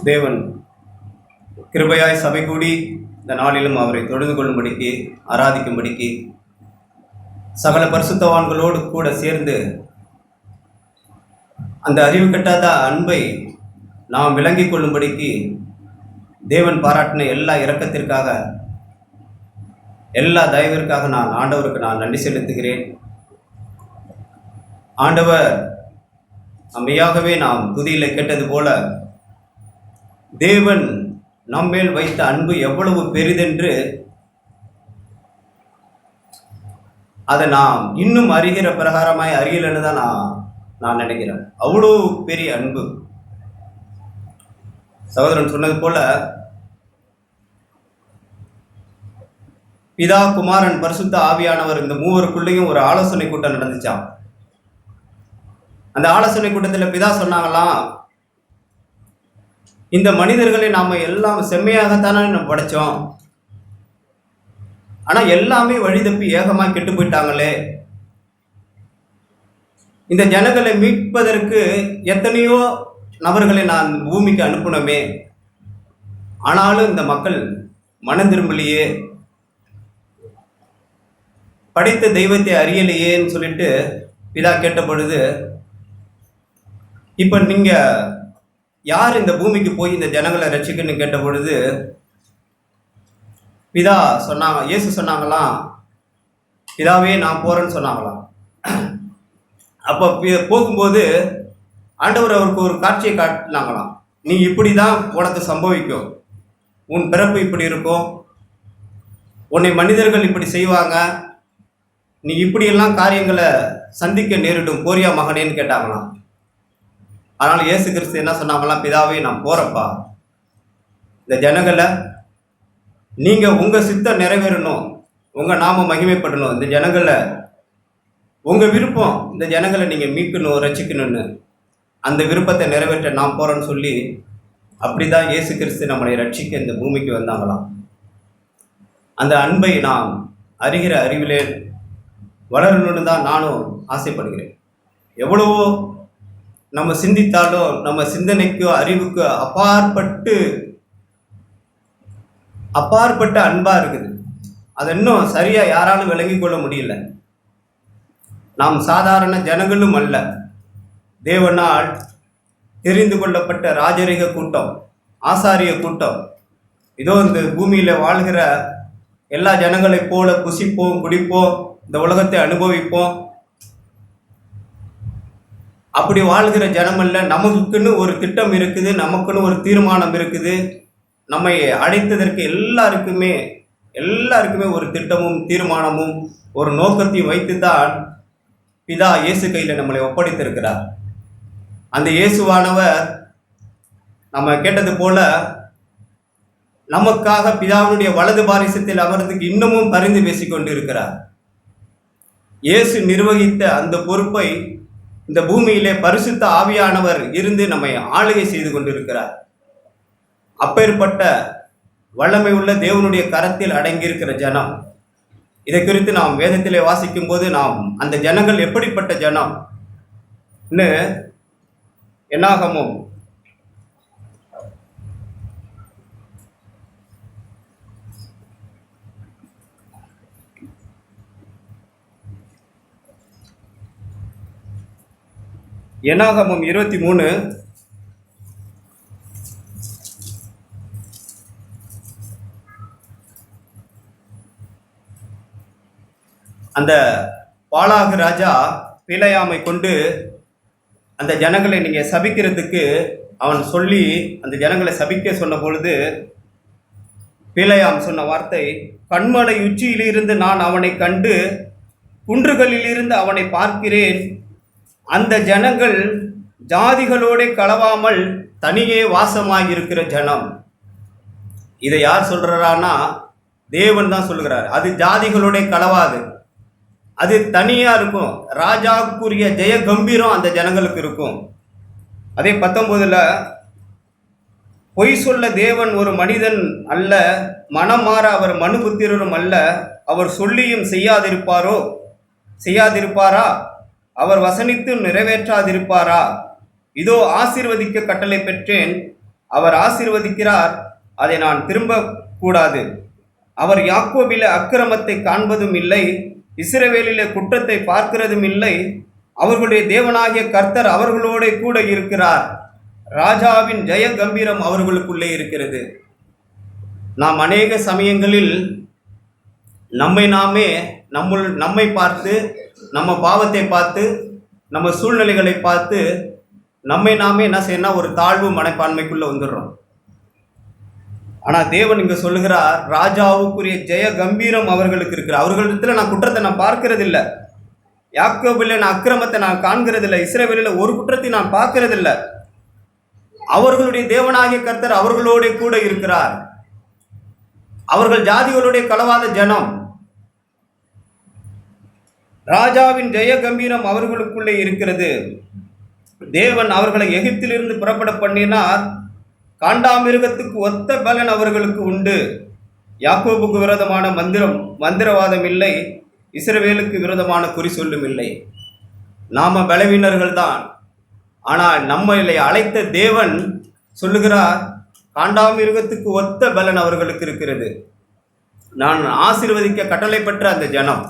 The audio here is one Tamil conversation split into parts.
தேவன் கிருபையாய் சபை கூடி இந்த நாளிலும் அவரை தொழுது கொள்ளும்படிக்கு ஆராதிக்கும்படிக்கு சகல பரிசுத்தவான்களோடு கூட சேர்ந்து அந்த அறிவு கட்டாத அன்பை நாம் விளங்கிக் கொள்ளும்படிக்கு தேவன் பாராட்டின எல்லா இரக்கத்திற்காக எல்லா தயவிற்காக நான் ஆண்டவருக்கு நன்றி செலுத்துகிறேன். ஆண்டவர் மெய்யாகவே நாம் துதியில கேட்டது போல தேவன் நம்மேல் வைத்த அன்பு எவ்வளவு பெரிதென்று அதை நாம் இன்னும் அறிகிற பிரகாரமாய் அறியலன்னு தான் நான் நினைக்கிறேன். அவ்வளோ பெரிய அன்பு. சகோதரன் சொன்னது போல பிதா, குமாரன், பரிசுத்த ஆவியானவர் இந்த மூவருக்குள்ளேயும் ஒரு ஆலோசனை கூட்டம் நடந்துச்சாம். அந்த ஆலோசனை கூட்டத்தில் பிதா சொன்னாங்களாம், இந்த மனிதர்களை நாம எல்லாம் செம்மையாகத்தானே படைச்சோம், ஆனா எல்லாமே வழி தப்பி ஏகமா கெட்டு போயிட்டாங்களே. இந்த ஜனங்களை மீட்பதற்கு எத்தனையோ நபர்களை நான் பூமிக்கு அனுப்பணுமே, ஆனாலும் இந்த மக்கள் மனம் திரும்பலையே, படைத்த தெய்வத்தை அறியலையேன்னு சொல்லிட்டு பிதா கேட்ட பொழுது, இப்ப நீங்க யார் இந்த பூமிக்கு போய் இந்த ஜனங்களை ரட்சிக்கணும்னு கேட்ட பொழுது பிதா சொன்னாங்க, இயேசு சொன்னாங்களாம், பிதாவே நான் போறேன்னு சொன்னாங்களாம். அப்போ போகும்போது ஆண்டவர் அவருக்கு ஒரு காட்சியை காட்டினாங்களாம். நீ இப்படிதான் உனக்கு சம்பவிக்கும், உன் பிறப்பு இப்படி இருக்கும், உன்னை மனிதர்கள் இப்படி செய்வாங்க, நீ இப்படியெல்லாம் காரியங்களை சந்திக்க நேரிடும், போரியா மகனேன்னு கேட்டாங்களாம். அதனால இயேசு கிறிஸ்து என்ன சொன்னாங்களாம், பிதாவே நான் போறப்பா, இந்த ஜனங்களை நீங்க உங்க சித்தம் நிறைவேறணும், உங்க நாம மகிமைப்படணும், இந்த ஜனங்களை உங்க விருப்பம், இந்த ஜனங்களை நீங்க மீட்கணும், ரட்சிக்கணும்னு, அந்த விருப்பத்தை நிறைவேற்ற நான் போறேன்னு சொல்லி அப்படிதான் இயேசு கிறிஸ்து நம்மளை ரட்சிக்க இந்த பூமிக்கு வந்தாங்களாம். அந்த அன்பை நாம் அறிகிற அறிவிலே வளரணும்னு தான் நானும் ஆசைப்படுகிறேன். எவ்வளவோ நம்ம சிந்தித்தாலும் நம்ம சிந்தனைக்கோ அறிவுக்கு அப்பாற்பட்ட அன்பா இருக்குது. அது இன்னும் சரியா யாராலும் விளங்கி கொள்ள முடியல. நாம் சாதாரண ஜனங்களும் அல்ல, தேவனால் தெரிந்து கொள்ளப்பட்ட ராஜரிக கூட்டம், ஆசாரிய கூட்டம். இதோ இந்த பூமியில வாழ்கிற எல்லா ஜனங்களைப் போல புசிப்போம், குடிப்போம், இந்த உலகத்தை அனுபவிப்போம். அப்படி வாழ்கிற ஜனமல்ல, நமக்குன்னு ஒரு திட்டம் இருக்குது, நமக்குன்னு ஒரு தீர்மானம் இருக்குது. நம்மை அழைத்ததற்கு எல்லாருக்குமே ஒரு திட்டமும் தீர்மானமும் ஒரு நோக்கத்தையும் வைத்துதான் பிதா இயேசு கையில் நம்மளை ஒப்படைத்திருக்கிறார். அந்த இயேசுவானவர் நம்ம கேட்டது போல நமக்காக பிதாவினுடைய வலது பாரிசத்தில் அமர்ந்துக்கு இன்னமும் பரிந்து பேசிக்கொண்டு இருக்கிறார். இயேசு நிர்வகித்த அந்த பொறுப்பை இந்த பூமியிலே பரிசுத்த ஆவியானவர் இருந்து நம்மை ஆளுகை செய்து கொண்டிருக்கிறார். அப்பேற்பட்ட வல்லமை உள்ள தேவனுடைய கரத்தில் அடங்கியிருக்கிற ஜனம். இதை குறித்து நாம் வேதத்திலே வாசிக்கும் போது நாம் அந்த ஜனங்கள் எப்படிப்பட்ட ஜனம் என்னாகமும் என்னாகமும் 23 அந்த பாலாகு ராஜா பிலேயாமை கொண்டு அந்த ஜனங்களை நீங்க சபிக்கிறதுக்கு அவன் சொல்லி அந்த ஜனங்களை சபிக்க சொன்ன பொழுது பிலேயாம் சொன்ன வார்த்தை, கண்மலை உச்சியிலிருந்து நான் அவனை கண்டு குன்றுகளிலிருந்து அவனை பார்க்கிறேன், அந்த ஜனங்கள் ஜாதிகளோட கலவாமல் தனியே வாசமாயிருக்கிற ஜனம். இதை யார் சொல்றானா? தேவன் தான் சொல்லுகிறார். அது ஜாதிகளோட கலவாது, அது தனியா இருக்கும். ராஜாவுக்குரிய ஜெய கம்பீரம் அந்த ஜனங்களுக்கு இருக்கும். அதே 19 பொய் சொல்ல தேவன் ஒரு மனிதன் அல்ல, மனம் மாற அவர் மனுபுத்திரரும் அல்ல, அவர் சொல்லியும் செய்யாதிருப்பாரா? அவர் வசனித்து நிறைவேற்றாதிருப்பாரா? இதோ ஆசீர்வதிக்க கட்டளை பெற்றேன், அவர் ஆசீர்வதிக்கிறார், அதை நான் திரும்ப கூடாது. அவர் யாக்கோபிலே அக்கிரமத்தை காண்பதும் இல்லை, இஸ்ரவேலிலே குற்றத்தை பார்க்கிறதும் இல்லை. அவர்களுடைய தேவனாகிய கர்த்தர் அவர்களோட கூட இருக்கிறார். ராஜாவின் ஜெய கம்பீரம் அவர்களுக்குள்ளே இருக்கிறது. நாம் அநேக சமயங்களில் நம்மை பார்த்து, நம்ம பாவத்தை பார்த்து, நம்ம சூழ்நிலைகளை பார்த்து நம்மை நாமே என்ன செய்யணும், ஒரு தாழ்வு மனப்பான்மைக்குள்ள வந்துடுறோம். ஆனால் தேவன் இங்கே சொல்லுகிறார், ராஜாவுக்குரிய ஜெய கம்பீரம் அவர்களுக்கு இருக்கிற. அவர்களிடத்துல நான் குற்றத்தை நான் பார்க்கறதில்லை, யாக்கோபில் நான் அக்கிரமத்தை நான் காண்கிறதில்லை, இஸ்ரவேலில் ஒரு குற்றத்தை நான் பார்க்கறதில்லை. அவர்களுடைய தேவனாகிய கர்த்தர் அவர்களோட கூட இருக்கிறார். அவர்கள் ஜாதிகளுடைய களவாத ஜனம். ராஜாவின் ஜெய கம்பீரம் அவர்களுக்குள்ளே இருக்கிறது. தேவன் அவர்களை எகிப்திலிருந்து புறப்பட பண்ணினார். காண்டாமிருகத்துக்கு ஒத்த பலன் அவர்களுக்கு உண்டு. யாக்கோபுக்கு விரோதமான மந்திரவாதம் இல்லை, இஸ்ரவேலுக்கு விரோதமான குறி சொல்லும் இல்லை. நாம பலவீனர்கள் தான். ஆனால் நம்மளை அழைத்த தேவன் சொல்லுகிறார், காண்டாமிருகத்துக்கு ஒத்த பலன் அவர்களுக்கு இருக்கிறது. நான் ஆசீர்வதிக்க கட்டளை பெற்ற அந்த ஜனம்.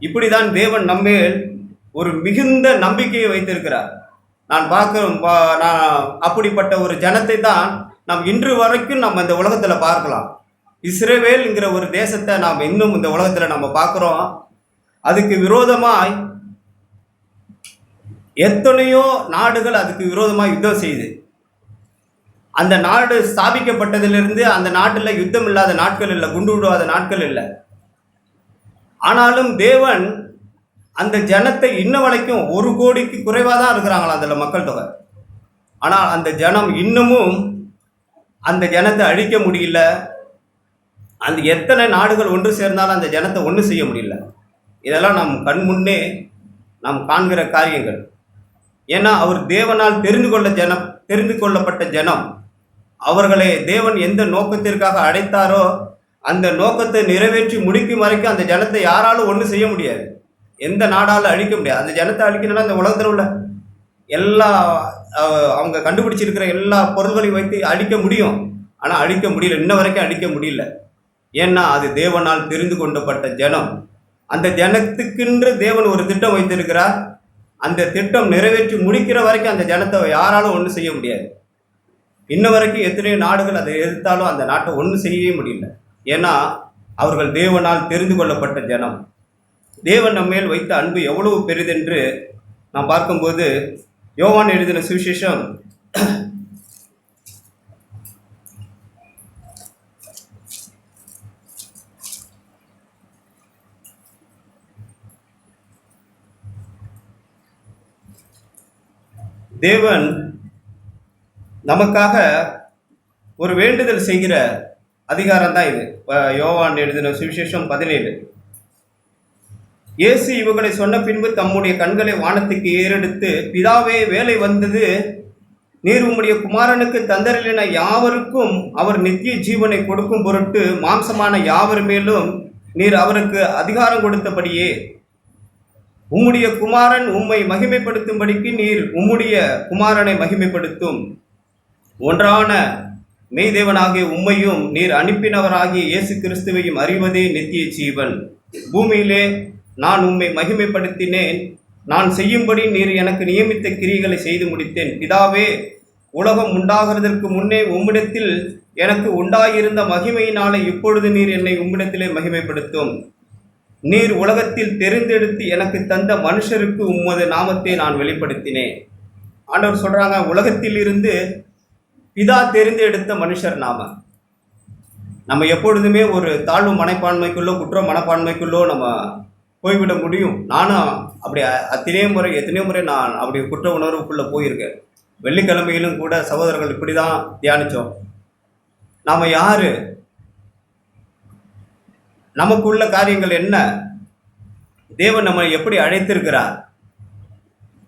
இப்படிதான் தேவன் நம்மேல் ஒரு மிகுந்த நம்பிக்கையை வைத்திருக்கிறார். நான் அப்படிப்பட்ட ஒரு ஜனத்தை தான் நாம் இன்று வரைக்கும் நம்ம இந்த உலகத்தில் பார்க்கலாம். இஸ்ரவேல்ங்கிற ஒரு தேசத்தை நாம் இன்னும் இந்த உலகத்தில் நம்ம பார்க்குறோம். அதுக்கு விரோதமாய் எத்தனையோ நாடுகள் அதுக்கு விரோதமாக யுத்தம் செய்யுது. அந்த நாடு ஸ்தாபிக்கப்பட்டதிலிருந்து அந்த நாட்டில் யுத்தம் இல்லாத நாட்கள் இல்லை, குண்டு விடுவாத நாட்கள் இல்லை. ஆனாலும் தேவன் அந்த ஜனத்தை இன்ன வரைக்கும் 1 கோடிக்கு குறைவாக தான் இருக்கிறாங்களா அதில் மக்கள் தொகை. ஆனால் அந்த ஜனம் இன்னமும் அந்த ஜனத்தை அழிக்க முடியல. அந்த எத்தனை நாடுகள் ஒன்று சேர்ந்தாலும் அந்த ஜனத்தை ஒன்று செய்ய முடியல. இதெல்லாம் நம் கண் முன்னே நாம் காண்கிற காரியங்கள். ஏன்னா அவர் தேவனால் தெரிந்து கொள்ளப்பட்ட ஜனம். அவர்களை தேவன் எந்த நோக்கத்திற்காக அழைத்தாரோ அந்த நோக்கத்தை நிறைவேற்றி முடிக்கும் வரைக்கும் அந்த ஜனத்தை யாராலும் ஒன்றும் செய்ய முடியாது. எந்த நாடாலும் அழிக்க முடியாது. அந்த ஜனத்தை அழிக்கணும்னா அந்த உலகத்தில் உள்ள எல்லா அவங்க கண்டுபிடிச்சிருக்கிற எல்லா பொருள்களையும் வைத்து அழிக்க முடியும். ஆனால் அழிக்க முடியல, இன்ன வரைக்கும் அழிக்க முடியல. ஏன்னா அது தேவனால் தெரிந்து கொள்ளப்பட்ட ஜனம். அந்த ஜனத்துக்கென்று தேவன் ஒரு திட்டம் வைத்திருக்கிறார். அந்த திட்டம் நிறைவேற்றி முடிக்கிற வரைக்கும் அந்த ஜனத்தை யாராலும் ஒன்றும் செய்ய முடியாது. இன்ன வரைக்கும் எத்தனையோ நாடுகள் அதை எதிர்த்தாலும் அந்த நாட்டை ஒன்றும் செய்யவே முடியல. ஏன்னா அவர்கள் தேவனால் தெரிந்து கொள்ளப்பட்ட ஜனம். தேவன் நம்ம மேல் வைத்த அன்பு எவ்வளவு பெரிதென்று நாம் பார்க்கும்போது, யோவான் எழுதின சுவிசேஷம் 17 தேவன் நமக்காக ஒரு வேண்டுதல் செய்கிற அதிகாரம் தான் இது. யோவான் எழுதின சுவிசேஷம் 17. இயேசு இவர்களை சொன்ன பின்பு தம்முடைய கண்களை வானத்துக்கு ஏறெடுத்து, பிதாவே, வேலை வந்தது. நீர் உம்முடைய குமாரனுக்கு தந்தரிலின யாவருக்கும் அவர் நித்திய ஜீவனை கொடுக்கும் பொருட்டு மாம்சமான யாவர் மேலும் நீர் அவருக்கு அதிகாரம் கொடுத்தபடியே உம்முடைய குமாரன் உம்மை மகிமைப்படுத்தும்படிக்கு நீர் உம்முடைய குமாரனை மகிமைப்படுத்தும். ஒன்றான மெய்தேவனாகிய உம்மையும் நீர் அனுப்பினவராகிய இயேசு கிறிஸ்துவையும் அறிவதே நித்திய ஜீவன். பூமியிலே நான் உம்மை மகிமைப்படுத்தினேன். நான் செய்யும்படி நீர் எனக்கு நியமித்த கிரியைகளை செய்து முடித்தேன். பிதாவே, உலகம் உண்டாகிறதற்கு முன்னே உம்மிடத்தில் எனக்கு உண்டாயிருந்த மகிமையினாலே இப்பொழுது நீர் என்னை உம்மிடத்திலே மகிமைப்படுத்தும். நீர் உலகத்தில் தெரிந்தெடுத்து எனக்கு தந்த மனுஷருக்கு உம்மது நாமத்தை நான் வெளிப்படுத்தினேன். ஆண்டவர் சொல்றாங்க, உலகத்தில் இருந்து பிதா தெரிந்தெடுத்த மனுஷர் நம்ம எப்பொழுதுமே ஒரு தாழ்வு மனப்பான்மைக்குள்ளோ குற்ற மனப்பான்மைக்குள்ளோ நம்ம போய்விட முடியும். நானும் அப்படி எத்தனையோ முறை நான் அப்படி குற்ற உணர்வுக்குள்ளே போயிருக்கேன். வெள்ளிக்கிழமையிலும் கூட சகோதரர்கள் இப்படி தான் தியானித்தோம். நாம் யார், நமக்குள்ள காரியங்கள் என்ன, தேவன் நம்மளை எப்படி அழைத்திருக்கிறார்,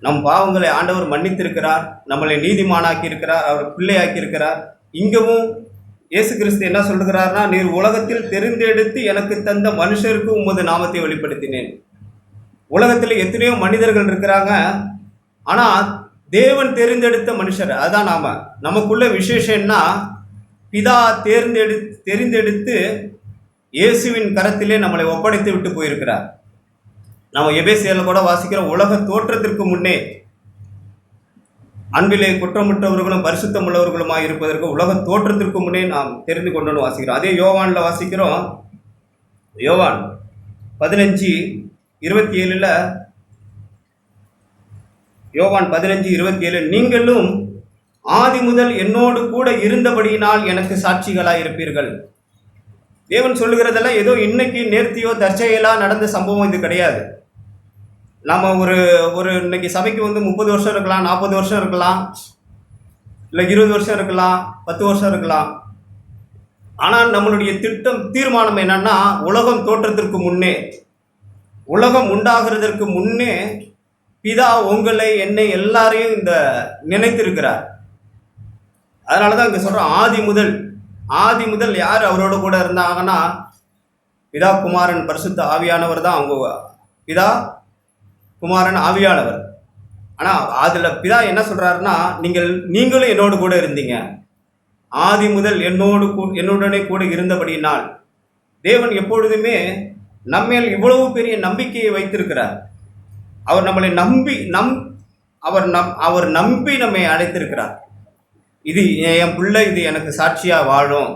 நம் பாவங்களை ஆண்டவர் மன்னித்திருக்கிறார், நம்மளை நீதிமானாக்கி இருக்கிறார், அவர் பிள்ளையாக்கி இருக்கிறார். இங்கவும் இயேசு கிறிஸ்து என்ன சொல்லுகிறார்னா, நீர் உலகத்தில் தெரிந்தெடுத்து எனக்கு தந்த மனுஷருக்கு உமது நாமத்தை வெளிப்படுத்தினேன். உலகத்தில் எத்தனையோ மனிதர்கள் இருக்கிறாங்க. ஆனால் தேவன் தெரிந்தெடுத்த மனுஷர். அதான் நமக்குள்ள விசேஷம்னா பிதா தெரிந்தெடுத்து இயேசுவின் கரத்திலே நம்மளை ஒப்படைத்து விட்டு போயிருக்கிறார். நம்ம எபேசியர்ல கூட வாசிக்கிறோம், உலக தோற்றத்திற்கு முன்னே அன்பிலே குற்றமுற்றவர்களும் பரிசுத்தம் உள்ளவர்களுமாய் இருப்பதற்கு உலக தோற்றத்திற்கு முன்னே நாம் தெரிந்து கொண்டு வாசிக்கிறோம். அதே யோவான்ல வாசிக்கிறோம், யோவான் 15:27, யோவான் 15:27, நீங்களும் ஆதி முதல் என்னோடு கூட இருந்தபடியினால் எனக்கு சாட்சிகளாய் இருப்பீர்கள். தேவன் சொல்லுகிறதெல்லாம் ஏதோ இன்னைக்கு நேர்த்தியோ தற்செயலா நடந்த சம்பவம் இது கிடையாது. நம்ம ஒரு இன்னைக்கு சபைக்கு 30 வருஷம் இருக்கலாம், 40 வருஷம் இருக்கலாம், இல்லை 20 வருஷம் இருக்கலாம், 10 வருஷம் இருக்கலாம். ஆனால் நம்மளுடைய தீர்மானம் என்னன்னா, உலகம் தோற்றத்திற்கு முன்னே, உலகம் உண்டாகிறதற்கு முன்னே பிதா உங்களை என்னை எல்லாரையும் இந்த நினைத்திருக்கிறார். அதனால தான் இங்கே சொல்கிறோம், ஆதி முதல் யார் அவரோட கூட இருந்தாங்கன்னா பிதா குமாரன் பரிசுத்த ஆவியானவர் தான். அவங்க பிதா குமாரன் ஆவியானவர். ஆனால் அதில் பிதா என்ன சொல்கிறாருன்னா, நீங்களும் என்னோடு கூட இருந்தீங்க, ஆதி முதல் என்னுடனே கூட இருந்தபடியினால். தேவன் எப்பொழுதுமே நம்மேல் இவ்வளவு பெரிய நம்பிக்கையை வைத்திருக்கிறார். அவர் நம்மளை அவர் நம்பி நம்மை அழைத்திருக்கிறார். இது என் பிள்ளை, இது எனக்கு சாட்சியா வாழும்,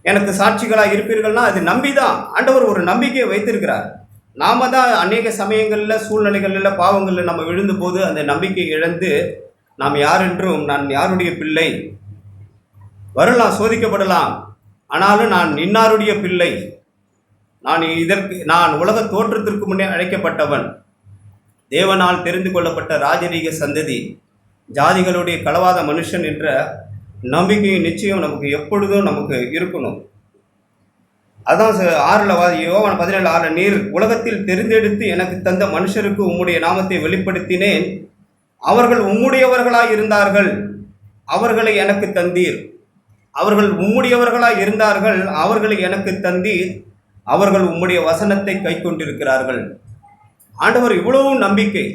எனக்கு சாட்சிகளா இருப்பீர்கள்னா அது நம்பிதான். ஆண்டவர் ஒரு நம்பிக்கையை வைத்திருக்கிறார். நாம தான் அநேக சமயங்களில் சூழ்நிலைகளில் பாவங்களில் நம்ம விழுந்த போது அந்த நம்பிக்கை இழந்து நாம் யார் என்றும், நான் யாருடைய பிள்ளை, வரலாம் சோதிக்கப்படலாம், ஆனாலும் நான் இன்னாருடைய பிள்ளை, நான் உலக தோற்றத்திற்கு முன்னே அழைக்கப்பட்டவன், தேவனால் தெரிந்து கொள்ளப்பட்ட ராஜரீக சந்ததி, ஜாதிகளுடைய களவாத மனுஷன் என்ற நம்பிக்கையும் நிச்சயம் நமக்கு எப்பொழுதும் நமக்கு இருக்கணும். அதான் 6 யோவான் 17:6, நீர் உலகத்தில் தெரிந்தெடுத்து எனக்கு தந்த மனுஷருக்கு உம்முடைய நாமத்தை வெளிப்படுத்தினேன், அவர்கள் உம்முடையவர்களாய் இருந்தார்கள், அவர்களை எனக்கு தந்தீர். அவர்கள் உம்முடையவர்களாய் இருந்தார்கள், அவர்களை எனக்கு தந்தீர், அவர்கள் உம்முடைய வசனத்தை கை கொண்டிருக்கிறார்கள். ஆண்டவர் இவ்வளவு நம்பிக்கை,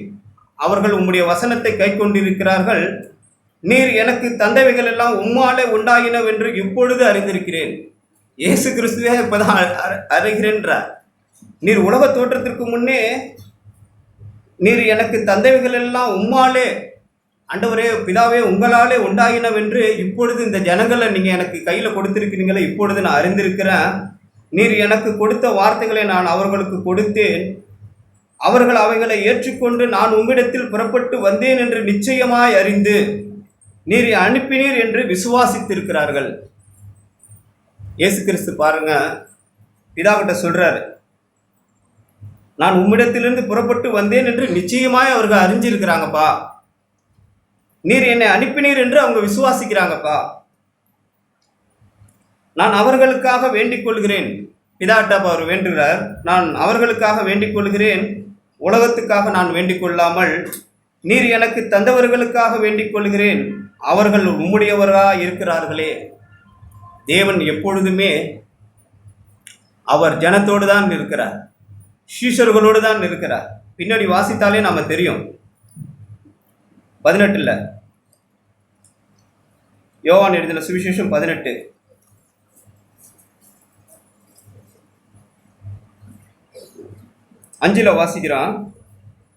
அவர்கள் உம்முடைய வசனத்தை கை கொண்டிருக்கிறார்கள், நீர் எனக்கு தந்தவைகள் எல்லாம் உம்மாலே உண்டாயினவென்று இப்பொழுது அறிந்திருக்கிறேன். இயேசு கிறிஸ்துவே இப்பதான் அறிகிறேன்றார். நீர் உலக தோற்றத்திற்கு முன்னே நீர் எனக்கு தந்தவைகள் எல்லாம் உம்மாலே, ஆண்டவரே பிதாவே உங்களாலே உண்டாயினவென்று இப்பொழுது இந்த ஜனங்களை நீங்க எனக்கு கையில கொடுத்திருக்கிறீங்களே, இப்பொழுது நான் அறிந்திருக்கிறேன். நீர் எனக்கு கொடுத்த வார்த்தைகளை நான் அவர்களுக்கு கொடுத்தேன், அவர்கள் அவைகளை ஏற்றுக்கொண்டு நான் உம்மிடத்தில் புறப்பட்டு வந்தேன் என்று நிச்சயமாய் அறிந்து நீர் அனுப்பினீர் என்று விசுவாசித்திருக்கிறார்கள். இயேசு கிறிஸ்து பாருங்க, பிதாவிட்ட சொல்றாரு, நான் உம்மிடத்திலிருந்து புறப்பட்டு வந்தேன் என்று நிச்சயமாய் அவர்கள் அறிஞ்சிருக்கிறாங்கப்பா, நீர் என்னை அனுப்பினீர் என்று அவங்க விசுவாசிக்கிறாங்கப்பா. நான் அவர்களுக்காக வேண்டிக் கொள்கிறேன். பிதாட்டப்பா அவர் வேண்டுகிறார், நான் அவர்களுக்காக வேண்டிக் கொள்கிறேன், உலகத்துக்காக நான் வேண்டிக் கொள்ளாமல் நீர் எனக்கு தந்தவர்களுக்காக வேண்டிக் கொள்கிறேன், அவர்கள் உம்முடையவராக இருக்கிறார்களே. தேவன் எப்பொழுதுமே அவர் ஜனத்தோடு தான் இருக்கிறார், சீஷர்களோடு தான் இருக்கிறார். பின்னாடி வாசித்தாலே நாம தெரியும். 18 யோவான் எழுதின சுவிசேஷம் 18:5 வாசிக்கிறான்.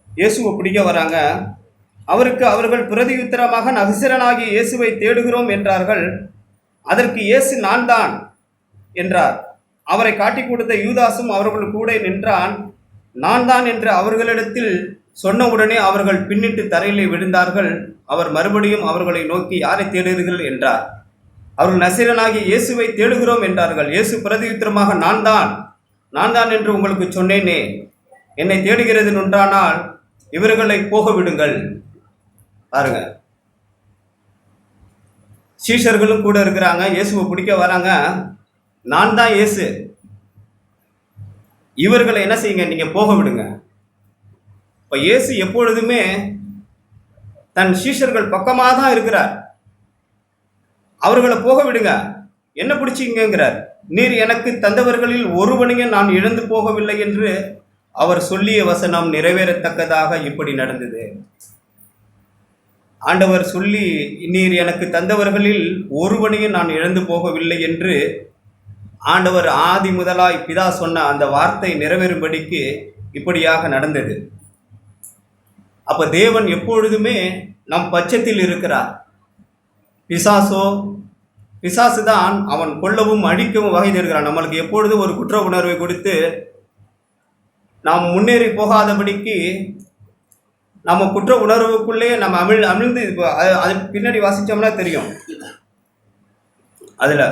இயேசுவை பிடிக்க வராங்க. அவருக்கு அவர்கள் பிரதியுத்தரமாக நகசரனாகிய இயேசுவை தேடுகிறோம் என்றார்கள். அதற்கு இயேசு நான் தான் என்றார். அவரை காட்டி கொடுத்த யூதாசும் அவர்கள் கூட நின்றான். நான் தான் என்று அவர்களிடத்தில் சொன்னவுடனே அவர்கள் பின்னிட்டு தரையிலே விழுந்தார்கள். அவர் மறுபடியும் அவர்களை நோக்கி, யாரை தேடுகிறீர்கள் என்றார். அவர்கள் நசரேயனாகிய இயேசுவை தேடுகிறோம் என்றார்கள். இயேசு பிரதியுத்தரமாக நான் தான் என்று உங்களுக்கு சொன்னேனே, என்னை தேடுகிறது உண்டானால் இவர்களை போக விடுங்கள். பாருங்க, சீஷர்களும் கூட இருக்கிறாங்க, இயேசுவை பிடிக்க வராங்க. நான் தான் இயேசு, இவர்களை என்ன செய்யுங்க, நீங்க போக விடுங்க. இப்ப இயேசு எப்பொழுதுமே தன் சீஷர்கள் பக்கமாக தான் இருக்கிறார். அவர்களை போக விடுங்க, என்ன பிடிச்சிங்கிறார். நீர் எனக்கு தந்தவர்களில் ஒருவனையும் நான் இழந்து போகவில்லை என்று அவர் சொல்லிய வசனம் நிறைவேறத்தக்கதாக இப்படி நடந்தது. ஆண்டவர் சொல்லி, நீர் எனக்கு தந்தவர்களில் ஒருவனையும் நான் இழந்து போகவில்லை என்று ஆண்டவர் ஆதி முதலாய் பிதா சொன்ன அந்த வார்த்தை நிறைவேறும்படிக்கு இப்படியாக நடந்தது. அப்ப தேவன் எப்பொழுதுமே நம் பட்சத்தில் இருக்கிறார். பிசாசு தான் அவன் கொல்லவும் அழிக்கவும் வகை தேடுகிறான். நம்மளுக்கு எப்பொழுது ஒரு குற்ற உணர்வை கொடுத்து நாம் முன்னேறி போகாதபடிக்கு நம்ம குற்ற உணர்வுக்குள்ளே நம்ம அமிழ்ந்து அது பின்னாடி வாசிச்சோம்னா தெரியும். அதுல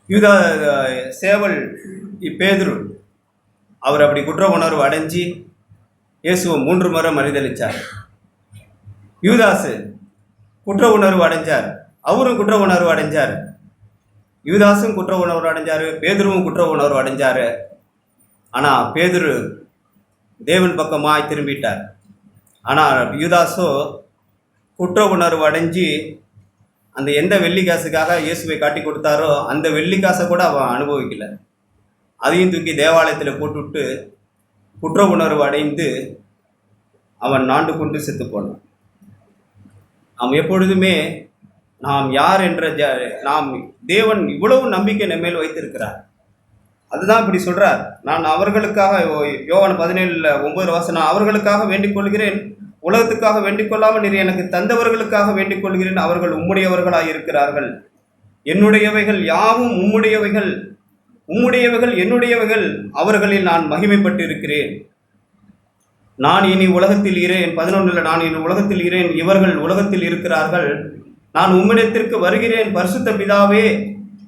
யூதா சேவல் பேதுரு அவர் அப்படி குற்ற உணர்வு அடைஞ்சி இயேசுவை 3 முறை மறுதலிச்சார். யூதாசு குற்ற உணர்வு அடைஞ்சார், அவரும் குற்ற உணர்வு அடைஞ்சார். யூதாசும் குற்ற உணர்வு அடைஞ்சாரு, பேதுருவும் குற்ற உணர்வு அடைஞ்சாரு. ஆனா பேதுரு தேவன் பக்கமாய் திரும்பிட்டார். ஆனால் யூதாசோ குற்ற உணர்வு அடைஞ்சி அந்த எந்த வெள்ளிக்காசுக்காக இயேசுவை காட்டி கொடுத்தாரோ அந்த வெள்ளிக்காசை கூட அவன் அனுபவிக்கல. அதையும் தூக்கி தேவாலயத்தில் போட்டுவிட்டு குற்ற உணர்வு அடைந்து அவன் நாண்டு கொண்டு செத்து போனான். நாம் எப்பொழுதுமே நாம் யார் என்ற நாம் தேவன் இவ்வளவு நம்பிக்கை நம்ம மேல் வைத்திருக்கிறார். அதுதான் இப்படி சொல்றார். நான் அவர்களுக்காக, யோவான் 17:9 அவர்களுக்காக வேண்டிக் கொள்கிறேன், உலகத்துக்காக வேண்டிக் கொள்ளாமல் நீர் எனக்கு தந்தவர்களுக்காக வேண்டிக் கொள்கிறேன், அவர்கள் உம்முடையவர்களாய் இருக்கிறார்கள். என்னுடையவைகள் யாவும் உம்முடையவைகள், உம்முடையவைகள் என்னுடையவைகள், அவர்களில் நான் மகிமைப்பட்டு இருக்கிறேன். நான் இனி உலகத்தில் இரேன். 11 நான் இனி உலகத்தில் இரேன், இவர்கள் உலகத்தில் இருக்கிறார்கள். நான் உம்மிடத்திற்கு வருகிறேன். பரிசுத்த பிதாவே,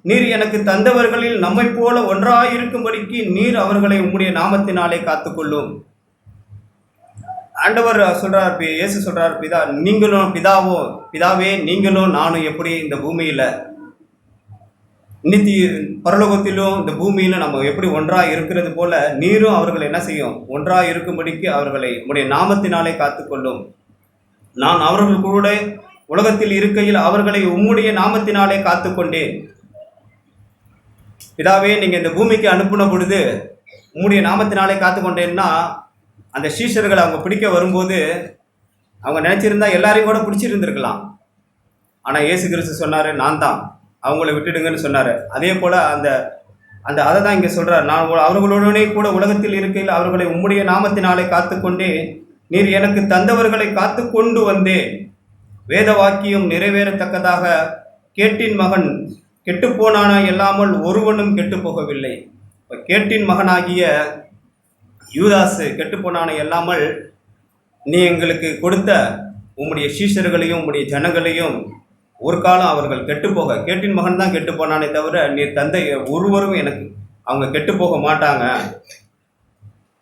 நீர் எனக்கு தந்தவர்களில் நம்மை போல ஒன்றாயிருக்கும்படிக்கு நீர் அவர்களை உம்முடைய நாமத்தினாலே காத்துக்கொள்ளும். ஆண்டவர் சொல்றார், இயேசு சொல்றார், பிதாவே நீங்களும் நானும் எப்படி இந்த பூமியில நித்திய பரலோகத்திலும் இந்த பூமியில நம்ம எப்படி ஒன்றா இருக்கிறது போல நீரும் அவர்கள் என்ன செய்யும், ஒன்றா இருக்கும்படிக்கு அவர்களை உம்முடைய நாமத்தினாலே காத்துக்கொள்ளும். நான் அவர்கள் கூட உலகத்தில் இருக்கையில் அவர்களை உம்முடைய நாமத்தினாலே காத்துக்கொண்டேன். பிதாவே, நீங்க இந்த பூமிக்கு அனுப்பின பொழுது உம்முடைய நாமத்தினாலே காத்துக்கொண்டேன்னா அந்த சீஷர்களை அவங்க பிடிக்க வரும்போது அவங்க நினைச்சிருந்தா எல்லாரையும் கூட பிடிச்சிருந்துருக்கலாம். ஆனால் இயேசு கிறிஸ்து சொன்னார், நான் தான், அவங்கள விட்டுடுங்கன்னு சொன்னார். அதே போல் அந்த அதை தான் இங்கே சொல்கிறார். நான் அவர்களுடனே கூட உலகத்தில் இருக்கையில் அவர்களை உம்முடைய நாமத்தினாலே காத்துக்கொண்டே நீர் எனக்கு தந்தவர்களை காத்து கொண்டு வந்தேன். வேத வாக்கியம் நிறைவேறத்தக்கதாக கேட்டின் மகன் கெட்டுப்போனானா இல்லாமல் ஒருவனும் கெட்டு போகவில்லை. கேட்டின் மகனாகிய யூதாசு கெட்டுப்போனான இல்லாமல் நீ எங்களுக்கு கொடுத்த உம்முடைய சீஷர்களையும் உம்முடைய ஜனங்களையும் ஒரு காலம் அவர்கள் கெட்டுப்போக, கேட்டின் மகன் தான் கெட்டு போனானே தவிர நீர் தந்தை ஒருவரும் எனக்கு அவங்க கெட்டு போக மாட்டாங்க.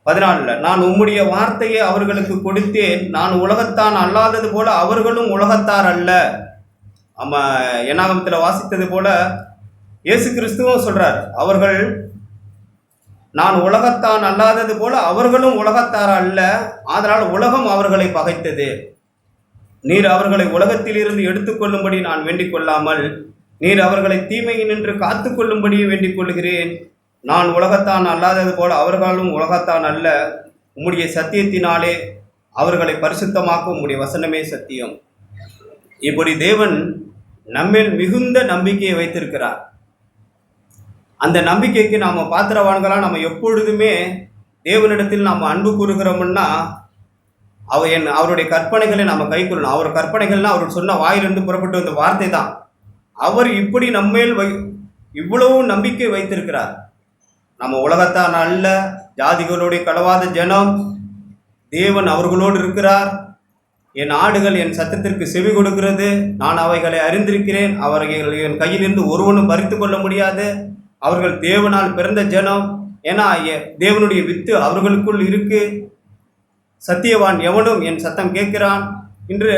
14 நான் உம்முடைய வார்த்தையை அவர்களுக்கு கொடுத்தேன், நான் உலகத்தான் அல்லாதது போல அவர்களும் உலகத்தார் அல்ல. நம்ம என்னாகமத்தில் வாசித்தது போல இயேசு கிறிஸ்துவும் சொல்றார், அவர்கள் நான் உலகத்தான் அல்லாதது போல அவர்களும் உலகத்தார் அல்ல, அதனால் உலகம் அவர்களை பகைத்தது. நீர் அவர்களை உலகத்திலிருந்து எடுத்துக்கொள்ளும்படி நான் வேண்டிக் கொள்ளாமல் நீர் அவர்களை தீமையினின்று காத்து கொள்ளும்படி வேண்டிக் கொள்கிறேன். நான் உலகத்தான் அல்லாதது போல அவர்களும் உலகத்தான் அல்ல, உம்முடைய சத்தியத்தினாலே அவர்களை பரிசுத்தமாக்கும் உம்முடைய வசனமே சத்தியம். இப்படி தேவன் நம்மேல் மிகுந்த நம்பிக்கையை வைத்திருக்கிறார். அந்த நம்பிக்கைக்கு நாம் பாத்திரவான்களாக நம்ம எப்பொழுதுமே தேவனிடத்தில் நாம் அன்பு கூறுகிறோம்னா அவருடைய கற்பனைகளை நம்ம கை கொள்ளணும். அவர் கற்பனைகள்னா அவர் சொன்ன வாயிலிருந்து புறப்பட்டு வந்த வார்த்தை தான். அவர் இப்படி நம்மேல் இவ்வளவு நம்பிக்கை வைத்திருக்கிறார். நம்ம உலகத்தான் அல்ல, ஜாதிகளோடு கலவாத ஜனம், தேவன் அவர்களோடு இருக்கிறார். என் ஆடுகள் என் சத்தத்திற்கு செவி கொடுக்கிறது, நான் அவைகளை அறிந்திருக்கிறேன், அவர்கள் என் கையிலிருந்து ஒருவனும் பறித்து கொள்ள முடியாது. அவர்கள் தேவனால் பிறந்த ஜனம், ஏன்னா தேவனுடைய வித்து அவர்களுக்குள் இருக்கு. சத்தியவான் எவனும் என் சத்தம் கேட்கிறான். இன்று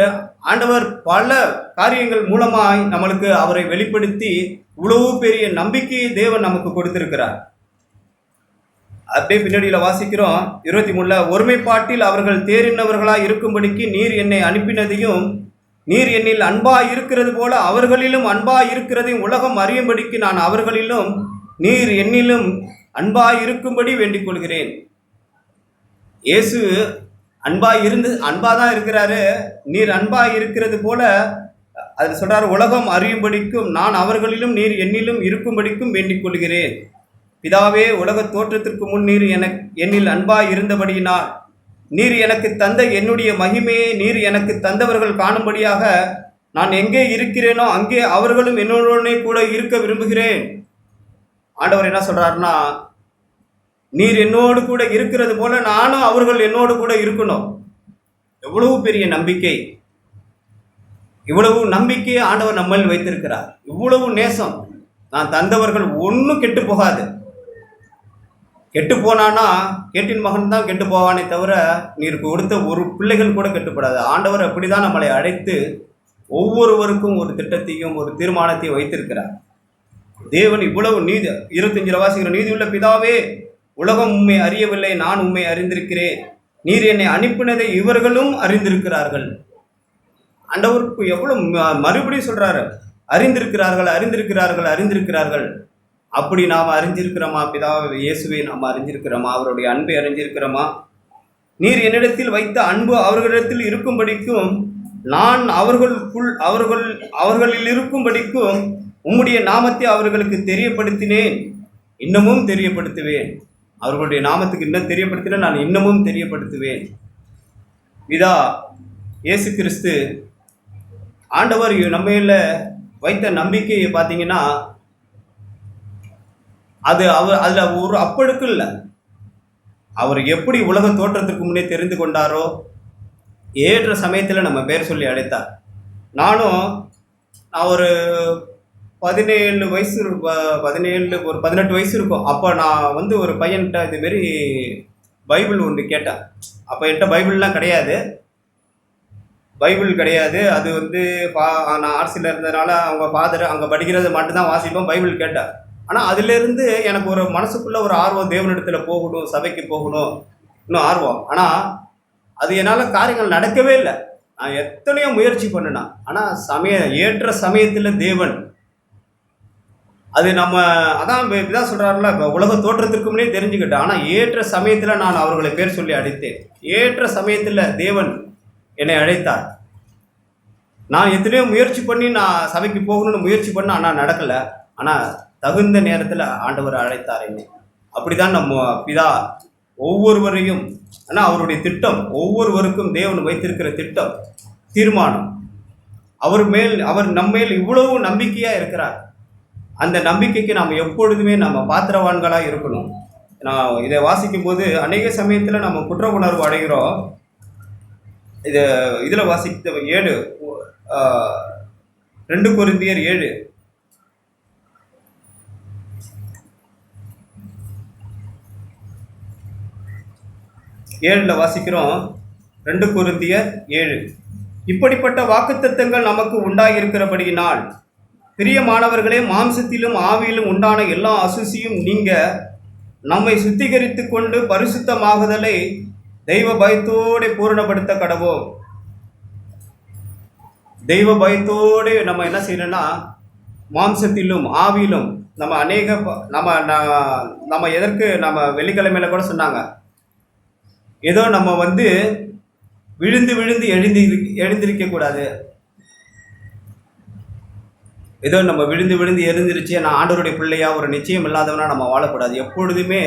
ஆண்டவர் பல காரியங்கள் மூலமாய் நம்மளுக்கு அவரை வெளிப்படுத்தி இவ்வளவு பெரிய நம்பிக்கையை தேவன் நமக்கு கொடுத்திருக்கிறார். அப்படியே பின்னாடியில் வாசிக்கிறோம் 23 ஒருமைப்பாட்டில் அவர்கள் தேறினவர்களாய் இருக்கும்படிக்கு நீர் என்னை அனுப்பினதையும் நீர் என்னில் அன்பாய் இருக்கிறது போல அவர்களிலும் அன்பாய் இருக்கிறதையும் உலகம் அறியும்படிக்கு நான் அவர்களிலும் நீர் என்னிலும் அன்பாய் இருக்கும்படி வேண்டிக் கொள்கிறேன். இயேசு அன்பா தான் இருக்கிறாரு. நீர் அன்பா இருக்கிறது போல அது சொல்றாரு, உலகம் அறியும்படிக்கும் நான் அவர்களிலும் நீர் என்னிலும் இருக்கும்படிக்கும் வேண்டிக் கொள்கிறேன். பிதாவே, உலக தோற்றத்திற்கு முன் நீர் என்னில் அன்பா இருந்தபடியினால் நீர் எனக்கு தந்த என்னுடைய மகிமையை நீர் எனக்கு தந்தவர்கள் காணும்படியாக நான் எங்கே இருக்கிறேனோ அங்கே அவர்களும் என்னோடனே கூட இருக்க விரும்புகிறேன். ஆண்டவர் என்ன சொல்றாருன்னா, நீர் என்னோடு கூட இருக்கிறது போல நானும் அவர்கள் என்னோடு கூட இருக்கணும். எவ்வளவு பெரிய நம்பிக்கை! இவ்வளவு நம்பிக்கையை ஆண்டவர் நம்மில் வைத்திருக்கிறார். இவ்வளவு நேசம். நான் தந்தவர்கள் ஒன்றும் கெட்டு போகாது. கெட்டு போனானா கேட்டின் மகன் தான் கெட்டு போவானே தவிர நீர் கொடுத்த ஒரு பிள்ளைகள் கூட கெட்டுப்படாது. ஆண்டவர் அப்படிதான் நம்மளை அழைத்து ஒவ்வொருவருக்கும் ஒரு திட்டத்தையும் ஒரு தீர்மானத்தையும் வைத்திருக்கிறார். தேவன் இவ்வளவு நீதி 25 வாசிக்கிற நீதியுள்ள பிதாவே, உலகம் உம்மை அறியவில்லை, நான் உம்மை அறிந்திருக்கிறேன். நீர் என்னை அனுப்பினதை இவர்களும் அறிந்திருக்கிறார்கள். ஆண்டவருக்கு எவ்வளவு மறுபடியும் சொல்றாரு, அறிந்திருக்கிறார்கள் அறிந்திருக்கிறார்கள் அறிந்திருக்கிறார்கள். அப்படி நாம் அறிஞ்சிருக்கிறோமா? பிதாவை இயேசுவை நாம் அறிஞ்சிருக்கிறோமா? அவருடைய அன்பை அறிஞ்சிருக்கிறோமா? நீர் என்னிடத்தில் வைத்த அன்பு அவர்களிடத்தில் இருக்கும்படிக்கும் நான் அவர்களில் இருக்கும்படிக்கும் உம்முடைய நாமத்தை அவர்களுக்கு தெரியப்படுத்தினேன், இன்னமும் தெரியப்படுத்துவேன். அவர்களுடைய நாமத்துக்கு இன்னும் தெரியப்படுத்தினேன், நான் இன்னமும் தெரியப்படுத்துவேன். பிதா இயேசு கிறிஸ்து ஆண்டவர் நம்மையில வைத்த நம்பிக்கையை பார்த்தீங்கன்னா, அதில் ஒரு அப்பழுக்கு இல்லை. அவர் எப்படி உலக தோற்றத்திற்கு முன்னே தெரிந்து கொண்டாரோ ஏற்ற சமயத்தில் நம்ம பேர் சொல்லி அழைத்தார். நான் ஒரு 17 வயசு ஒரு 18 வயசு இருக்கும். அப்போ நான் ஒரு பையன்கிட்ட இதுமாரி பைபிள் ஒன்று கேட்டேன். அப்போ என்கிட்ட பைபிள்லாம் கிடையாது. அது நான் ஆர்சியில் இருந்ததுனால அவங்க ஃபாதர் அங்கே படிக்கிறது மட்டும்தான் வாசிப்போம். பைபிள் கேட்டேன். ஆனால் அதிலிருந்து எனக்கு ஒரு மனசுக்குள்ளே ஒரு ஆர்வம், தேவனிடத்தில் போகணும், சபைக்கு போகணும், இன்னும் ஆர்வம். ஆனால் அது என்னால் காரியங்கள் நடக்கவே இல்லை. நான் எத்தனையோ முயற்சி பண்ணினேன். ஆனால் ஏற்ற சமயத்தில் தேவன் அது இதான் சொல்கிறாருல, இப்போ உலக தோற்றத்திற்கு முன்னே தெரிஞ்சுக்கிட்டேன். ஆனால் ஏற்ற சமயத்தில் நான் அவர்களை பேர் சொல்லி அழைத்தேன். ஏற்ற சமயத்தில் தேவன் என்னை அழைத்தார். நான் எத்தனையோ முயற்சி பண்ணி நான் சபைக்கு போகணும்னு முயற்சி பண்ண, ஆனால் நடக்கலை. ஆனால் தகுந்த நேரத்தில் ஆண்டவர் அழைத்தார் என்னை. அப்படிதான் நம்ம பிதா ஒவ்வொருவரையும், ஆனால் அவருடைய திட்டம், ஒவ்வொருவருக்கும் தேவன் வைத்திருக்கிற திட்டம், தீர்மானம், அவர் நம்மேல் இவ்வளவு நம்பிக்கையாக இருக்கிறார். அந்த நம்பிக்கைக்கு நாம் எப்பொழுதுமே நம்ம பாத்திரவான்களாக இருக்கணும். நான் இதை வாசிக்கும் போது அநேக சமயத்தில் நம்ம குற்ற உணர்வு அடைகிறோம். இதில் வாசித்த 2 கொரிந்தியர் 7 வாசிக்கிறோம். 2 கொரிந்தியர் 7. இப்படிப்பட்ட வாக்குத்தத்தங்கள் நமக்கு உண்டாகியிருக்கிறபடியினால் பிரியமானவர்களே, மாம்சத்திலும் ஆவியிலும் உண்டான எல்லா அசுசியும் நீங்க நம்மை சுத்திகரித்து கொண்டு பரிசுத்தமாகுதலை தெய்வ பயத்தோடு பூரணப்படுத்த கடவோம். தெய்வ பயத்தோடு நம்ம என்ன செய்யணும்னா, மாம்சத்திலும் ஆவியிலும் நம்ம எதற்கு நம்ம வெள்ளிக்கிழமையில கூட சொன்னாங்க, ஏதோ நம்ம விழுந்து விழுந்து எழுந்திருக்க கூடாது. ஏதோ நம்ம விழுந்து விழுந்து எழுந்திருச்சு நான் ஆண்டவருடைய பிள்ளையா ஒரு நிச்சயம் இல்லாதவனா நம்ம வாழக்கூடாது. எப்பொழுதுமே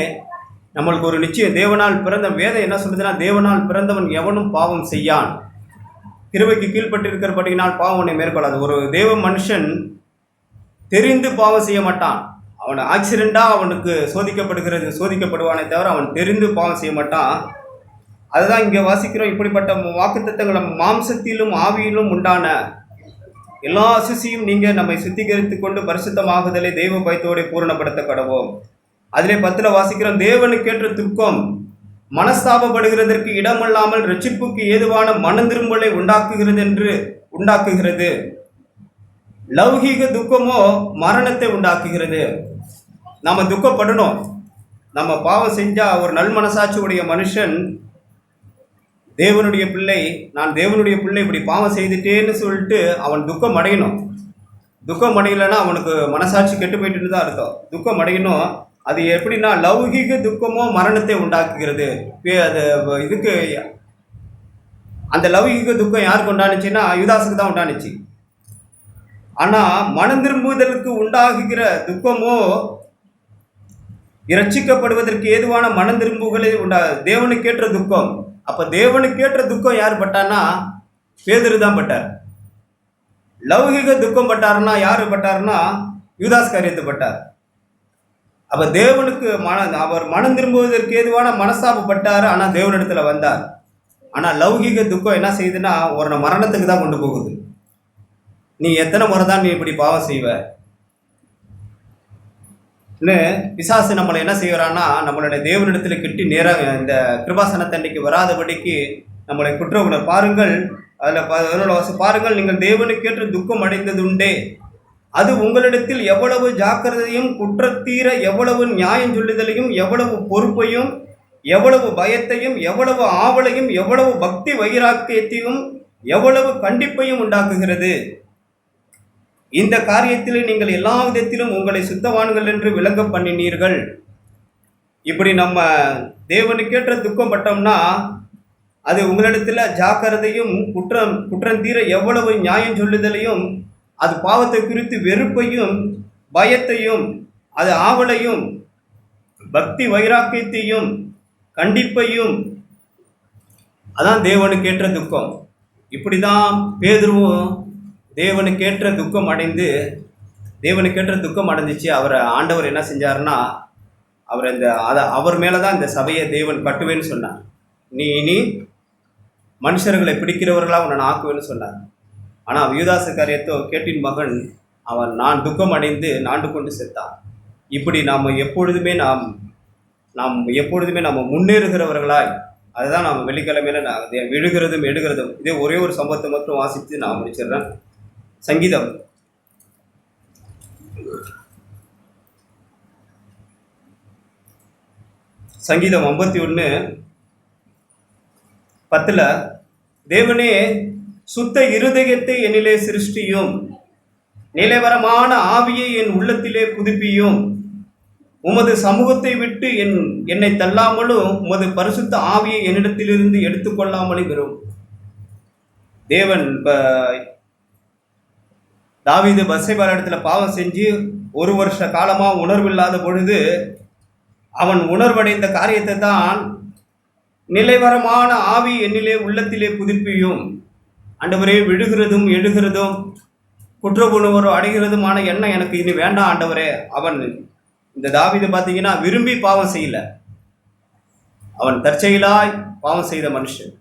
நம்மளுக்கு ஒரு நிச்சயம், தேவனால் பிறந்த வேதம் என்ன சொல்லுதுன்னா, தேவனால் பிறந்தவன் எவனும் பாவம் செய்யான், கிருபைக்கு கீழ்பட்டிருக்கிறபடியினால் பாவம் உன்னை மேற்கொள்ளாது. ஒரு தேவ மனுஷன் தெரிந்து பாவம் செய்ய மாட்டான். அவன் ஆக்சிடெண்டாக அவனுக்கு சோதிக்கப்படுவானே தவிர அவன் தெரிந்து பாவம் செய்ய மாட்டான். அதுதான் இங்கே வாசிக்கிறோம். இப்படிப்பட்ட வாக்குத்தத்தங்கள் மாம்சத்திலும் ஆவியிலும் உண்டான எல்லா அசுசியும் நீங்க நம்மை சுத்திகரித்து கொண்டு பரிசுத்தமாகுதலை தெய்வ பயத்தோடு பூரணப்படுத்த கடவோம். அதிலே 10 வாசிக்கிறோம். தேவனுக்கேற்ற துக்கம் மனஸ்தாபப்படுகிறதற்கு இடமில்லாமல் ரட்சிப்புக்கு ஏதுவான மனந்திரும்பலை உண்டாக்குகிறது. லௌகீக துக்கமோ மரணத்தை உண்டாக்குகிறது. நம்ம துக்கப்படணும். நம்ம பாவம் செஞ்சா ஒரு நல் மனசாட்சியுடைய மனுஷன், தேவனுடைய பிள்ளை, நான் தேவனுடைய பிள்ளை இப்படி பாவம் செய்துட்டேன்னு சொல்லிட்டு அவன் துக்கம் அடையணும். துக்கம் அடையலைன்னா அவனுக்கு மனசாட்சி கெட்டு போயிட்டு தான் அர்த்தம். துக்கம் அடையணும். அது எப்படின்னா, லௌகீக துக்கமோ மரணத்தை உண்டாக்குகிறது. அது இதுக்கு அந்த லௌகிக துக்கம் யாருக்கு உண்டானுச்சுன்னா யூதாசுக்கு தான் உண்டானுச்சு. ஆனா மனம் திரும்புவதற்கு உண்டாகுகிற துக்கமோ இரட்சிக்கப்படுவதற்கு ஏதுவான மனம் திரும்புகளை தேவனுக்கேற்ற துக்கம். அப்ப தேவனுக்கேற்ற துக்கம் யார் பட்டான்னா பேதுரு தான் பட்டார். லௌகிக துக்கம் பட்டாருன்னா யாரு பட்டாருன்னா யூதாஸ் காரியத்து பட்டார். அப்ப தேவனுக்கு அவர் மனம் திரும்புவதற்கு ஏதுவான மனசாபப்பட்டாரு. ஆனா தேவனிடத்துல வந்தார். ஆனா லௌகிக துக்கம் என்ன செய்யுதுன்னா ஒரு மரணத்துக்கு தான் கொண்டு போகுது. நீ எத்தனை முறை தான் நீ இப்படி பாவம் செய்வ? பிசாசு நம்மளை என்ன செய்யறான்னா நம்மளுடைய தேவனிடத்துல கிட்டி நேராக இந்த கிருபாசனத்தண்டைக்கு வராதபடிக்கு நம்மளை குற்ற உணர். பாருங்கள், அதுல பாருங்கள், நீங்கள் தேவனுக்கேற்ற துக்கம் அடைந்ததுண்டே, அது உங்களிடத்தில் எவ்வளவு ஜாக்கிரதையும் குற்றத்தீர எவ்வளவு நியாயம் சொல்லுதலையும் எவ்வளவு பொறுப்பையும் எவ்வளவு பயத்தையும் எவ்வளவு ஆவலையும் எவ்வளவு பக்தி வைராக்கியத்தையும் எவ்வளவு கண்டிப்பையும் உண்டாக்குகிறது. இந்த காரியத்தில் நீங்கள் எல்லா விதத்திலும் உங்களை சுத்தவான்கள் என்று விளங்க பண்ணினீர்கள். இப்படி நம்ம தேவனுக்கேற்ற துக்கம் பட்டோம்னா அது உங்களிடத்துல ஜாக்கிரதையும் குற்றம் தீர எவ்வளவு நியாயம் சொல்லுதலையும் அது பாவத்தை குறித்து வெறுப்பையும் பயத்தையும் அது ஆவலையும் பக்தி வைராக்கியத்தையும் கண்டிப்பையும், அதான் தேவனுக்கேற்ற துக்கம். இப்படிதான் பேதுருவும் தேவனுக்கேற்ற துக்கம் அடைஞ்சிச்சு. அவரை ஆண்டவர் என்ன செஞ்சாருன்னா அவர் மேலதான் இந்த சபையை தேவன் கட்டுவேன்னு சொன்னார். நீ இனி மனுஷர்களை பிடிக்கிறவர்களா உன்னை ஆக்குவேன்னு சொன்னார். ஆனால் யூதாசு காரியத்தோ கேட்டின் மகன் அவன் நான் துக்கம் அடைந்து நாண்டு கொண்டு செத்தான். இப்படி நாம் எப்பொழுதுமே நம்ம முன்னேறுகிறவர்களாய், அதுதான் நாம் வெள்ளிக்கிழமையில விழுகிறதும் எடுகிறதும். இதே ஒரே ஒரு சம்பவத்தை மட்டும் வாசித்து நான் முடிச்சிடுறேன். சங்கீதம் 51:10 தேவனே சுத்த இருதயத்தை என்னிலே சிருஷ்டியும், நிலைவரமான ஆவியை என் உள்ளத்திலே புதுப்பியும், உமது சமூகத்தை விட்டு என்னை தள்ளாமலும் உமது பரிசுத்த ஆவியை என்னிடத்திலிருந்து எடுத்துக்கொள்ளாமலும் வரும். தேவன் தாவீது பத்சேபா இடத்துல பாவம் செஞ்சு 1 வருஷ காலமா உணர்வில்லாத பொழுது அவன் உணர்வடைந்த காரியத்தை தான் நிலைவரமான ஆவி என்னிலே உள்ளத்திலே புதுப்பியும். ஆண்டவரே, விழுகிறதும் எழுகிறதும் குற்ற உணர்வு அடைகிறதுமான எண்ணம் எனக்கு இனி வேண்டாம் ஆண்டவரே. அவன் இந்த தாவீது பார்த்தீங்கன்னா விரும்பி பாவம் செய்யல, அவன் தற்செயலாய் பாவம் செய்த மனுஷன்.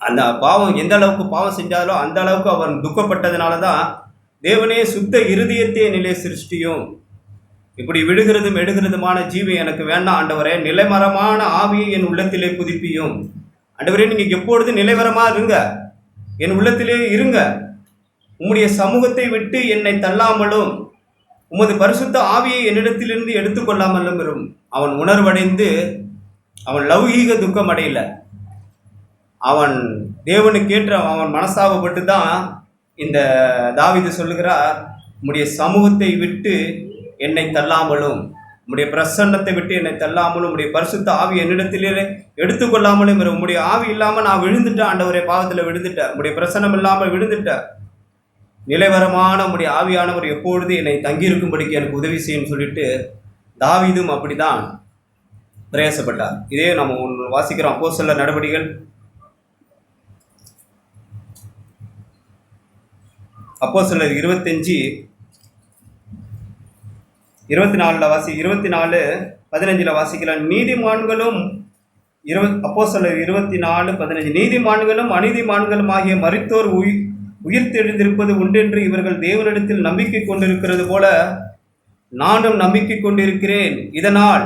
அந்த பாவம் எந்த அளவுக்கு பாவம் செஞ்சாலோ அந்த அளவுக்கு அவன் துக்கப்பட்டதுனால தான் தேவனே சுத்த இருதயத்தை நிலை சிருஷ்டியும், இப்படி விழுகிறதும் எடுகிறதுமான ஜீவி எனக்கு வேண்டாம் ஆண்டவரே, நிலைமரமான ஆவியை என் உள்ளத்திலே புதுப்பியும். ஆண்டவரே, நீங்க எப்பொழுது நிலைவரமா இருங்க, என் உள்ளத்திலே இருங்க, உம்முடைய சமூகத்தை விட்டு என்னை தள்ளாமலும் உமது பரிசுத்த ஆவியை என்னிடத்திலிருந்து எடுத்துக்கொள்ளாமலும் வரும். அவன் உணர்வடைந்து அவன் லௌகீக துக்கம் அடையல, அவன் தேவனுக்கேற்ற அவன் மனசாபப்பட்டு தான் இந்த தாவீது சொல்லுகிறார், உம்முடைய சமூகத்தை விட்டு என்னை தள்ளாமலும் உம்முடைய பிரசன்னத்தை விட்டு என்னை தள்ளாமலும் உம்முடைய பரிசுத்த ஆவி என்னிடத்திலே எடுத்துக்கொள்ளாமலும் வரும். உம்முடைய ஆவி இல்லாமல் நான் விழுந்துட்டேன் ஆண்டவரே, பாவத்தில் விழுந்துட்டேன், உம்முடைய பிரசன்னம் இல்லாமல் விழுந்துட்டேன். நிலைவரமான உம்முடைய ஆவியானவர் எப்பொழுது என்னை தங்கியிருக்கும்படிக்கு எனக்கு உதவி செய்யும் சொல்லிட்டு தாவீதும் அப்படிதான் பிரயாசப்பட்டார். இதே நம்ம வாசிக்கிறோம் அப்போஸ்தலர் நடவடிக்கைகள் அப்போஸ்தலர் 25:24 வாசிக்கலாம். நீதிமான்களும் அப்போஸ்தலர் 24:15 நீதிமான்களும் அநீதிமான்களும் ஆகிய மரித்தோர் உயிர்த்தெழுந்திருப்பது உண்டென்று இவர்கள் தேவனிடத்தில் நம்பிக்கை கொண்டிருக்கிறது போல நானும் நம்பிக்கை கொண்டிருக்கிறேன். இதனால்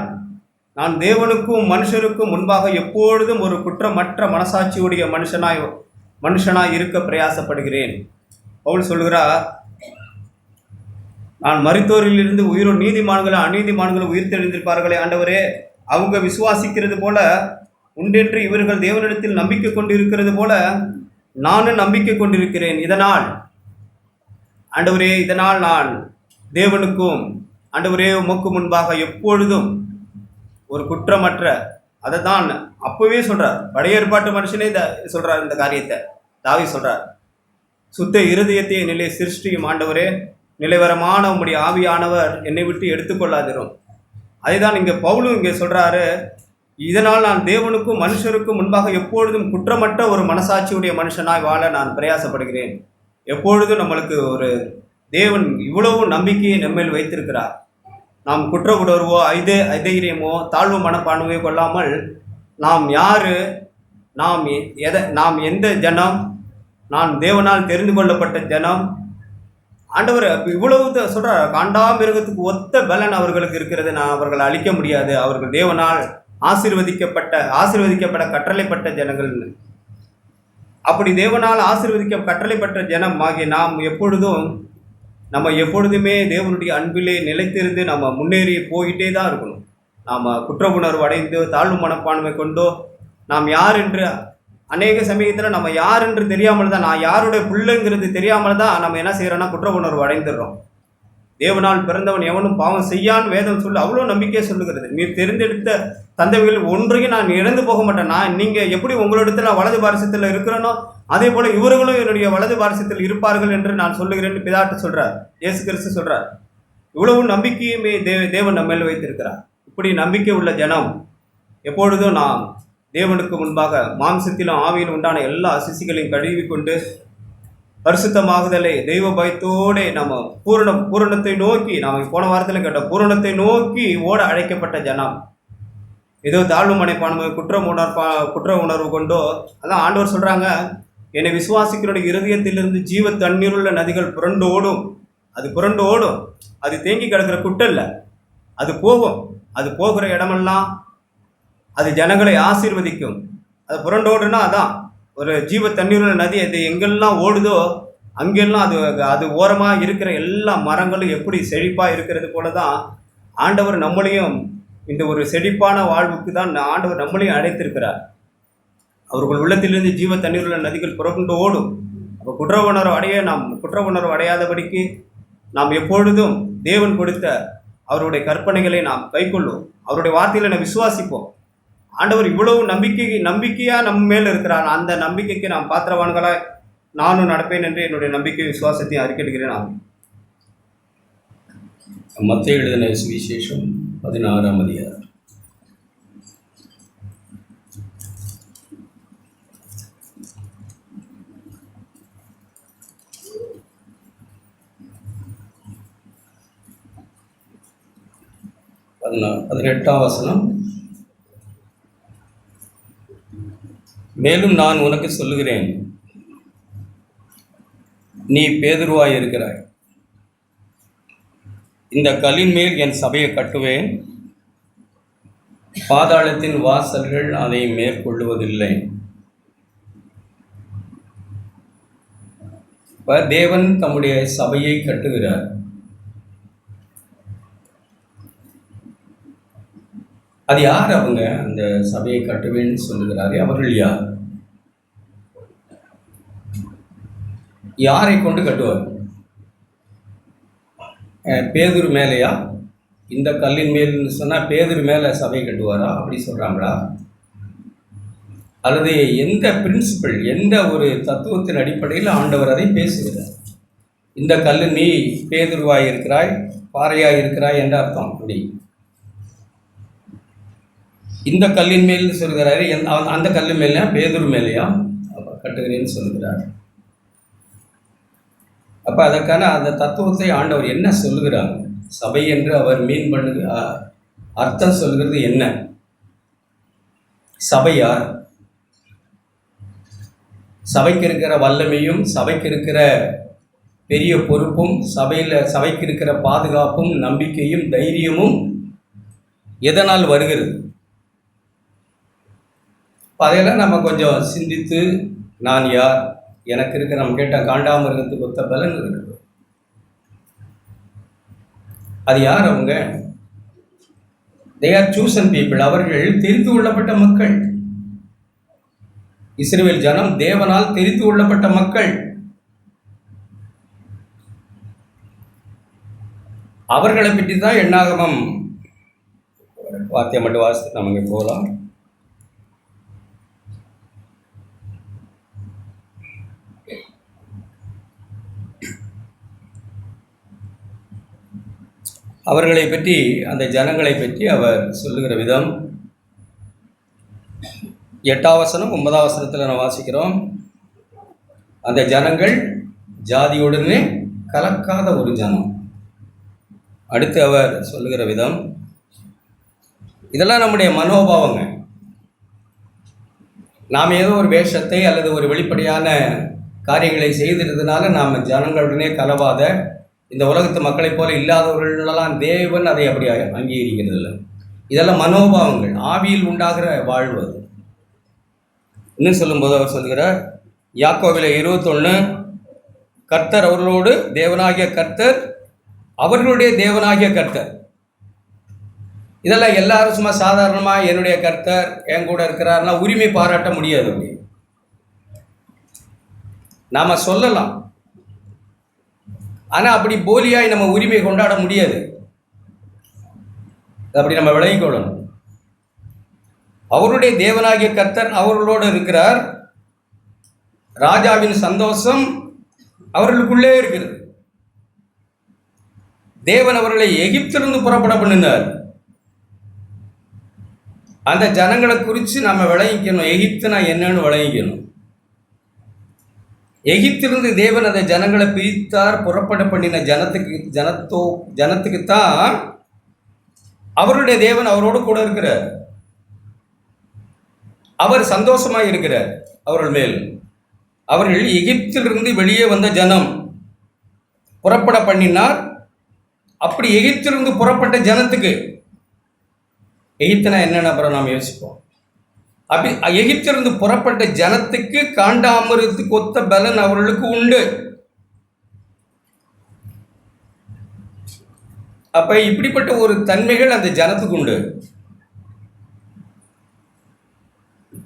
நான் தேவனுக்கும் மனுஷருக்கும் முன்பாக எப்பொழுதும் ஒரு குற்றமற்ற மனசாட்சியுடைய மனுஷனாய் இருக்க பிரயாசப்படுகிறேன். பவுல் சொல்கிறார், நான் மரித்தோரிலிருந்து நீதிமான்களும் அநீதிமான்களும் உயிர்த்தெழுந்திருப்பார்களே ஆண்டவரே, அவங்க விசுவாசிக்கிறது போல உண்டென்று இவர்கள் தேவனிடத்தில் நம்பிக்கை கொண்டிருக்கிறது போல நானும் நம்பிக்கை கொண்டிருக்கிறேன். இதனால் ஆண்டவரே, இதனால் நான் தேவனுக்கும் ஆண்டவரே உமக்கு முன்பாக எப்பொழுதும் ஒரு குற்றமற்ற, அதை தான் அப்பவே சொல்றார். பழைய ஏற்பாட்டு மனுஷனே சொல்றார் இந்த காரியத்தை. தாவீது சொல்றார், சுத்த இருதயத்தை நிலை சிருஷ்டியும் ஆண்டவரே, நிலைவரமான உம்முடைய ஆவியானவர் என்னை விட்டு எடுத்துக்கொள்ளாதிரும். அதுதான் இங்கே பவுலும் இங்கே சொல்றாரு, இதனால் நான் தேவனுக்கும் மனுஷருக்கும் முன்பாக எப்பொழுதும் குற்றமற்ற ஒரு மனசாட்சியுடைய மனுஷனாய் வாழ நான் பிரயாசப்படுகிறேன். எப்பொழுதும் நம்மளுக்கு ஒரு தேவன் இவ்வளவு நம்பிக்கையை நம்மேல் வைத்திருக்கிறார். நாம் குற்ற உணர்வோ ஐதைரியமோ தாழ்வு மனப்பான்மையோ கொள்ளாமல், நாம் யாரு, நாம் எந்த ஜனம், நான் தேவனால் தெரிந்து கொள்ளப்பட்ட ஜனம். ஆண்டவர் இவ்வளவு சொல்றார், காண்டாமிருகத்துக்கு ஒத்த பலன் அவர்களுக்கு இருக்கிறது, நான் அவர்களை அழிக்க முடியாது, அவர்கள் தேவனால் ஆசீர்வதிக்கப்பட்ட கட்டளைப்பட்ட ஜனங்கள். அப்படி தேவனால் கட்டளைப்பட்ட ஜனம் ஆகிய நம்ம எப்பொழுதுமே தேவனுடைய அன்பிலே நிலைத்திருந்து நம்ம முன்னேறி போயிட்டே தான் இருக்கணும். நாம் குற்ற உணர்வு அடைந்து தாழ்வு மனப்பான்மை கொண்டோ நாம் யார் என்று அநேக சமயத்தில் நம்ம யார் என்று தெரியாமல் தான், நான் யாருடைய பிள்ளைங்கிறது தெரியாமல் தான் நம்ம என்ன செய்கிறோன்னா குற்ற உணர்வு அடைந்துடுறோம். தேவனால் பிறந்தவன் எவனும் பாவம் செய்யான்னு வேதம் சொல்லு அவ்வளோ நம்பிக்கையை சொல்லுகிறது. நீர் தெரிந்தெடுத்த தந்தைகள் ஒன்றையும் நான் இழந்து போக மாட்டேன். நீங்கள் எப்படி உங்களிடத்தில் வலது பாரசத்தில் இருக்கிறனோ அதே போல இவர்களும் என்னுடைய வலது பாரசத்தில் இருப்பார்கள் என்று நான் சொல்லுகிறேன்னு பிதாட்டு சொல்றார். இயேசு கிறிஸ்து சொல்றார். இவ்வளவு நம்பிக்கையுமே தேவன் நம்ம மேல் வைத்திருக்கிறார். இப்படி நம்பிக்கை உள்ள ஜனம் எப்பொழுதும் நாம் தேவனுக்கு முன்பாக மாம்சத்திலும் ஆவியிலும் உண்டான எல்லா அசிசிகளையும் கழுவி கொண்டு பரிசுத்தமாகுதலை தெய்வ பயத்தோடு நம்ம பூரணத்தை நோக்கி, நாம் போன வாரத்தில் கேட்ட பூரணத்தை நோக்கி ஓட அழைக்கப்பட்ட ஜனம். ஏதோ தாழ்வு மனைப்பான்மை குற்ற உணர்வு கொண்டோ, அதான் ஆண்டவர் சொல்றாங்க, என்னை விசுவாசிக்கிறோட இருதயத்திலிருந்து ஜீவ தண்ணீருள்ள நதிகள் புரண்டு ஓடும். அது புரண்டு ஓடும், அது தேங்கி கிடக்கிற குட்டல்ல, அது போகும். அது போகிற இடமெல்லாம் அது ஜனங்களை ஆசீர்வதிக்கும். அது புரண்டோடுன்னா அதான் ஒரு ஜீவ தண்ணீருள்ள நதி. அது எங்கெல்லாம் ஓடுதோ அங்கெல்லாம் அது ஓரமாக இருக்கிற எல்லா மரங்களும் எப்படி செழிப்பாக இருக்கிறது போல தான் ஆண்டவர் நம்மளையும் இந்த ஒரு செழிப்பான வாழ்வுக்கு தான் ஆண்டவர் நம்மளையும் அழைத்திருக்கிறார். அவர்கள் உள்ளத்திலிருந்து ஜீவ தண்ணீருள்ள நதிகள் புறப்பட்டு ஓடும். அப்போ குற்ற உணர்வு அடையாதபடிக்கு நாம் எப்பொழுதும் தேவன் கொடுத்த அவருடைய கற்பனைகளை நாம் கைக்கொள்ளும், அவருடைய வார்த்தைகளை நாம் விசுவாசிப்போம். ஆண்டவர் இவ்வளவு நம்பிக்கையாக நம்ம மேல் இருக்கிறார். அந்த நம்பிக்கைக்கு நாம் பாத்திரவான்களாய் நானும் நடப்பேன் என்று என்னுடைய நம்பிக்கை விசுவாசத்தையும் அறிக்கையிடுகிறேன். மத்தேயு எழுதின சுவிசேஷம் 16ஆம் அதிகாரம். பதினெட்டாம் வசனம். மேலும் நான் உனக்கு சொல்லுகிறேன், நீ பேதுருவாய் இருக்கிறாய், இந்த கல்லின் மேல் என் சபையை கட்டுவேன், பாதாளத்தின் வாசல்கள் அதை மேற்கொள்ளுவதில்லை. தேவன் தம்முடைய சபையை கட்டுகிறார். அது யார்? அவங்க அந்த சபையை கட்டுவேன்னு சொல்லுகிறாரே, அவர்கள் யார்? யாரை கொண்டு கட்டுவார்? பேதுரு மேலையா? இந்த கல்லின் மேல்னு சொன்னால் பேதுரு மேலே சபை கட்டுவாரா? அப்படி சொல்கிறாங்களா? அல்லது எந்த பிரின்சிபல், எந்த ஒரு தத்துவத்தின் அடிப்படையில் ஆண்டவர் அதை பேசுகிறார்? இந்த கல்லு நீ பேதுருவாய் இருக்கிறாய், பாறையாய் இருக்கிறாய் என்ற அர்த்தம். அப்படி இந்த கல்லின் மேல் சொல்கிறாரு, அந்த கல்லு மேலே பேதுரு மேலேயா கட்டுகிறேன்னு சொல்கிறார். அப்போ அதற்கான அந்த தத்துவத்தை ஆண்டவர் என்ன சொல்லுகிறார்? சபை என்று அவர் மீன் அர்த்தம் சொல்கிறது என்ன? சபை யார்? சபைக்கு இருக்கிற வல்லமையும், சபைக்கு இருக்கிற பெரிய பொறுப்பும், சபைக்கு இருக்கிற பாதுகாப்பும், நம்பிக்கையும், தைரியமும் எதனால் வருகிறது? அதையெல்லாம் நம்ம கொஞ்சம் சிந்தித்து, நான் யார், எனக்கு இருக்க, நம்ம கேட்ட காண்டாமிருகத்துக்கு ஒத்த பலன் இருக்குது. அது யார்? அவங்க they are chosen people. அவர்கள் தெரிந்து கொள்ளப்பட்ட மக்கள். இஸ்ரவேல் ஜனம் தேவனால் தெரிந்து கொள்ளப்பட்ட மக்கள். அவர்களை பற்றி தான் எண்ணாகமம் வார்த்தையை மட்டும் வாசித்து நம்ம இங்கே போகலாம். அவர்களை பற்றி, அந்த ஜனங்களை பற்றி அவர் சொல்லுகிற விதம் 8ஆம் வசனம் 9ஆம் வசனத்தில் நான் வாசிக்கிறோம். அந்த ஜனங்கள் ஜாதியுடனே கலக்காத ஒரு ஜனம். அடுத்து அவர் சொல்லுகிற விதம், இதெல்லாம் நம்முடைய மனோபாவங்க. நாம் ஏதோ ஒரு வேஷத்தை அல்லது ஒரு வெளிப்படையான காரியங்களை செய்திருந்ததுனால நாம் ஜனங்களுடனே கலவாத இந்த உலகத்து மக்களைப் போல இல்லாதவர்களெல்லாம் தேவன் அதை அப்படி அங்கீகரிக்கிறது இல்லை. இதெல்லாம் மனோபாவங்கள், ஆவியில் உண்டாகிற வாழ்வு. அது இன்னும் சொல்லும்போது அவர் சொல்கிறார், யாக்கோபில் 21, கர்த்தர் அவர்களோடு தேவனாகிய கர்த்தர், அவர்களுடைய தேவனாகிய கர்த்தர். இதெல்லாம் எல்லாரும் சும்மா சாதாரணமாக என்னுடைய கர்த்தர் என் கூட இருக்கிறார்னா உரிமை பாராட்ட முடியாது. அப்படி நாம் சொல்லலாம், ஆனால் அப்படி போலியாய் நம்ம உரிமை கொண்டாட முடியாது. அப்படி நம்ம விளங்கிக்கொள்ளணும். அவருடைய தேவனாகிய கர்த்தர் அவர்களோடு இருக்கிறார். ராஜாவின் சந்தோஷம் அவர்களுக்குள்ளே இருக்கிறது. தேவன் அவர்களை எகிப்திலிருந்து புறப்பட பண்ணினார். அந்த ஜனங்களை குறித்து நம்ம விளங்கிக்கணும். எகிப்துனா என்னன்னு விளங்கிக்கணும். எகிப்திலிருந்து தேவன் அந்த ஜனங்களை பிரித்தார். புறப்பட பண்ணின ஜனத்துக்குத்தான் அவருடைய தேவன் அவரோடு கூட இருக்கிறார். அவர் சந்தோஷமாக இருக்கிறார் அவர்கள் மேல். அவர்கள் எகிப்திலிருந்து வெளியே வந்த ஜனம் புறப்பட பண்ணினார். அப்படி எகிப்திலிருந்து புறப்பட்ட ஜனத்துக்கு, எகிப்துனா என்னென்ன அப்புறம் நாம் யோசிப்போம். அப்படி எகிப்திலிருந்து புறப்பட்ட ஜனத்துக்கு காண்டாமிருகத்துக்கு ஒத்த பலன் அவர்களுக்கு உண்டு. அப்ப இப்படிப்பட்ட ஒரு தன்மைகள் அந்த ஜனத்துக்கு உண்டு.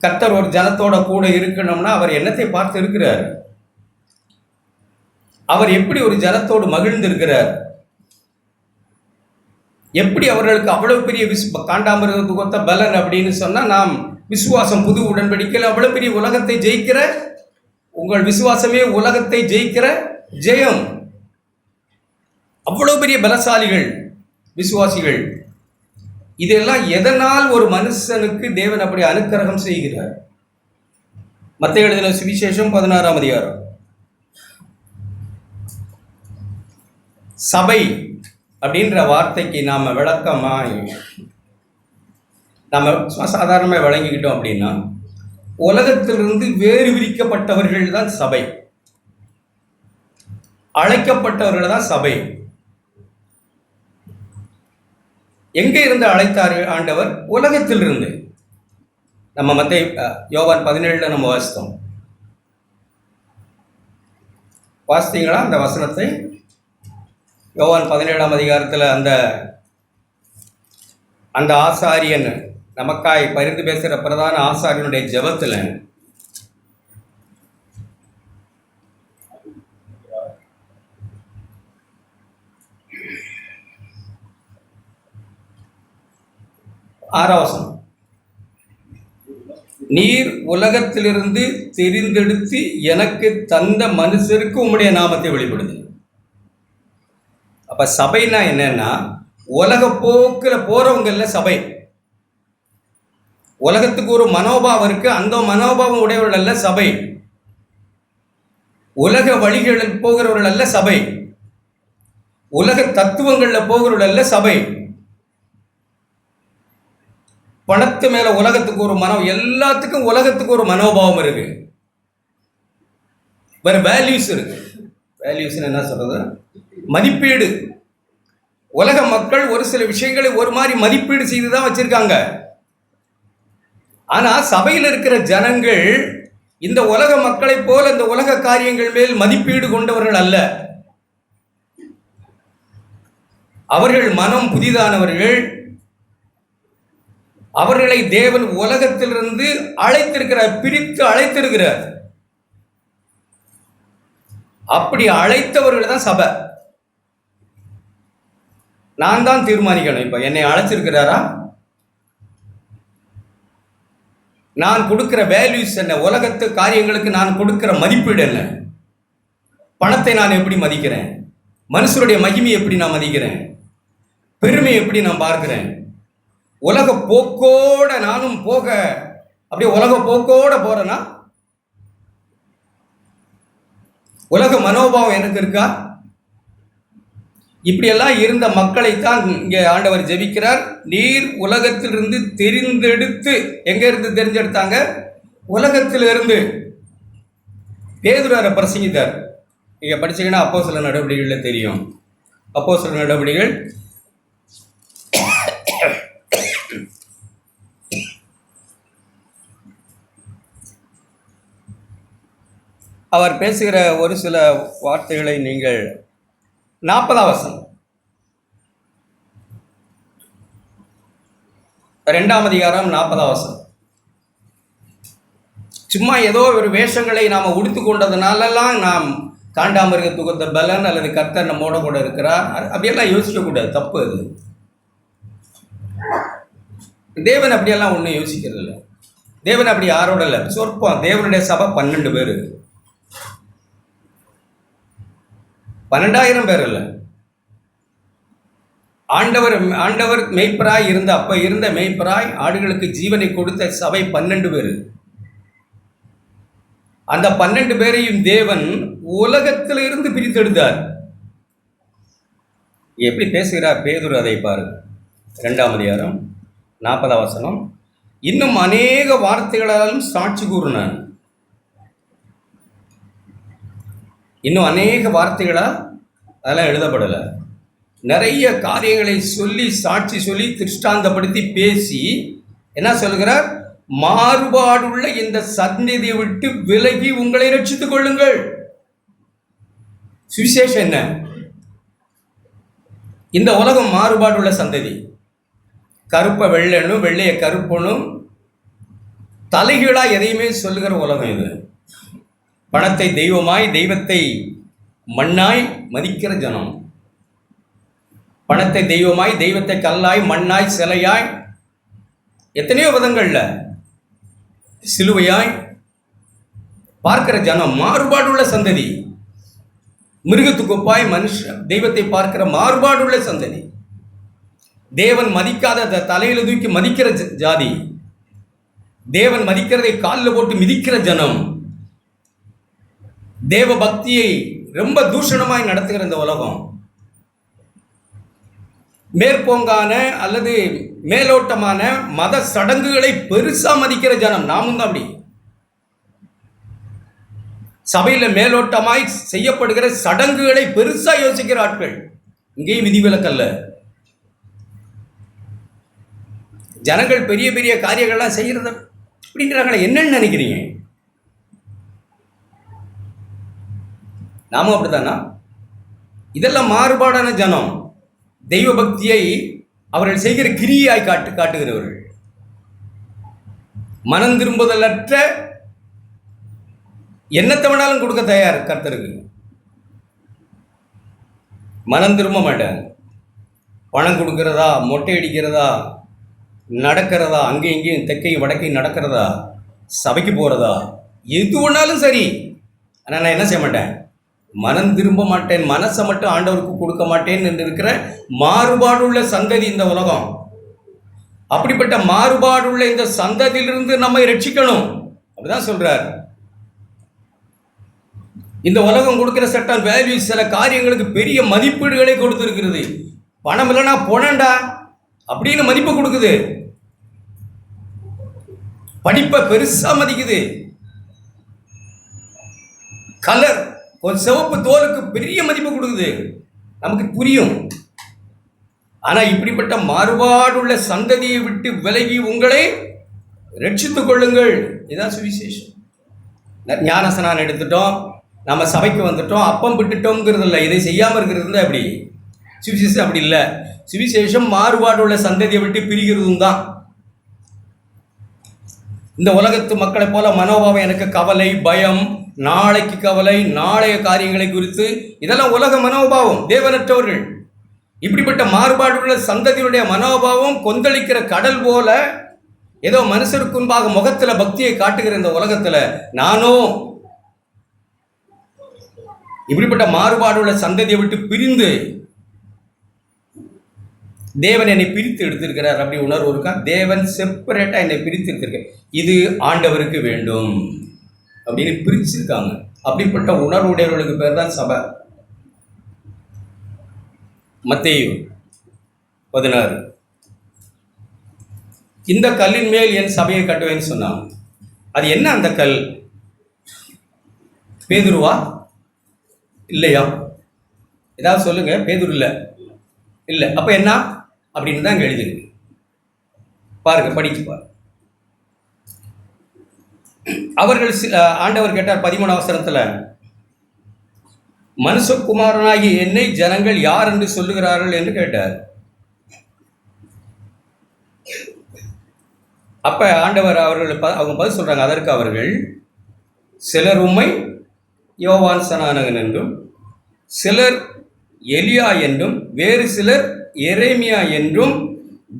கர்த்தர் ஒரு ஜனத்தோட கூட இருக்கணும்னா அவர் என்னத்தை பார்த்து இருக்கிறார்? அவர் எப்படி ஒரு ஜனத்தோடு மகிழ்ந்து இருக்கிறார்? எப்படி அவர்களுக்கு அவ்வளவு பெரிய காண்டாமிருகத்துக்கு ஒத்த பலன் அப்படின்னு சொன்னா, நாம் விசுவாசம் புது உடன்படிக்கையில் அவ்வளவு பெரிய உலகத்தை ஜெயிக்கிற, உங்கள் விசுவாசமே உலகத்தை ஜெயிக்கிற ஜெயம். அவ்வளவு பெரிய பலசாலிகள் விசுவாசிகள். இதெல்லாம் எதனால் ஒரு மனுஷனுக்கு தேவன் அப்படி அனுக்கிரகம் செய்கிறார்? மத்தேயு எழுதின சுவிசேஷம் 16ஆம் அதிகாரம். சபை அப்படின்ற வார்த்தைக்கு நாம் விளக்கமாக நம்ம சாதாரணமாக விளங்கிக்கிட்டோம் அப்படின்னா, உலகத்திலிருந்து வேறு விரிக்கப்பட்டவர்கள் தான் சபை, அழைக்கப்பட்டவர்கள் தான் சபை. எங்கே இருந்து அழைத்தார் ஆண்டவர்? உலகத்திலிருந்து. நம்ம யோவான் 17 நம்ம வாசித்தோம். வாசித்தீங்களா அந்த வசனத்தை? யோவான் 17ஆம் அதிகாரத்தில் அந்த ஆசாரியன், நமக்காய் பரிந்து பேசுகிற பிரதான ஆசாரியனுடைய ஜெபத்தில் ஆறாம் வசனம், நீர் உலகத்திலிருந்து தெரிந்தெடுத்து எனக்கு தந்த மனுஷருக்கு உம்முடைய நாமத்தை வெளிப்படுது. அப்ப சபைனா என்னன்னா, உலக போக்கில் போறவங்கல்ல சபை. உலகத்துக்கு ஒரு மனோபாவம் இருக்கு, அந்த மனோபாவம் உடையவர்கள் அல்ல சபை. உலக வழிகளில் போகிறவர்கள் அல்ல சபை. உலக தத்துவங்களில் போகிறவர்கள் அல்ல சபை. பணத்து மேல உலகத்துக்கு ஒரு எல்லாத்துக்கும் உலகத்துக்கு ஒரு மனோபாவம் இருக்கு. வேற வேல்யூஸ் இருக்கு. வேல்யூஸ் என்ன சொல்றது? மதிப்பீடு. உலக மக்கள் ஒரு சில விஷயங்களை ஒரு மாதிரி மதிப்பீடு செய்துதான் வச்சிருக்காங்க. ஆனா சபையில் இருக்கிற ஜனங்கள் இந்த உலக மக்களைப் போல இந்த உலக காரியங்கள் மேல் மதிப்பீடு கொண்டவர்கள் அல்ல. அவர்கள் மனம் புதிதானவர்கள். அவர்களை தேவன் உலகத்திலிருந்து அழைத்திருக்கிறார், பிரித்து அழைத்திருக்கிறார். அப்படி அழைத்தவர்கள் தான் சபை. நான் தான் தீர்மானிக்கணும். இப்ப என்னை அழைச்சிருக்கிறாரா? நான் கொடுக்கிற வேல்யூஸ் என்ன? உலகத்து காரியங்களுக்கு நான் கொடுக்கிற மதிப்பீடு என்ன? பணத்தை நான் எப்படி மதிக்கிறேன்? மனுஷருடைய மகிமை எப்படி நான் மதிக்கிறேன்? பெருமை எப்படி நான் பார்க்கிறேன். உலக போக்கோட நானும் போக, அப்படியே உலக போக்கோட போறேன்னா உலக மனோபாவம் எனக்கு இருக்கா? இப்படியெல்லாம் இருந்த மக்களைத்தான் இங்கே ஆண்டவர் ஜெபிக்கிறார். நீர் உலகத்திலிருந்து தெரிந்தெடுத்து, எங்க இருந்து தெரிஞ்செடுத்தாங்க? உலகத்திலிருந்து. பேதுரு பிரசங்கித்தார். நீங்க படிச்சீங்கன்னா அப்போஸ்தலர் நடவடிக்கைகளில் தெரியும். அப்போஸ்தலர் நடவடிக்கைகள் 'அவர் பேசுகிற ஒரு சில வார்த்தைகளை நீங்கள் 40ஆம் வசனம், 2ஆம் அதிகாரம் 40ஆம் வசனம். சும்மா ஏதோ ஒரு வேஷங்களை நாம் உடுத்து கொண்டதுனாலலாம் நாம் காண்டாமிருகத்துக்கு கொடுத்த பலன் அல்லது கர்த்தர் நம்மோட கூட இருக்கிறார் அப்படியெல்லாம் யோசிக்கக்கூடாது. தப்பு அது. தேவன் அப்படியெல்லாம் ஒன்றும் யோசிக்கிறது இல்லை. தேவன் அப்படி யாரோட இல்லை, சொற்பம். தேவனுடைய சபை 12 பேர், 12,000 பேர் இல்லை. ஆண்டவர் மெய்ப்பராய் இருந்த, அப்ப இருந்த மெய்ப்பராய் ஆடுகளுக்கு ஜீவனை கொடுத்த சபை 12 பேர். அந்த 12 பேரையும் தேவன் உலகத்தில் இருந்து பிரித்தெடுத்தார். எப்படி பேசுகிறார் பேதுரு, அதை பாருங்க. 2ஆம் அதிகாரம் 40ஆம் வசனம். இன்னும் அநேக வார்த்தைகளாலும் சாட்சி கூறினான். இன்னும் அநேக வார்த்தைகளால் அதெல்லாம் எழுதப்படலை. நிறைய காரியங்களை சொல்லி, சாட்சி சொல்லி, திருஷ்டாந்தப்படுத்தி பேசி என்ன சொல்கிறார்? மாறுபாடுள்ள இந்த சந்ததியை விட்டு விலகி உங்களை ரட்சித்துக் கொள்ளுங்கள். சுவிசேஷம் என்ன? இந்த உலகம் மாறுபாடுள்ள சந்ததி. கருப்பை வெள்ளைனும், வெள்ளைய கருப்பனும், தலைகீழா எதையுமே சொல்லுகிற உலகம் இது. பணத்தை தெய்வமாய், தெய்வத்தை மண்ணாய் மதிக்கிற ஜனம். பணத்தை தெய்வமாய், தெய்வத்தை கல்லாய், மண்ணாய், சிலையாய், எத்தனையோ விதங்கள்ல சிலுவையாய் பார்க்கிற ஜனம். மாறுபாடுள்ள சந்ததி. மிருகத்துக்கு ஒப்பாய் மனுஷன் தெய்வத்தை பார்க்கிற மாறுபாடுள்ள சந்ததி. தேவன் மதிக்காத தலையில தூக்கி மதிக்கிற ஜாதி. தேவன் மதிக்கிறதை காலில் போட்டு மிதிக்கிற ஜனம். தேவ பக்தியை ரொம்ப தூஷணமாய் நடத்துகிற இந்த உலகம். மேற்போங்கான அல்லது மேலோட்டமான மத சடங்குகளை பெருசா மதிக்கிற ஜனம். நாமும் தான் அப்படி. சபையில மேலோட்டமாய் செய்யப்படுகிற சடங்குகளை பெருசா யோசிக்கிற ஆட்கள். இங்கேயும் விதிவிலக்கல்ல. ஜனங்கள் பெரிய பெரிய காரியங்கள்லாம் செய்யறத அப்படின்றாங்களே, என்னன்னு நினைக்கிறீங்க? நாமும் அப்படித்தானா? இதெல்லாம் மாறுபாடான ஜனம். தெய்வ பக்தியை அவர்கள் செய்கிற கிரியாய் காட்டுகிறவர்கள். மனம் திரும்புதலற்ற என்னத்தை வேணாலும் கொடுக்க தயார் கர்த்தருக்கு. மனம் திரும்ப மாட்டாங்க. பணம் கொடுக்கிறதா, மொட்டை அடிக்கிறதா, நடக்கிறதா, அங்கேயும் இங்கேயும் தெற்கையும் வடக்கையும் நடக்கிறதா, சபைக்கு போகிறதா, எது ஒன்றாலும் சரி. ஆனால் நான் என்ன செய்ய மாட்டேன்? மனம் திரும்ப மாட்டேன். மனசை மட்டும் ஆண்டவருக்கு கொடுக்க மாட்டேன் என்று இருக்கிற மாறுபாடுள்ள சந்ததி இந்த உலகம். அப்படிப்பட்ட மாறுபாடுள்ள இந்த சந்ததியிலிருந்து நம்மை ரட்சிக்கணும். அப்படிதான் சொல்றார். இந்த உலகம் கொடுக்கிற சட்டம் வேல்யூ சில காரியங்களுக்கு பெரிய மதிப்பீடுகளை கொடுத்திருக்கிறது. பணம் இல்லைன்னா போனேன்டா அப்படின்னு மதிப்பு கொடுக்குது. படிப்பை பெருசா மதிக்குது. கலர், ஒரு சிவப்பு தோலுக்கு பெரிய மதிப்பு கொடுக்குது. நமக்கு புரியும். ஆனா இப்படிப்பட்ட மாறுபாடுள்ள சந்ததியை விட்டு விலகி உங்களை ரட்சித்துக் கொள்ளுங்கள். இதான் சுவிசேஷம். ஞானஸ்நானம் எடுத்துட்டோம், நம்ம சபைக்கு வந்துட்டோம், அப்பம் விட்டுட்டோம்ங்கிறது இல்லை. இதை செய்யாமல் இருக்கிறது அப்படி. சுவிசேஷம் அப்படி இல்லை. சுவிசேஷம் மாறுபாடுள்ள சந்ததியை விட்டு பிரிகிறதும் தான். இந்த உலகத்து மக்களை போல மனோபாவம் எனக்கு கவலை, பயம், நாளைக்கு கவலை, நாளைய காரியங்களை குறித்து, இதெல்லாம் உலக மனோபாவம். தேவனற்றவர்கள். இப்படிப்பட்ட மாறுபாடுள்ள சந்ததியுடைய மனோபாவம் கொந்தளிக்கிற கடல் போல ஏதோ மனுஷருக்கு முன்பாக முகத்துல பக்தியை காட்டுகிற இந்த உலகத்துல நானும் இப்படிப்பட்ட மாறுபாடுள்ள சந்ததியை விட்டு பிரிந்து தேவன் என்னை பிரித்து எடுத்திருக்கிறார் அப்படி உணர்வு இருக்கா? தேவன் செப்பரேட்டாக என்னை பிரித்து எடுத்திருக்க, இது ஆண்டவருக்கு வேண்டும் அப்படின்னு பிரிச்சிருக்காங்க. அப்படிப்பட்ட உணர்வுடையவர்களுக்கு பேர் தான் சபை. மத்தேயு 16, இந்த கல்லின் மேல் என் சபையை கட்டுவேன்னு சொன்னான். அது என்ன அந்த கல்? பேதுருவா? இல்லையா? ஏதாவது சொல்லுங்க. பேதுரு இல்லை. அப்ப என்ன அப்படின்னு தான் எழுதிருக்கு. பாருங்க, படிச்சு பாருங்க. அவர்கள் ஆண்டவர் கேட்டார் 13ஆம் வசனத்துல, மனுஷகுமாரனாகி என்னை ஜனங்கள் யார் என்று சொல்லுகிறார்கள் என்று கேட்டார். அப்ப ஆண்டவர் அவங்க பதில் சொல்றாங்க. அதற்கு அவர்கள், சிலர் உம்மை யோவான் ஸ்நானகன் என்றும், சிலர் எலியா என்றும், வேறு சிலர் எரேமியா என்றும்,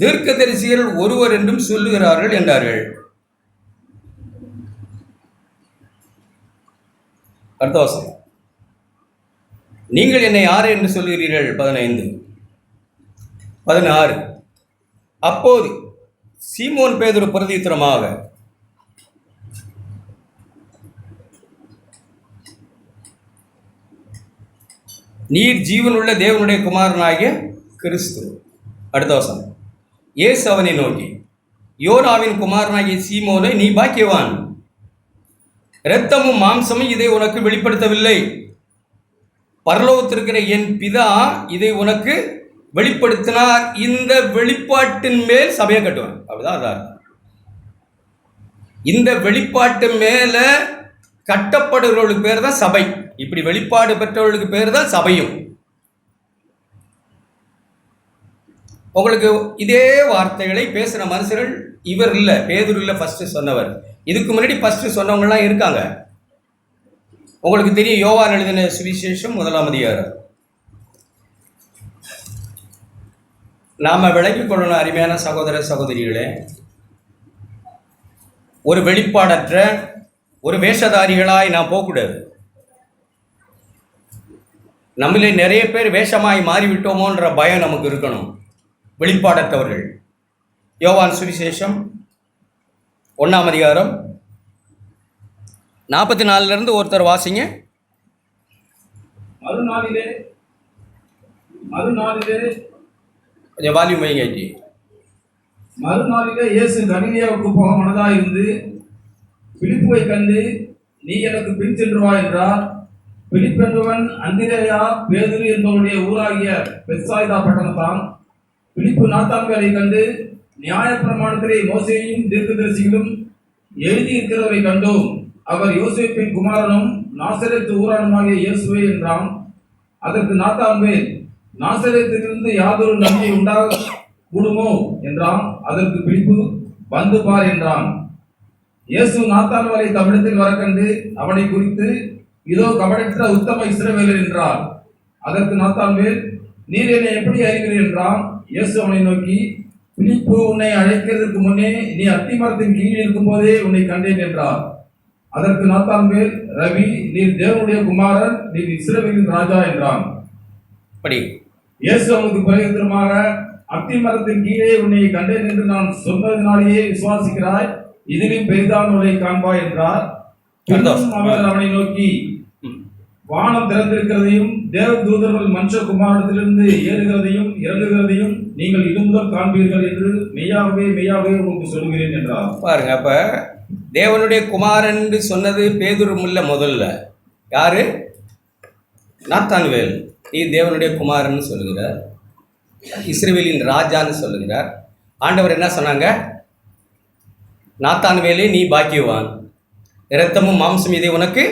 தீர்க்கதரிசிகள் ஒருவர் என்றும் சொல்லுகிறார்கள் என்றார்கள். அடுத்த வசனம், நீங்கள் என்னை யார் என்று சொல்கிறீர்கள்? 15, 16, அப்போது சீமோன் பேதுரு பிரதித்திரமாக, நீர் ஜீவனுள்ள தேவனுடைய குமாரனாகிய கிறிஸ்து. அடுத்த வசனம், இயேசு அவனை நோக்கி, யோனாவின் குமாரனாகிய சீமோனை, நீ பாக்கியவான், இரத்தமும் மாம்சமும் இதை உனக்கு வெளிப்படுத்தவில்லை, பரலோகத்திற்கிற என் பிதா இதை உனக்கு வெளிப்படுத்தினார். இந்த வெளிப்பாட்டின் மேல் சபையை கட்டுவான். அப்படிதான் அதான். இந்த வெளிப்பாட்டு மேல கட்டப்படுகிறவர்களுக்கு பேர் தான் சபை. இப்படி வெளிப்பாடு பெற்றவர்களுக்கு பேர் தான் சபையும். உங்களுக்கு இதே வார்த்தைகளை பேசுகிற மனுஷர்கள் இவர் இல்லை, பேதுரு இல்லை ஃபர்ஸ்ட் சொன்னவர். இதுக்கு முன்னாடி ஃபர்ஸ்ட் சொன்னவங்கலாம் இருக்காங்க. உங்களுக்கு தெரியும், யோவான் எழுதின சுவிசேஷம் 1ஆம் அதிகாரம். நாம விளங்கிக் கொள்ளணும் அருமையான சகோதர சகோதரிகளே. ஒரு வெளிப்பாடற்ற ஒரு வேஷதாரிகளாய் நாம் போகக்கூடாது. நம்மளே நிறைய பேர் வேஷமாய் மாறிவிட்டோமோன்ற பயம் நமக்கு இருக்கணும். வெளிப்பாடற்றவர்கள். யோவான் சுவிசேஷம் 1ஆம் அதிகாரம் 44 ஒருத்தர் வாசிங்க. மறுநாளிலே கொஞ்சம் வால்யூம் வைங்க. மறுநாளிலே இயேசு கலிலேயாவுக்கு போக மனதாயிருந்து பிலிப்புவை கண்டு, நீ எனக்கு பின் சென்று வா என்றார். பிலிப்பு என்பவன் அந்திரேயா பேதுரு என்பவருடைய ஊராகிய பெத்சாய்தா பட்டணத்தான். பிலிப்பு நாத்தான்வேலை கண்டு, நியாயப்பிரமாணத்திலே மோசேயும் தீர்க்கதரிசிகளும் எழுதியிருக்கிறவரை கண்டோம், அவர் யோசேப்பின் குமாரனும் நாசரேத்து ஊரானுமாகிய இயேசுவே என்றான். அதற்கு நாத்தான்வேல், நாசரேத்திலிருந்து யாதொரு நன்மை உண்டாக கூடுமோ என்றான். அதற்கு பிலிப்பு, வந்து பார் என்றான். இயேசு நாத்தான்வேலை தம்மிடத்தில் வர கண்டு அவனை குறித்து, இதோ கபடற்ற உத்தம இஸ்ரவேலர் என்றார். அதற்கு நாத்தான்வேல், நீர் என்னை எப்படி அறிவீர் என்றான். இயேசு அவனை நோக்கி, பிலிப்பு உன்னை அழைக்கிறதுக்கு முன்னே நீ அத்திமரத்தின் கீழ் இருக்கும் போதே உன்னை கண்டேன் என்றார். அதற்கு நாத்தான்வேல், ரவி, நீர் தேவனுடைய குமாரன், நீர் இஸ்ரவேலின் ராஜா என்றான். இயேசு அவனுக்கு பிரயோஜனமாக, அத்திமரத்தின் கீழே உன்னை கண்டேன் என்று நான் சொன்னதினாலேயே விசுவாசிக்கிறாய், இதிலும் பெரிதானவளை காண்பாய் என்றார். அவர் அவனை நோக்கி, வானம் திறந்திருக்கிறதையும் தேவ தூதர்கள் மனுஷகுமாரத்திலிருந்து ஏறுகிறதையும் இறங்குகிறதையும் நீங்கள் இது முதல் காண்பீர்கள் என்று மெய்யாகவே உங்களுக்கு சொல்கிறேன் என்றார். பாருங்க, அப்ப தேவனுடைய குமாரன் என்று சொன்னது பேதுரு முல்ல. முதல்ல யாரு? நாத்தான்வேல். நீ தேவனுடைய குமாரன் சொல்லுகிறார், இஸ்ரவேலின் ராஜான்னு சொல்லுகிறார். ஆண்டவர் என்ன சொன்னாங்க? நாத்தான்வேலே, நீ பாக்கியவான், இரத்தமும் மாம்சம் இதை உனக்கு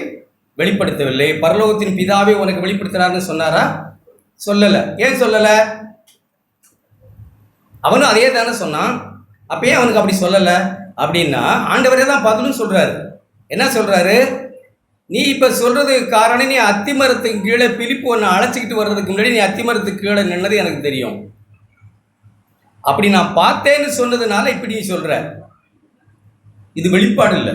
வெளிப்படுத்தவில்லை, பரலோகத்தின் பிதாவே உனக்கு வெளிப்படுத்தினார்னு சொன்னாரா? சொல்லலை. ஏன் சொல்லலை? அவனும் அதே தானே சொன்னான். அப்பயே அவனுக்கு அப்படி சொல்லலை அப்படின்னா ஆண்டவரே தான் பதிலும் சொல்றாரு. என்ன சொல்றாரு? நீ இப்ப சொல்றதுக்கு காரணம், நீ அத்திமரத்துக்கு கீழே பிலிப்பு ஒன்று அழைச்சிக்கிட்டு வர்றதுக்கு முன்னாடி நீ அத்திமரத்துக்கு கீழே நின்னது எனக்கு தெரியும். அப்படி நான் பார்த்தேன்னு சொன்னதுனால இப்படி நீ சொல்ற. இது வெளிப்பாடு இல்லை.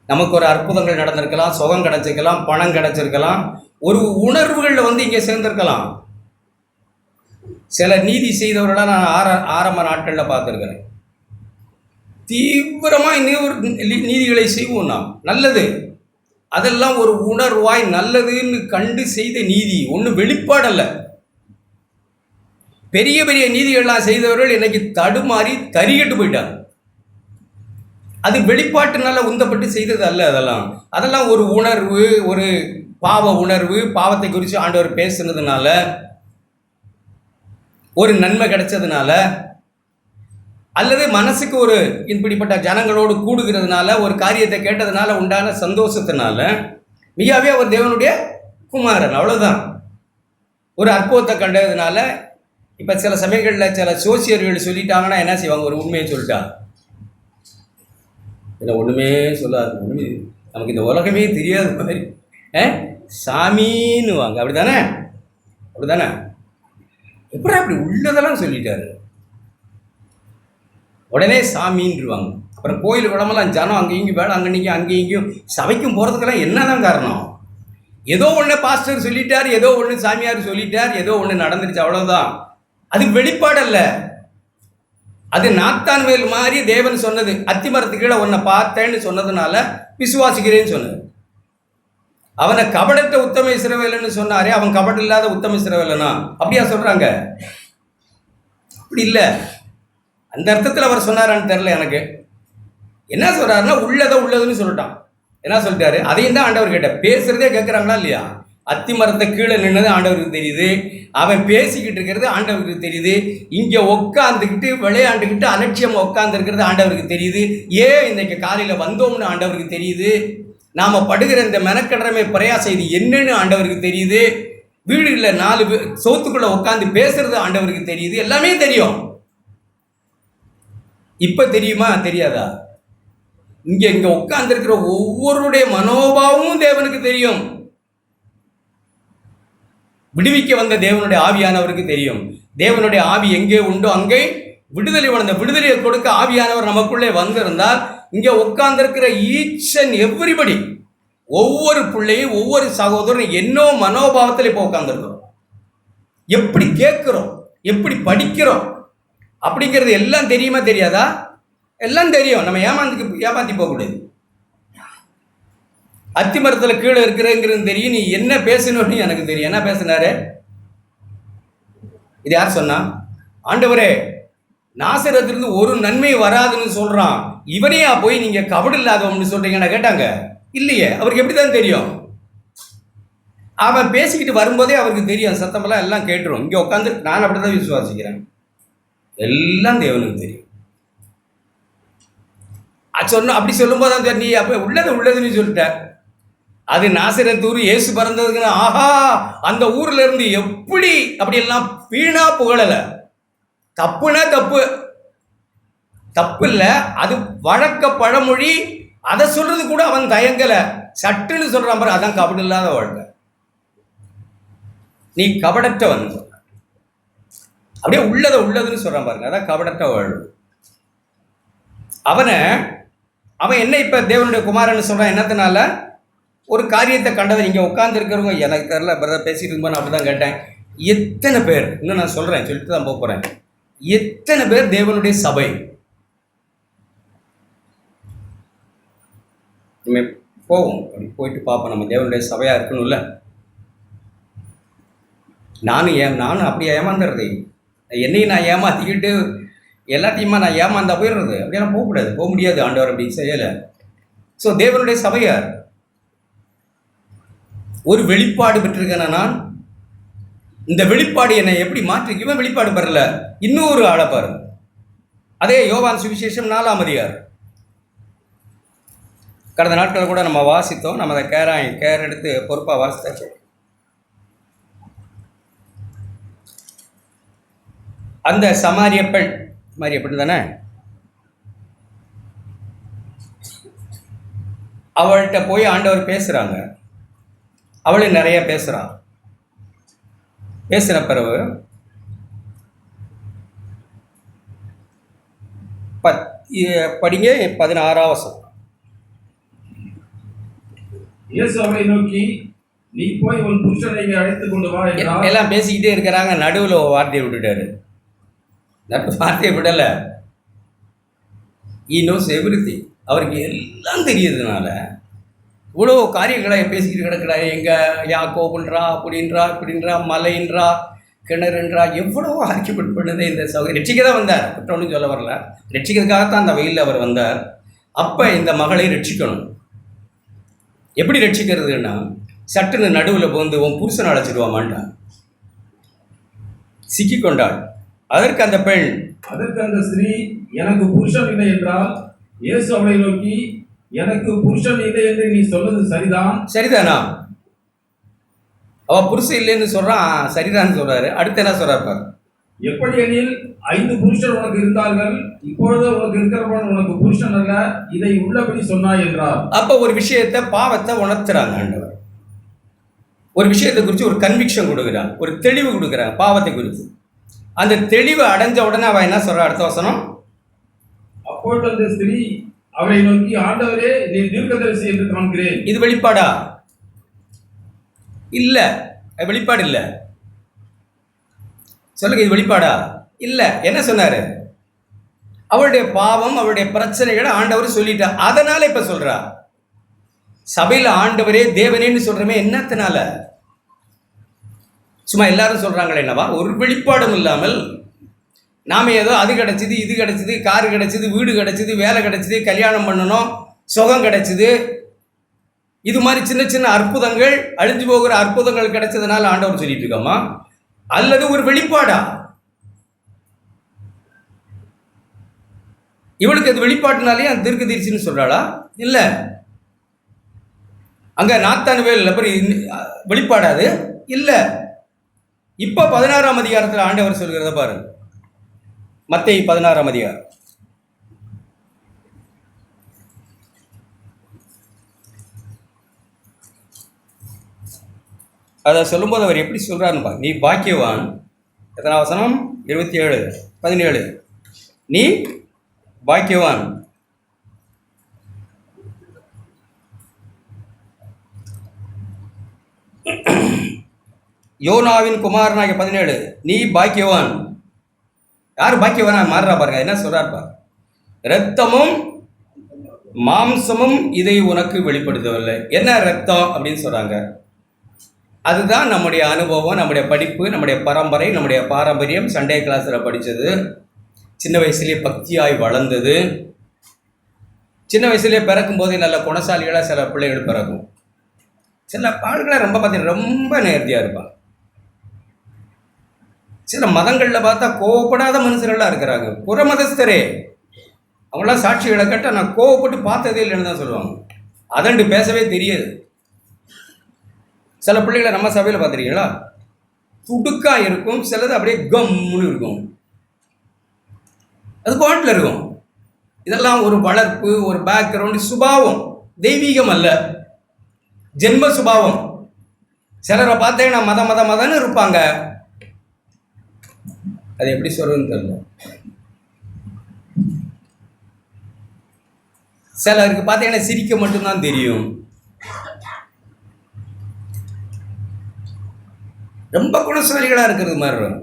நமக்கு ஒரு அற்புதங்கள் நடந்திருக்கலாம், சுகம் கிடைச்சிருக்கலாம், பணம் கிடைச்சிருக்கலாம், ஒரு உணர்வுகளில் இங்கே சேர்ந்திருக்கலாம். சில நீதி செய்தவர்களாக நான் ஆரம்ப நாட்களில் பார்த்துருக்கிறேன். தீவிரமாக நீதிகளை செய்வோம், நாம் நல்லது, அதெல்லாம் ஒரு உணர்வாய் நல்லதுன்னு கண்டு செய்த நீதி, ஒன்றும் வெளிப்பாடல்ல. பெரிய பெரிய நீதிகள்லாம் செய்தவர்கள் இன்னைக்கு தடுமாறி தறிகட்டு போயிட்டாங்க. அது வெளிப்பாட்டுனால உந்தப்பட்டு செய்தது அல்ல. அதெல்லாம் ஒரு உணர்வு, ஒரு பாவ உணர்வு, பாவத்தை குறித்து ஆண்டவர் பேசுனதுனால, ஒரு நன்மை கிடைச்சதுனால, அல்லது மனசுக்கு ஒரு இப்படிப்பட்ட ஜனங்களோடு கூடுகிறதுனால, ஒரு காரியத்தை கேட்டதுனால உண்டான சந்தோஷத்தினால மிகாவே அவர் தேவனுடைய குமாரன், அவ்வளோதான். ஒரு அற்புதத்தை கண்டதுனால, இப்போ சில சமயங்களில் சில சோசியர்கள் சொல்லிட்டாங்கன்னா என்ன செய்வாங்க? ஒரு உண்மையை சொல்லிட்டா இல்லை, ஒன்றுமே சொல்லாது, ஒன்றுமே நமக்கு இந்த உலகமே தெரியாத மாதிரி சாமின்னு வாங்க, அப்படி தானே? அப்படி தானே? எப்படி அப்படி உள்ளதெல்லாம் சொல்லிட்டாரு, உடனே சாமின்னுருவாங்க. அப்புறம் கோயில் குளமெல்லாம் ஜனம் அங்கே இங்கேயும் வேலை, அங்கே நீங்கள் அங்கேயும் இங்கேயும் சபைக்கும் போகிறதுக்கெல்லாம் என்ன தான் காரணம்? ஏதோ ஒன்று பாஸ்டர் சொல்லிட்டார், ஏதோ ஒன்று சாமியார் சொல்லிட்டார், ஏதோ ஒன்று நடந்துருச்சு, அவ்வளோதான். அது வெளிப்பாடல்ல. அது நாத்தான்வேல் மாதிரி தேவன் சொன்னது, அத்திமரத்துக்கு கீழே உன்னை பார்த்தேன்னு சொன்னதுனால விசுவாசிக்கிறேன்னு சொன்னது. அவனை கபடற்ற உத்தம இஸ்ரவேலன்னு சொன்னாரே, அவன் கபடு இல்லாத உத்தம இஸ்ரவேலனா? அப்படியா சொல்றாங்க? அப்படி இல்லை. அந்த அர்த்தத்தில் அவர் சொன்னாரான்னு தெரியல எனக்கு. என்ன சொல்றாருன்னா, உள்ளதுன்னு சொல்லிட்டான். என்ன சொல்லிட்டாரு? அதையும் தான் ஆண்டவர் கேட்டார். பேசுறதே கேட்குறாங்களா இல்லையா? அத்திமரத்தை கீழே நின்னது ஆண்டவருக்கு தெரியுது, அவன் பேசிக்கிட்டு இருக்கிறது ஆண்டவருக்கு தெரியுது, இங்கே உட்காந்துக்கிட்டு விளையாண்டுக்கிட்டு அலட்சியமாக உட்காந்துருக்கிறது ஆண்டவருக்கு தெரியுது, ஏன் இன்னைக்கு காலையில் வந்தோம்னு ஆண்டவருக்கு தெரியுது, நாம் படுகிற இந்த மெனக்கடமை பிரயாசம் இது என்னன்னு ஆண்டவருக்கு தெரியுது, வீடுகளில் 4 சோத்துக்குள்ளே உட்காந்து பேசுறது ஆண்டவருக்கு தெரியுது, எல்லாமே தெரியும். இப்போ தெரியுமா தெரியாதா? இங்கே உட்காந்துருக்கிற ஒவ்வொருடைய மனோபாவமும் தேவனுக்கு தெரியும். விடுவிக்க வந்த தேவனுடைய ஆவியானவருக்கு தெரியும். தேவனுடைய ஆவி எங்கே உண்டோ அங்கே விடுதலை. வந்த விடுதலையை கொடுக்க ஆவியானவர் நமக்குள்ளே வந்திருந்தால், இங்கே உட்கார்ந்திருக்கிற ஈச் அண்ட் எவ்ரிபடி, ஒவ்வொரு பிள்ளையும் ஒவ்வொரு சகோதரனும் என்னோ மனோபாவத்தில் இப்போ உட்கார்ந்துருக்கிறோம். எப்படி கேட்குறோம், எப்படி படிக்கிறோம் அப்படிங்கிறது எல்லாம் தெரியுமா தெரியாதா? எல்லாம் தெரியும். நம்ம ஏமாத்தி போகக்கூடாது. அத்திமரத்தில் கீழே இருக்கிறேங்கிறது தெரியும். நீ என்ன பேசணும்னு எனக்கு தெரியும். என்ன பேசினாரு? இது யார் சொன்னா? ஆண்டவரே, நாசரத்திலிருந்து ஒரு நன்மை வராதுன்னு சொல்றான், இவனையா போய் நீங்க கபடு இல்லாதவன்னு சொல்றீங்கன்னா கேட்டாங்க. இல்லையே, அவருக்கு எப்படிதான் தெரியும்? அவன் பேசிக்கிட்டு வரும்போதே அவருக்கு தெரியும். சத்தமெல்லாம் எல்லாம் கேட்டுரும். இங்கே உட்காந்து நான் அப்படிதான் விசுவாசிக்கிறேன். எல்லாம் தேவனுக்கு தெரியும். அப்படி சொல்லும் போது நீ அப்ப உள்ளதுன்னு சொல்லிட்ட. அது நாசரேத்தூர், இயேசு பிறந்ததுக்குன்னு ஆஹா, அந்த ஊர்ல இருந்து எப்படி அப்படியெல்லாம் வீணா புகழலை. தப்புனா தப்பு இல்லை, அது வழக்க பழமொழி. அதை சொல்றது கூட அவன் தயங்கலை, சட்டுன்னு சொல்றான் பாரு, அதான் கபடு இல்லாத வாழ்க்கை. நீ கபடற்றவன் சொல்ற, அப்படியே உள்ளதுன்னு சொல்றான் பாருங்க, அதான் கபடற்ற வாழ்வு. அவன் என்ன இப்ப தேவனுடைய குமாரன்னு சொல்றான்? என்னத்தினால? ஒரு காரியத்தை கண்டதை. இங்கே உட்கார்ந்து இருக்கிறவங்க எனக்கு தெரியல, பிரதர் பேசிட்டு இருக்கும்போது நான் அப்படி தான் கேட்டேன், எத்தனை பேர், இன்னும் நான் சொல்கிறேன் சொல்லிட்டு தான் போகிறேன், எத்தனை பேர் தேவனுடைய சபை? நம்ம போவோம், அப்படி போயிட்டு பார்ப்போம், நம்ம தேவனுடைய சபையாக இருக்கணும்ல. நானும் அப்படியே ஏமாந்துடுறது, என்னையும் நான் ஏமாற்றிக்கிட்டு எல்லாத்தையுமா நான் ஏமாந்தா போயிடுறது. அப்படியெல்லாம் போகக்கூடாது, போக முடியாது. ஆண்டவர் அப்படி செய்யலை. ஸோ தேவனுடைய சபையார் ஒரு வெளிப்பாடு பெற்றிருக்கேன் நான். இந்த வெளிப்பாடு என்னை எப்படி மாற்றி? இவன் வெளிப்பாடு பெறல, இன்னொரு ஆளை பாரு. அதே யோவான் சுவிசேஷம் 4ஆம் அதிகாரம். கடந்த நாட்களை கூட நம்ம வாசித்தோம். நம்ம அதை கேர் எடுத்து பொறுப்பாக வாசித்தாச்சு. அந்த சமாரிய பெண் தானே, அவள்கிட்ட போய் ஆண்டவர் பேசுகிறாங்க. அவளும் நிறைய பேசுகிறான். பேசுகிற பிறகு படிங்க 16ஆம் வசனம். இயேசு அவளை நோக்கி, நீ போய் உன் புருஷனை இங்கே அழைத்துக் கொண்டு வா என்றார். எல்லாம் பேசிக்கிட்டே இருக்கிறாங்க, நடுவில் ஒரு வார்த்தையை விட்டுட்டாரு. வார்த்தையை விடலை. ஈ நோஸ் எவ்ரிதிங். அவருக்கு எல்லாம் தெரியறதுனால இவ்வளோ காரியங்களை பேசிக்கிட்டு கிடக்கிறா. எங்கள் யாக்கோபுன்றா, அப்படின்றா, இப்படின்றா, மலைன்றா, கிணறுன்றா, எவ்வளோ ஆர்கியூமெண்ட் பண்ணது இந்த சகோதரி. ரட்சிக்க தான் வந்தார், குற்றம்னு சொல்ல வரல. ரட்சிக்கிறதுக்காகத்தான் அந்த வெயிலில் அவர் வந்தார். அப்போ இந்த மகளை ரட்சிக்கணும். எப்படி ரட்சிக்கிறதுன்னா, சட்டுன்னு நடுவில் வந்து உன் புருஷனை அழைச்சிடுவாமான்ட்டான். சிக்கிக்கொண்டாள். அதற்கு அந்த பெண், அதற்கு அந்த ஸ்திரீ, எனக்கு புருஷன் இல்லை என்றால், இயேசு அவளை நோக்கி, எனக்கு புருஷன் இல்லை என்று நீ சொன்னது சரிதான். சரிதானா? அவ புருஷன் இல்லைன்னு சொல்றான், சரிதான்னு சொல்றாரு. அடுத்து என்ன சொல்றாரு பாரு. எப்படி எனில் 5 புருஷர் உனக்கு இருந்தார்கள், இப்பொழுது உனக்கு இருக்கிறவன் உனக்கு புருஷன் அல்ல, இதை உள்ளபடி சொன்னாய் என்றார். அப்ப ஒரு விஷயத்தை, பாவத்தை உணர்த்துறாங்க ஆண்டவர். ஒரு விஷயத்தை குறித்து ஒரு கன்விக்ஷன் கொடுக்குறான், ஒரு தெளிவு கொடுக்குறாங்க பாவத்தை குறித்து. அந்த தெளிவு அடைஞ்ச உடனே அவன் என்ன சொல்ற? அடுத்த வசனம், அப்பொழுது அந்த ஸ்திரீ அவரை நோக்கி, ஆண்டவரே, நீ தீர்க்கதரிசி என்று காண்கிறேன். இது வெளிப்பாடா? இல்ல, வெளிப்பாடு இல்ல. சொல்லுங்க, இது வெளிப்பாடா? இல்ல. என்ன சொன்னாரு? அவளுடைய பாவம், அவளுடைய பிரச்சனைகளை ஆண்டவர் சொல்லிட்டா. அதனால இப்ப சொல்றா. சபையில் ஆண்டவரே தேவனேன்னு சொல்றமே என்னத்தினால? சும்மா எல்லாரும் சொல்றாங்களே என்னவா? ஒரு வெளிப்பாடும் இல்லாமல் நாம ஏதோ அது கிடைச்சிது, இது கிடைச்சிது, காரு கிடைச்சிது, வீடு கிடைச்சிது, வேலை கிடைச்சிது, கல்யாணம் பண்ணணும், சுகம் கிடைச்சிது, இது மாதிரி சின்ன சின்ன அற்புதங்கள், அழிஞ்சு போகிற அற்புதங்கள் கிடைச்சதுனால ஆண்டவர் சொல்லிட்டு இருக்கோமா? அல்லது ஒரு வெளிப்பாடா? இவளுக்கு அது வெளிப்பாட்டுனாலே அந்த தீர்க்க தரிசின்னு சொல்றாளா? இல்ல. அங்க நாத்தானுவேல் வெளிப்பாடாது இல்ல. இப்ப 16ஆம் அதிகாரத்தில் ஆண்டவர் சொல்கிறத பாருங்க. மத்தேயு 16ஆம் அதிகாரம். அதை சொல்லும்போது அவர் எப்படி சொல்றாருன்னு பாருங்க. நீ பாக்கியவான். எத்தனை வசனம்? 27, 17. நீ பாக்கியவான். யோனாவின் குமாரனாகிய 17. நீ பாக்கியவான். யார் பாக்கியவானா மாறுறா பாருங்க. என்ன சொல்றாரு பாரு. இரத்தமும் மாம்சமும் இதை உனக்கு வெளிப்படுத்தவில்லை. என்ன ரத்தம் அப்படின்னு சொல்றாங்க? அதுதான் நம்முடைய அனுபவம், நம்முடைய படிப்பு, நம்முடைய பரம்பரை, நம்முடைய பாரம்பரியம். சண்டே கிளாஸில் படித்தது, சின்ன வயசுலேயே பக்தியாய் வளர்ந்தது. சின்ன வயசுலேயே பிறக்கும் போதே நல்ல குணசாலிகளாக சில பிள்ளைகள் பிறக்கும். சில ஆளுகளை ரொம்ப பார்த்தீங்கன்னா ரொம்ப நேர்த்தியாக இருப்பாங்க. சில மதங்களில் பார்த்தா கோவப்படாத மனுஷர்களாக இருக்கிறாங்க. புறமதஸ்தரே அவங்களாம் சாட்சிகளை கேட்டால் நான் கோவப்பட்டு பார்த்ததே இல்லைன்னு தான் சொல்லுவாங்க. அதண்டு பேசவே தெரியாது. சில பிள்ளைகளை நம்ம சபையில் பார்த்துருக்கீங்களா? துடுக்கா இருக்கும், சிலது அப்படியே கம்முன்னு இருக்கும், அது பாட்டில் இருக்கும். இதெல்லாம் ஒரு வளர்ப்பு, ஒரு பேக்ரவுண்டு, சுபாவம், தெய்வீகம் அல்ல, ஜென்ம சுபாவம். சிலரை பார்த்தீங்கன்னா மதன்னு இருப்பாங்க. அது எப்படி சொல்றதுன்னு தெரியல. சிலருக்கு பார்த்தீங்கன்னா சிரிக்க மட்டும்தான் தெரியும். ரொம்ப குணசாலிகளாக இருக்கிறது மாதிரி இருக்கும்.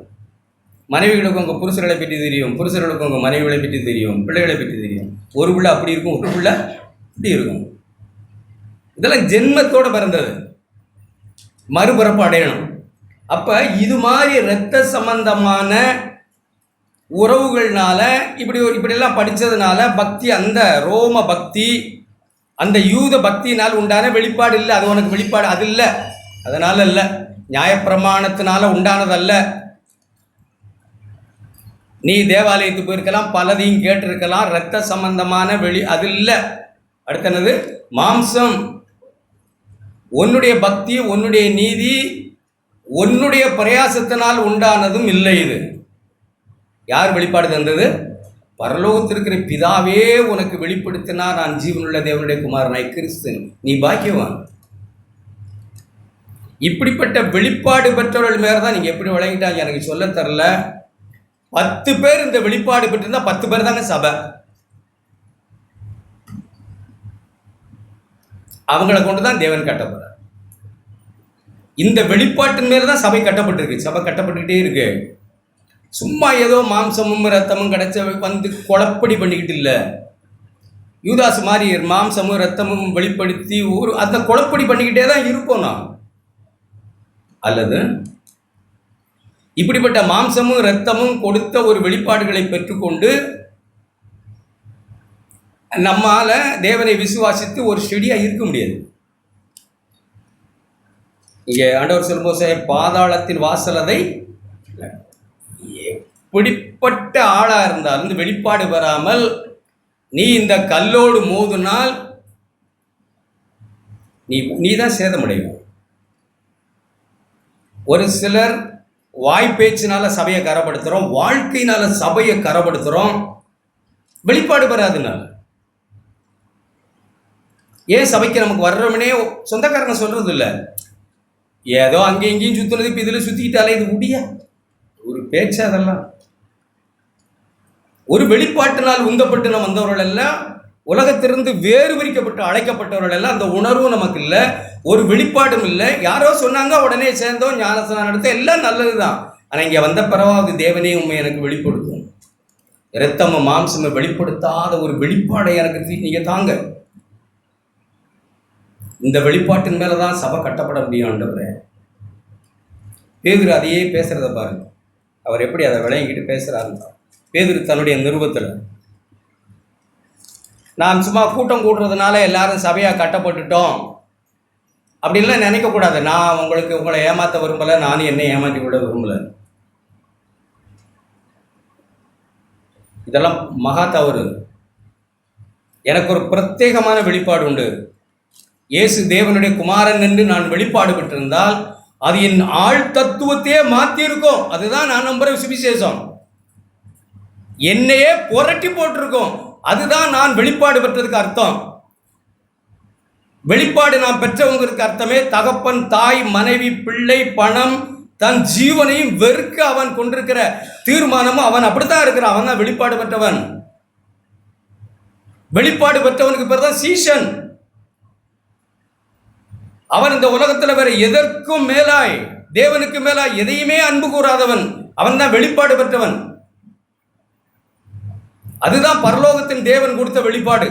மனைவிகளுக்கு உங்கள் புருஷர்களை பற்றி தெரியும், புருஷர்களுக்கு உங்கள் மனைவிகளை பற்றி தெரியும், பிள்ளைகளை பற்றி தெரியும். ஒரு பிள்ளை அப்படி இருக்கும், ஒரு பிள்ளை இப்படி இருக்கும். இதெல்லாம் ஜென்மத்தோடு பிறந்தது, மறுபிறப்பு அடையணும். அப்போ இது மாதிரி இரத்த சம்பந்தமான உறவுகள்னால இப்படியெல்லாம் படித்ததுனால பக்தி, அந்த ரோம பக்தி, அந்த யூத பக்தியினால் உண்டான வெளிப்பாடு இல்லை. அது உனக்கு வெளிப்பாடு அது இல்லை, அதனால இல்லை. நியாயப்பிரமாணத்தினால உண்டானதல்ல. நீ தேவாலயத்துக்கு போயிருக்கலாம், பலதையும் கேட்டிருக்கலாம், இரத்த சம்பந்தமான அது இல்லை. அடுத்தனது மாம்சம். உன்னுடைய பக்தி, உன்னுடைய நீதி, உன்னுடைய பிரயாசத்தினால் உண்டானதும் இல்லை. இது யார் வெளிப்பாடு தந்தது? பரலோகத்திற்கிற பிதாவே உனக்கு வெளிப்படுத்தினா நான் ஜீவனுள்ள தேவனுடைய குமாரனாய் கிறிஸ்து. நீ பாக்கியவான். இப்படிப்பட்ட வெளிப்பாடு பெற்றவர்கள் மேலே தான் நீங்கள் எப்படி வழங்கிட்டாங்க எனக்கு சொல்ல தரல. 10 பேர் இந்த வெளிப்பாடு பெற்றிருந்தா 10 பேர் தாங்க சபை. அவங்களை கொண்டு தான் தேவன் கட்ட போறார். இந்த வெளிப்பாட்டின் மேல தான் சபை கட்டப்பட்டிருக்கு. சபை கட்டப்பட்டுக்கிட்டே இருக்கு. சும்மா ஏதோ மாம்சமும் ரத்தமும் கிடைச்ச வந்து குழப்படி பண்ணிக்கிட்டு இல்லை. யூதாஸ் மாதிரி மாம்சமும் ரத்தமும் வெளிப்படுத்தி அந்த குழப்படி பண்ணிக்கிட்டே தான் இருப்போம் நாம். அல்லது இப்படிப்பட்ட மாம்சமும் ரத்தமும் கொடுத்த ஒரு வெளிப்பாடுகளை பெற்றுக்கொண்டு நம்மால தேவனை விசுவாசித்து ஒரு செடியா இருக்க முடியாது. இங்கே ஆண்டவர் சொல்லும்போது பாதாளத்தின் வாசல் அதை எப்படிப்பட்ட ஆளா இருந்தாலும் இந்த வெளிப்பாடு வராமல் நீ இந்த கல்லோடு மோதினால் நீ தான் சேதமடையும். ஒரு சிலர் வாய்ப்பேச்சினால சபையை கரப்படுத்துகிறோம், வாழ்க்கையினால சபையை கரப்படுத்துகிறோம், வெளிப்பாடு வராதுனால. ஏன் சபைக்கு நமக்கு வர்றோம்னே சொந்தக்காரங்க சொல்றது இல்லை. ஏதோ அங்கேயும் இங்கேயும் சுற்றுனது, இப்போ இதில் சுற்றிக்கிட்டாலே இது முடியா ஒரு பேச்சு. அதெல்லாம் ஒரு வெளிப்பாட்டினால் உந்தப்பட்டு நம்ம வந்தவர்கள் எல்லாம், உலகத்திலிருந்து வேறு விரிக்கப்பட்டு அழைக்கப்பட்டவர்கள் எல்லாம் அந்த உணர்வும் நமக்கு இல்லை, ஒரு வெளிப்பாடும் இல்லை. யாரோ சொன்னாங்க உடனே சேர்ந்தோம், ஞானஸ்நானம் நடத்த, எல்லாம் நல்லது தான். ஆனால் இங்கே வந்த பிறவாவது தேவனே உண்மை எனக்கு வெளிப்படுத்தும். இரத்தமும் மாம்சமும் வெளிப்படுத்தாத ஒரு வெளிப்பாடை எனக்கு நீங்கள் தாங்க. இந்த வெளிப்பாட்டின் மேலே தான் சபை கட்டப்பட முடியும். ஆண்டவரே, பேதுரு அதையே பேசுகிறத பாருங்க. அவர் எப்படி அதை விளங்கிட்டு பேசுகிறாருன்னு. பேதுரு தன்னுடைய நிருபத்தில், நான் சும்மா கூட்டம் கூடுறதுனால எல்லாரும் சபையாக கட்டப்பட்டுட்டோம் அப்படின்லாம் நினைக்கக்கூடாது. நான் உங்களை ஏமாற்ற விரும்பலை, நானும் என்னை ஏமாற்றி விட விரும்பலை. இதெல்லாம் மகா தவறு. எனக்கு ஒரு பிரத்யேகமான வெளிப்பாடு உண்டு. இயேசு தேவனுடைய குமாரன் என்று நான் வெளிப்பாடு பெற்றிருந்தால் அது என் ஆள் தத்துவத்தையே மாற்றி இருக்கும். அதுதான் நான் நம்புற சுவிசேஷம். என்னையே புரட்டி போட்டிருக்கோம். அதுதான் நான் வெளிப்பாடு பெற்றதுக்கு அர்த்தம். வெளிப்பாடு நான் பெற்றவங்களுக்கு அர்த்தமே தகப்பன், தாய், மனைவி, பிள்ளை, பணம், தன் ஜீவனையும் வெறுக்க அவன் கொண்டிருக்கிற தீர்மானமும் அவன் அப்படித்தான் இருக்கிறான். அவன் தான் வெளிப்பாடு பெற்றவன். வெளிப்பாடு பெற்றவனுக்கு பேர் தான் சீஷன். அவன் இந்த உலகத்தில் வேற எதற்கும் மேலாய், தேவனுக்கு மேலாய் எதையுமே அன்பு கூறாதவன். அவன் தான் வெளிப்பாடு பெற்றவன். அதுதான் பரலோகத்தின் தேவன் கொடுத்த வெளிப்பாடு.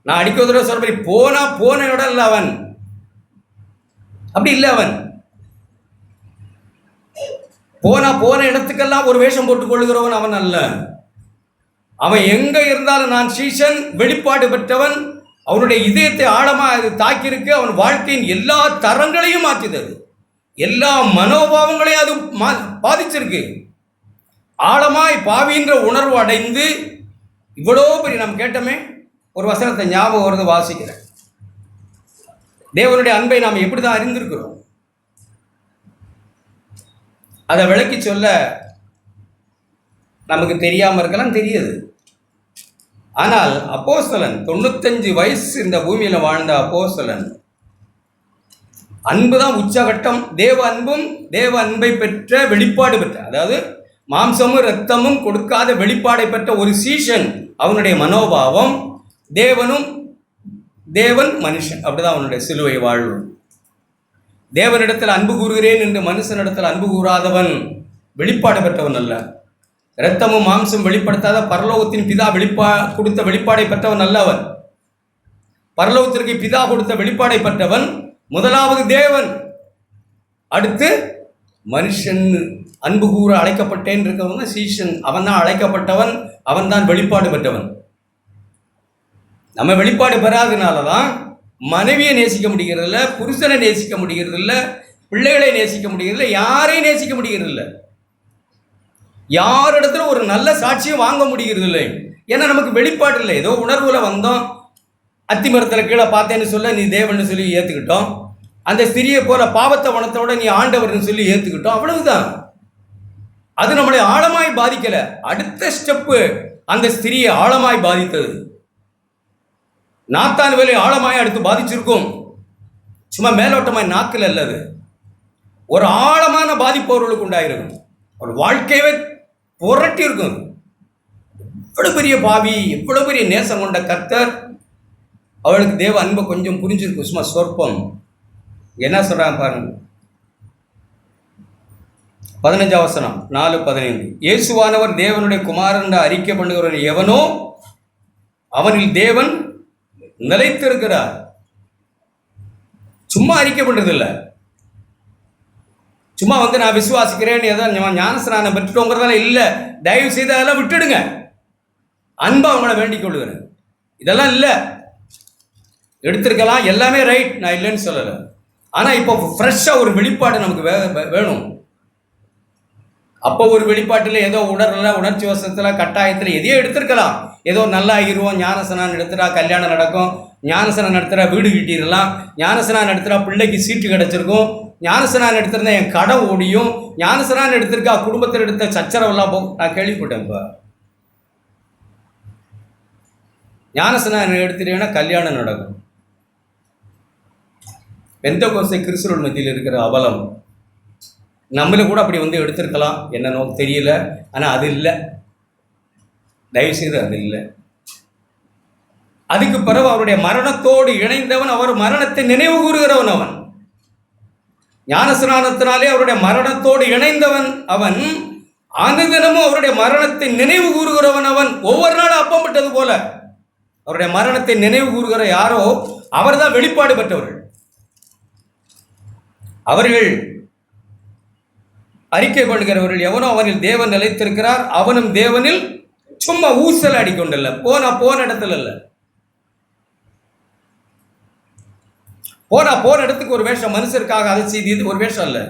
நான் அடிக்கொரு சொல்றேன், போன இடம் இல்லை அவன். அப்படி இல்லை. அவன் போன இடத்துக்கெல்லாம் ஒரு வேஷம் போட்டுக் கொள்ளுகிறவன் அவன் அல்ல. அவன் எங்க இருந்தாலும் நான் சீஷன், வெளிப்பாடு பெற்றவன். அவனுடைய இதயத்தை ஆழமாக அது தாக்கியிருக்கு. அவன் வாழ்க்கையின் எல்லா தரங்களையும் மாற்றிதது, எல்லா மனோபாவங்களையும் அது பாதிச்சிருக்கு. ஆழமாய் பாவின்ற உணர்வு அடைந்து இவ்வளோ பெரிய நம்ம கேட்டோமே, ஒரு வசனத்தை ஞாபகம் வருது, வாசிக்கிறேன். தேவனுடைய அன்பை நாம் எப்படி தான் அறிந்திருக்கிறோம், அதை விளக்கி சொல்ல நமக்கு தெரியாமல் இருக்கலாம், தெரியுது. ஆனால் அப்போஸ்தலன் 95 வயசு இந்த பூமியில் வாழ்ந்த அப்போஸ்தலன், அன்பு தான் உச்சகட்டம். தேவ அன்பும் தேவ அன்பை பெற்ற வெளிப்பாடு பெற்ற, அதாவது மாம்சமும் இரத்தமும் கொடுக்காத வெளிப்பாடை பெற்ற ஒரு சீஷன். அவனுடைய மனோபாவம் தேவன் மனுஷன், அப்படிதான் அவனுடைய சிலுவை வாழ்வு. தேவனிடத்தில் அன்பு கூறுகிறேன் என்று மனுஷனிடத்தில் அன்பு கூறாதவன் வெளிப்பாடு பெற்றவன் அல்ல. இரத்தமும் மாம்சம் வெளிப்படுத்தாத பரலோகத்தின் பிதா கொடுத்த வெளிப்பாடை பெற்றவன் அல்ல அவன். பரலோகத்திற்கு பிதா கொடுத்த வெளிப்பாடை பெற்றவன் முதலாவது தேவன், அடுத்து மனுஷன். அன்பு கூற அழைக்கப்பட்டேன் இருக்கவங்க சீஷன். அவன் தான் அழைக்கப்பட்டவன், அவன் தான் வெளிப்பாடு பெற்றவன். நம்ம வெளிப்பாடு பெறாதனால தான் மனைவியை நேசிக்க முடிகிறதில்ல, புருஷனை நேசிக்க முடிகிறதில்ல, பிள்ளைகளை நேசிக்க முடிகிறதில்ல, யாரையும் நேசிக்க முடிகிறதில்ல, யாரிடத்துல ஒரு நல்ல சாட்சியம் வாங்க முடிகிறதில்லை. ஏன்னா நமக்கு வெளிப்பாடு இல்லை. ஏதோ உணர்வுல வந்தோம், அத்தி மரத்தில் கீழே பார்த்தேன்னு சொல்ல நீ தேவன்னு சொல்லி ஏற்றுக்கிட்டோம். அந்த ஸ்திரியை போல பாவத்தை வனத்தோட நீ ஆண்டவர்னு சொல்லி ஏற்றுக்கிட்டோம், அவ்வளவுதான். அது நம்மளை ஆழமாய் பாதிக்கல. அடுத்த ஸ்டெப்பு அந்த ஸ்திரியை ஆழமாய் பாதித்தது. நாத்தான் வேலை ஆழமாய் அடுத்து பாதிச்சிருக்கும். சும்மா மேலோட்டமாய் நாக்கில் அல்லது ஒரு ஆழமான பாதிப்பு அவர்களுக்கு உண்டாயிருக்கும். ஒரு வாழ்க்கையவே புரட்டி இருக்கும். எவ்வளவு பெரிய பாவி, எவ்வளவு பெரிய நேசம் கொண்ட கர்த்தர். அவளுக்கு தேவ அன்பை கொஞ்சம் புரிஞ்சிருக்கும், சும்மா சொற்பம். என்ன சொல்கிறாங்க பாருங்க, 15 வசனம் 4:15. இயேசுவானவர் தேவனுடைய குமாரன் என்று அறிக்கை பண்ணுகிறவன் எவனோ அவனில் தேவன் நிலைத்திருக்கிறார். சும்மா அறிக்கை பண்ணுறதில்லை, சும்மா வந்து நான் விசுவாசிக்கிறேன்னு ஏதோ ஞானஸ்நானம் பெற்றுட்டோங்கிறதால இல்லை. தயவு செய்து அதெல்லாம் விட்டுடுங்க. அன்பா அவங்கள வேண்டிக் கொள்ளுகிறேன். இதெல்லாம் இல்லை, எடுத்திருக்கலாம், எல்லாமே ரைட், நான் இல்லைன்னு சொல்லலை. ஆனால் இப்போ ஃப்ரெஷ்ஷாக ஒரு வெளிப்பாடு நமக்கு வேணும். அப்போ ஒரு வெளிப்பாட்டில் ஏதோ உணர்ச்சி வசத்தில் கட்டாயத்தில் எதையோ எடுத்திருக்கலாம். ஏதோ நல்லா ஆகிருவோம், ஞானஸ்நானம் நடத்துகிறா கல்யாணம் நடக்கும், ஞானஸ்நானம் நடத்துகிறா வீடு கட்டிடலாம், ஞானஸ்நானம் நடத்துகிறா பிள்ளைக்கு சீட்டு கிடச்சிருக்கும், ஞானஸ்நானம் எடுத்திருந்தா என் கடை ஓடியும், ஞானஸ்நானம் எடுத்திருக்கா குடும்பத்தில் எடுத்த சச்சரவெல்லாம் போகும். நான் கேள்விப்பட்டேன். இப்போ ஞானஸ்நானம் எடுத்துட்டீங்கன்னா கல்யாணம் நடக்கும். பெந்தெகோஸ்தே கிறிஸ்தவர்கள் மத்தியில் இருக்கிற அவலம் நம்மள கூட அப்படி வந்து எடுத்திருக்கலாம், என்னன்னோ தெரியல. ஆனால் அது இல்லை, தயவுசெய்து அது இல்லை. அதுக்கு பிறகு அவருடைய மரணத்தோடு இணைந்தவன், அவர் மரணத்தை நினைவு கூறுகிறவன். அவன் ஞானஸ்நானத்தினாலே அவருடைய மரணத்தோடு இணைந்தவன். அவன் அனுதினமும் அவருடைய மரணத்தை நினைவு கூறுகிறவன். அவன் ஒவ்வொரு நாளும் அப்பம்பட்டது போல அவருடைய மரணத்தை நினைவு கூறுகிற யாரோ அவர் தான் வெளிப்பாடு பெற்றவர்கள். அவர்கள் அறிக்கை பண்ணுகிறவர்கள் எவனோ அவனில் தேவன் நிலைத்திருக்கிறார், அவனும் தேவனில். சும்மா ஊசல் அடிக்கொண்டல்ல, போன இடத்துல இல்லை, போன இடத்துக்கு ஒரு வேஷம், மனுஷருக்காக அதை செய்து ஒரு வேஷம் இல்லை.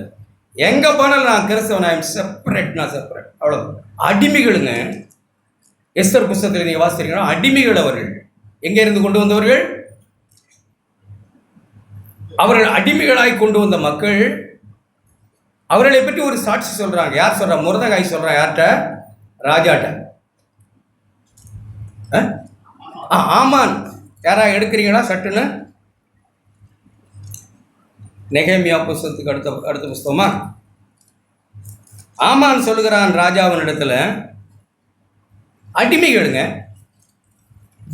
எங்க போனாலும் நான் கிறிஸ்தவன், ஐ எம் செப்பரேட், நான் செப்பரேட், அவ்வளோ. அடிமைகளுங்க. எஸ்தர் புஸ்தகத்தில் நீங்க வாசிக்கிறீங்கன்னா அடிமைகள். அவர்கள் எங்கே இருந்து கொண்டு வந்தவர்கள்? அவர்கள் அடிமைகளாய் கொண்டு வந்த மக்கள். அவர்களை பற்றி ஒரு சாட்சி சொல்றாங்க. யார் சொல்றா? முருதகாய் சொல்றான். யார்கிட்ட? ராஜாட்ட. ஆமான். யாரா எடுக்கிறீங்களா சட்டுன்னு? நெகேமியா புஸ்தகத்துக்கு அடுத்த புஸ்தகமா? ஆமான் சொல்லுகிறான் ராஜாவின் இடத்துல, அடிமைகளுங்க.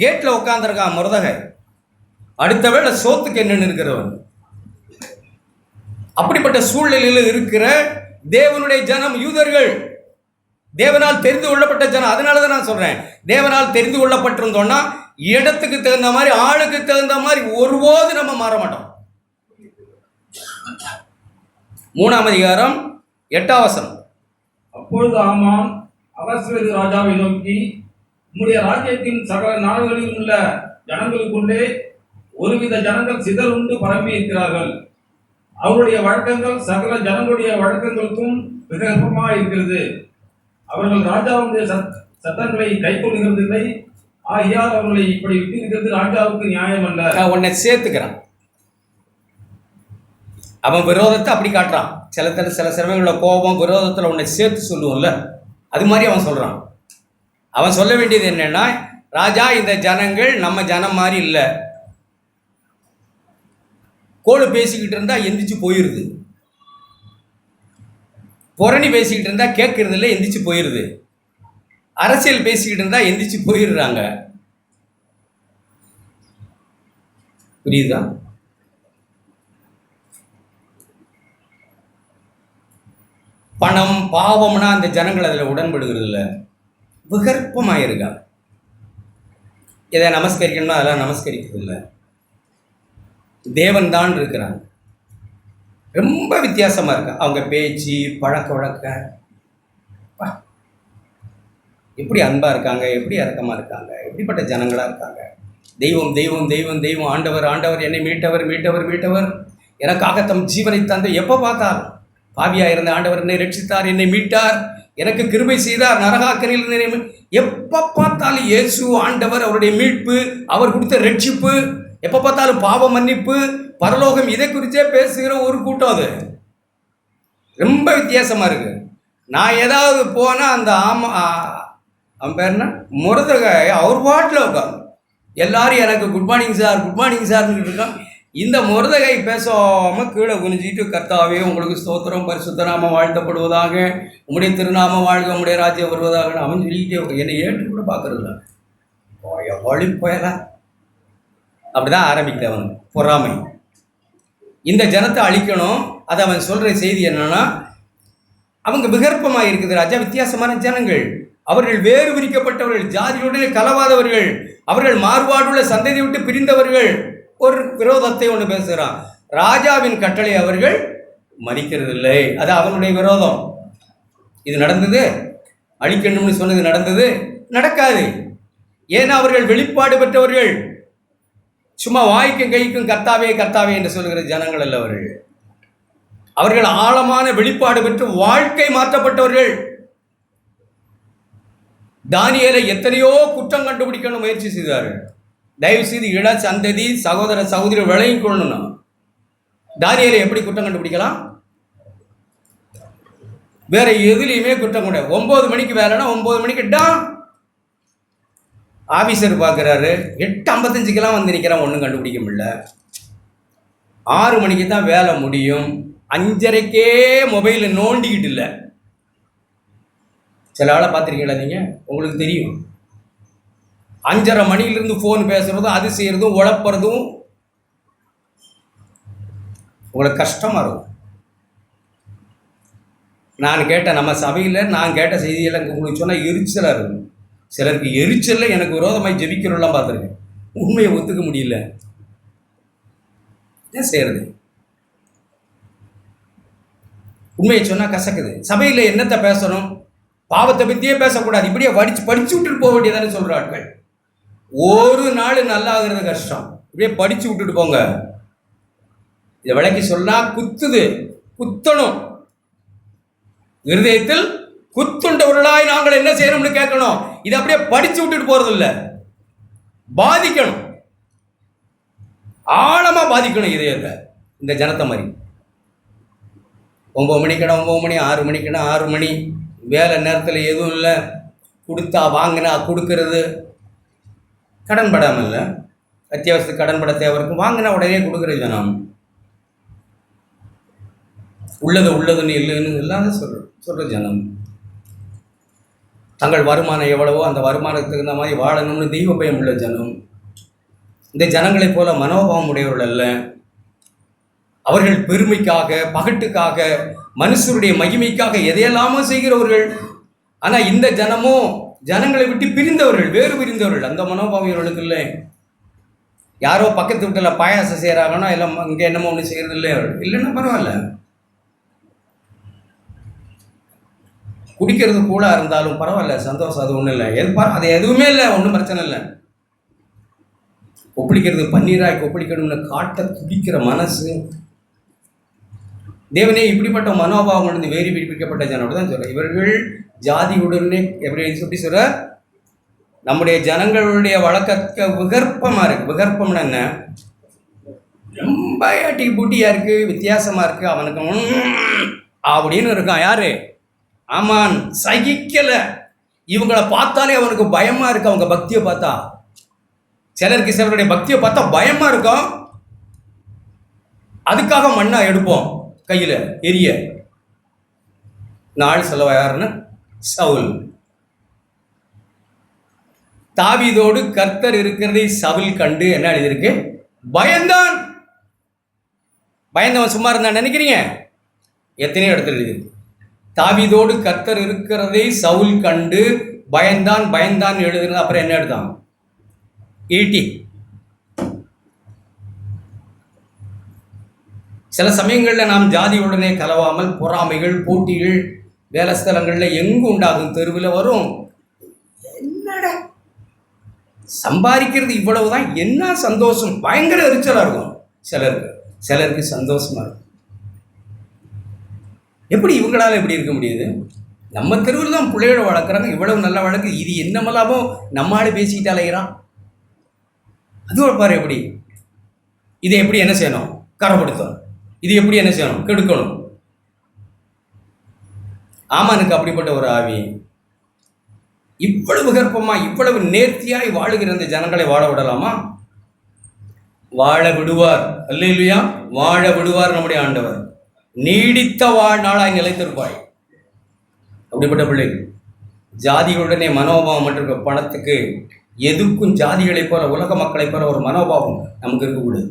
கேட்ல உட்கார்ந்துருக்கான் முருதகாய். அடுத்த வேளை சோத்துக்கு என்னன்னு இருக்கிறவன். அப்படிப்பட்ட சூழ்நிலையில் இருக்கிற தேவனுடைய ஜனம் யூதர்கள், தேவனால் தெரிந்து கொள்ளப்பட்ட ஜனம். அதனாலதான் நான் சொல்றேன், தேவனால் தெரிந்து கொள்ளப்பட்டிருந்தோம்னா இடத்துக்கு தகுந்த மாதிரி, ஆளுக்கு தகுந்த மாதிரி ஒருபோது நம்ம மாற மாட்டோம். 3ஆம் அதிகாரம் 8ஆம் வசனம். அப்பொழுது ஆமான் அகஸ்வேரு ராஜாவை நோக்கி, உம்முடைய ராஜ்யத்தின் சகல நாடுகளில் உள்ள ஜனங்களுக்குள்ளே ஒருவித ஜனங்கள் சிதறுண்டு பரம்பி இருக்கிறார்கள். அவருடைய வழக்கங்கள் சகல ஜனங்களுடைய வழக்கங்களுக்கும் விகற்பமாக இருக்கிறது. அவர்கள் ராஜாவுடைய சட்டங்களை கை கொள்ளுகிறதில்லை. ஆகியால் அவர்களை இப்படி விட்டிருக்கிறது ராஜாவுக்கு நியாயம் அல்ல. நான் உன்னை சேர்த்துக்கிறான். அவன் விரோதத்தை அப்படி காட்டுறான். சில சமயங்கள கோபம் விரோதத்தில் உன்னை சேர்த்து சொல்லுவோம்ல, அது மாதிரி அவன் சொல்றான். அவன் சொல்ல வேண்டியது என்னன்னா, ராஜா, இந்த ஜனங்கள் நம்ம ஜனம் மாதிரி இல்லை. கோடு பேசிக்கிட்டு இருந்தா எந்திரிச்சு போயிடுது, புரணி பேசிக்கிட்டு இருந்தா கேட்கறது இல்லை, எந்திரிச்சு போயிடுது. அரசியல் பேசிக்கிட்டு இருந்தா எந்திரிச்சு போயிடுறாங்க. புரியுதா? பணம் பாவம்னா அந்த ஜனங்கள் அதில் உடன்படுகிறது இல்லை, விகற்பமாக இருக்காங்க. இதை நமஸ்கரிக்கணும்னா அதெல்லாம் நமஸ்கரிக்கிறது இல்லை. தேவன் தான் இருக்கிறாங்க. ரொம்ப வித்தியாசமாக இருக்கா அவங்க பேச்சு, பழக்க வழக்க. எப்படி அன்பாக இருக்காங்க, எப்படி இறக்கமாக இருக்காங்க, எப்படிப்பட்ட ஜனங்களாக இருக்காங்க. தெய்வம் தெய்வம் தெய்வம் தெய்வம், ஆண்டவர் ஆண்டவர், என்னை மீட்டவர் மீட்டவர் மீட்டவர், எனக்காக தம் ஜீவனை தந்து. எப்போ பார்த்தாலும் பாவியாக இருந்த ஆண்டவர் என்னை ரட்சித்தார், என்னை மீட்டார், எனக்கு கிருபை செய்தார், நரகாக்கரையில். எப்போ பார்த்தாலும் இயேசு ஆண்டவர், அவருடைய மீட்பு, அவர் கொடுத்த ரட்சிப்பு, எப்போ பார்த்தாலும் பாவ மன்னிப்பு, பரலோகம், இதை குறித்தே பேசுகிற ஒரு கூட்டம். அது ரொம்ப வித்தியாசமாக இருக்குது. நான் ஏதாவது போனால் அந்த அவன் பேர் என்ன, முருதகாய், அவர் பாட்டில் உட்காந்து எல்லாரும் எனக்கு good morning sir good morning சார்னு இருக்கான். இந்த முருதகாய் பேசாமல் கீழே குனிஞ்சிட்டு, கர்த்தாவே உங்களுக்கு ஸ்தோத்திரம், பரிசுத்த நாமம் வாழ்த்தப்படுவதாக, உங்களுடைய திருநாமம் வாழ்க, உங்களுடைய ராஜ்யம் வருவதாக அவன் சொல்லிக்கிட்டே என்னை ஏற்று கூட பார்க்கறதில்ல. வழி போயலாம். அப்படிதான் ஆரம்பிக்குது அவனுக்கு பொறாமை. இந்த ஜனத்தை அழிக்கணும். அதை அவன் சொல்கிற செய்தி என்னன்னா, அவங்க விகற்பமாக இருக்குது ராஜா, வித்தியாசமான ஜனங்கள், அவர்கள் வேறு விரிக்கப்பட்டவர்கள், ஜாதியுடனே கலவாதவர்கள், அவர்கள் மாறுபாடுள்ள சந்ததியை விட்டு பிரிந்தவர்கள். ஒரு விரோதத்தை ஒன்று பேசுகிறான். ராஜாவின் கட்டளை அவர்கள் மதிக்கிறது இல்லை, அது அவனுடைய விரோதம். இது நடந்தது, அழிக்கணும்னு சொன்னது நடந்தது, நடக்காது. ஏன்னா அவர்கள் வெளிப்பாடு பெற்றவர்கள், சும்மா வாய்க்கும் கைக்கும் கர்த்தாவே கர்த்தாவே என்று சொல்கிற ஜனங்கள் அல்ல அவர்கள். அவர்கள் ஆழமான வெளிப்பாடு பெற்று வாழ்க்கை மாற்றப்பட்டவர்கள். தானியேலை எத்தனையோ குற்றம் கண்டுபிடிக்கணும் முயற்சி செய்தார்கள். தயவு செய்து இள சந்ததி சகோதர சகோதரி விளங்கிக் கொள்ளணும். தானியேலை எப்படி குற்றம் கண்டுபிடிக்கலாம்? வேற எதுலையுமே குற்றம் கூட. 9 மணிக்கு வேலைன்னா 9 மணிக்கு ஆபீசர் பார்க்குறாரு, 8:55 வந்து நிற்கிறான், ஒன்றும் கண்டுபிடிக்க முடியல. 6 மணிக்கு தான் வேலை முடியும். 5:30 மொபைலை நோண்டிக்கிட்டு இல்லை. சில ஆளை பார்த்துருக்கீங்களா நீங்கள்? உங்களுக்கு தெரியும். 5:30 மணியிலிருந்து ஃபோன் பேசுகிறதும் அது செய்கிறதும் உழப்புறதும் உங்களுக்கு கஷ்டமாக இருக்கும். நான் கேட்ட நம்ம சபையில் நான் கேட்ட செய்தியெல்லாம் உங்களுக்கு சொன்னால் எரிச்சலாக இருக்கும். சிலருக்கு எரிச்சலில் எனக்கு விரோதமாக ஜெபிக்கிறோம்லாம் பார்த்துருக்கேன். உண்மையை ஒத்துக்க முடியல. என்ன செய்யறது? உண்மையை சொன்னால் கசக்குது. சபையில் என்னத்தை பேசணும்? பாவத்தை பற்றியே பேசக்கூடாது, இப்படியே படித்து விட்டுட்டு போக வேண்டியதானே சொல்கிற ஆட்கள். ஒரு நாள் நல்லாகிறது கஷ்டம், இப்படியே படித்து விட்டுட்டு போங்க. இதை விளக்கி சொன்னால் குத்துது, குத்தணும். இருதயத்தில் குத்துண்டவர்களாய் நாங்கள் என்ன செய்யணும்னு கேட்கணும். இதை அப்படியே படிச்சு விட்டுட்டு போறது இல்லை, பாதிக்கணும், ஆழமா பாதிக்கணும் இதயத்தை. இந்த ஜனத்தை மாதிரி 9 மணிக்கடா 9 மணி, 6 மணிக்கடா 6 மணி, வேலை நேரத்தில் எதுவும் இல்லை, கொடுத்தா வாங்கினா கொடுக்கறது, கடன் படாமல் இல்லை, அத்தியாவசியத்துக்கு கடன் பட தேவை இருக்கும், வாங்கினா உடனே கொடுக்குற ஜனம். உள்ளதுன்னு இல்லைன்னு இல்லாத சொல்கிற ஜனம். தங்கள் வருமானம் எவ்வளவோ அந்த வருமானத்துக்கு தகுந்த மாதிரி வாழணும்னு தெய்வ பயம் உள்ள ஜனம். இந்த ஜனங்களைப் போல மனோபாவம் உடையவர்கள் அல்ல. அவர்கள் பெருமைக்காக, பகட்டுக்காக, மனுஷருடைய மகிமைக்காக எதையெல்லாமோ செய்கிறவர்கள். ஆனால் இந்த ஜனமோ ஜனங்களை விட்டு பிரிந்தவர்கள், வேறு பிரிந்தவர்கள். அந்த மனோபாவம் இவர்களுக்கு இல்லை. யாரோ பக்கத்து வீட்டில் பாயாசம் செய்கிறாங்கன்னா எல்லாம் இங்கே என்னமோ ஒன்று செய்கிறது இல்லை. அவர்கள் இல்லைன்னா பரவாயில்ல, குடிக்கிறது கூட இருந்தாலும் பரவாயில்ல, சந்தோஷம், அது ஒன்றும் இல்லை. அது எதுவுமே இல்லை, ஒன்றும் பிரச்சனை இல்லை. கொப்பளிக்கிறது பன்னீராய் கொப்பளிக்கணும்னு காட்ட துடிக்கிற மனசு. தேவனே இப்படிப்பட்ட மனோபாவம் வேறு பிடிக்கப்பட்ட ஜனோட தான் சொல்கிறேன். இவர்கள் ஜாதியுடனே எப்படி சொல்ற, நம்முடைய ஜனங்களுடைய வழக்க விகற்பமாக இருக்கு. விகற்பம்னு என்ன? ரொம்ப அட்டி பூட்டியாக இருக்குது, வித்தியாசமாக இருக்குது. அவனுக்கு அப்படின்னு இருக்கான். யாரு? ஆமான். சகிக்கலை. இவங்களை பார்த்தாலே அவனுக்கு பயமாக இருக்கு. அவங்க பக்தியை பார்த்தா, சிலருடைய பக்தியை பார்த்தா பயமாக இருக்கும். அதுக்காக மண்ணா எடுப்போம் கையில் எரிய. நாள் செலவா யாருன்னு? சவுல். தாவீதோடு கர்த்தர் இருக்கிறதை சவுல் கண்டு என்ன எழுதியிருக்கு? பயந்தான். பயந்தவன் சும்மா இருந்தான் நினைக்கிறீங்க? எத்தனையோ இடத்துல எழுதியிருக்கு. தாவீதோடு கர்த்தர் இருக்கிறதை சவுல் கண்டு பயந்தான். பயந்தான் எழுதுறது. அப்புறம் என்ன எடுத்தான்? ஈட்டி. சில சமயங்களில் நாம் ஜாதியுடனே கலவாமல் பொறாமைகள், போட்டிகள் வேலை ஸ்தலங்களில் எங்கு உண்டாகும், தெருவில் வரும். என்னடா சம்பாதிக்கிறது இவ்வளவுதான், என்ன சந்தோஷம், பயங்கர எரிச்சலாக இருக்கும். சிலருக்கு சந்தோஷமாக இருக்கும். எப்படி இவங்களால எப்படி இருக்க முடியுது? நம்ம தெருவில் தான் பிள்ளையோட வளர்க்குறாங்க, இவ்வளவு நல்ல வழக்கு, இது என்னமெல்லாமோ நம்மளால பேசிக்கிட்டு அலைகிறான். அது பாரு எப்படி. இதை எப்படி என்ன செய்யணும்? கரப்படுத்தணும். இது எப்படி என்ன செய்யணும்? கெடுக்கணும். ஆமானுக்கு அப்படிப்பட்ட ஒரு ஆவி. இவ்வளவு கர்ப்பமா, இவ்வளவு நேர்த்தியாய் வாழுகிற இந்த ஜனங்களை வாழ விடலாமா? வாழ விடுவார். அல்லேலூயா. வாழ விடுவார் நம்முடைய ஆண்டவர். நீடித்த வாழ்நாளாய் நிலைத்திருப்பாய். அப்படிப்பட்ட பிள்ளைகள் ஜாதிகளுடனே மனோபாவம் மற்றும் பணத்துக்கு எதுக்கும் ஜாதிகளைப் போல, உலக மக்களைப் போல ஒரு மனோபாவம் நமக்கு இருக்கக்கூடாது.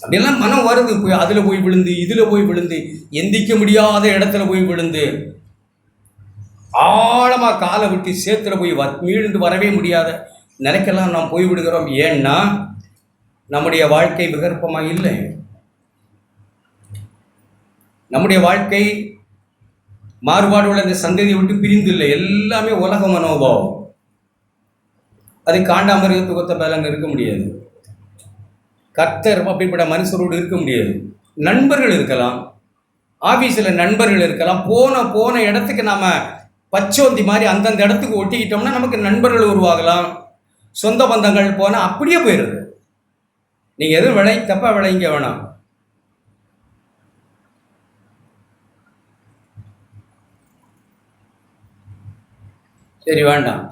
அப்படியெல்லாம் மனம் வருது, போய் அதில் போய் விழுந்து இதில் போய் விழுந்து எந்திக்க முடியாத இடத்துல போய் விழுந்து ஆழமாக காலை விட்டு சேத்துல போய் மீண்டு வரவே முடியாத நிலைக்கெல்லாம் நாம் போய் விடுகிறோம். ஏன்னா நம்முடைய வாழ்க்கை விகற்பமாக இல்லை. நம்முடைய வாழ்க்கை மாறுபாடு உள்ள இந்த சந்ததியை விட்டு பிரிந்து இல்லை. எல்லாமே உலக மனோபாவம். அது காண்டாமிருகத்துக்கு ஒத்த பலன் இருக்க முடியாது. கர்த்தர் அப்படிப்பட்ட மனுஷரோடு இருக்க முடியாது. நண்பர்கள் இருக்கலாம், ஆஃபீஸில் நண்பர்கள் இருக்கலாம். போன இடத்துக்கு நாம் பச்சோந்தி மாதிரி அந்தந்த இடத்துக்கு ஒட்டிக்கிட்டோம்னா நமக்கு நண்பர்கள் உருவாகலாம். சொந்த பந்தங்கள் போனால் அப்படியே போயிடுது. நீங்கள் எதுவும் தப்பாக விளைங்க வேணாம். சரி, வேண்டாம்.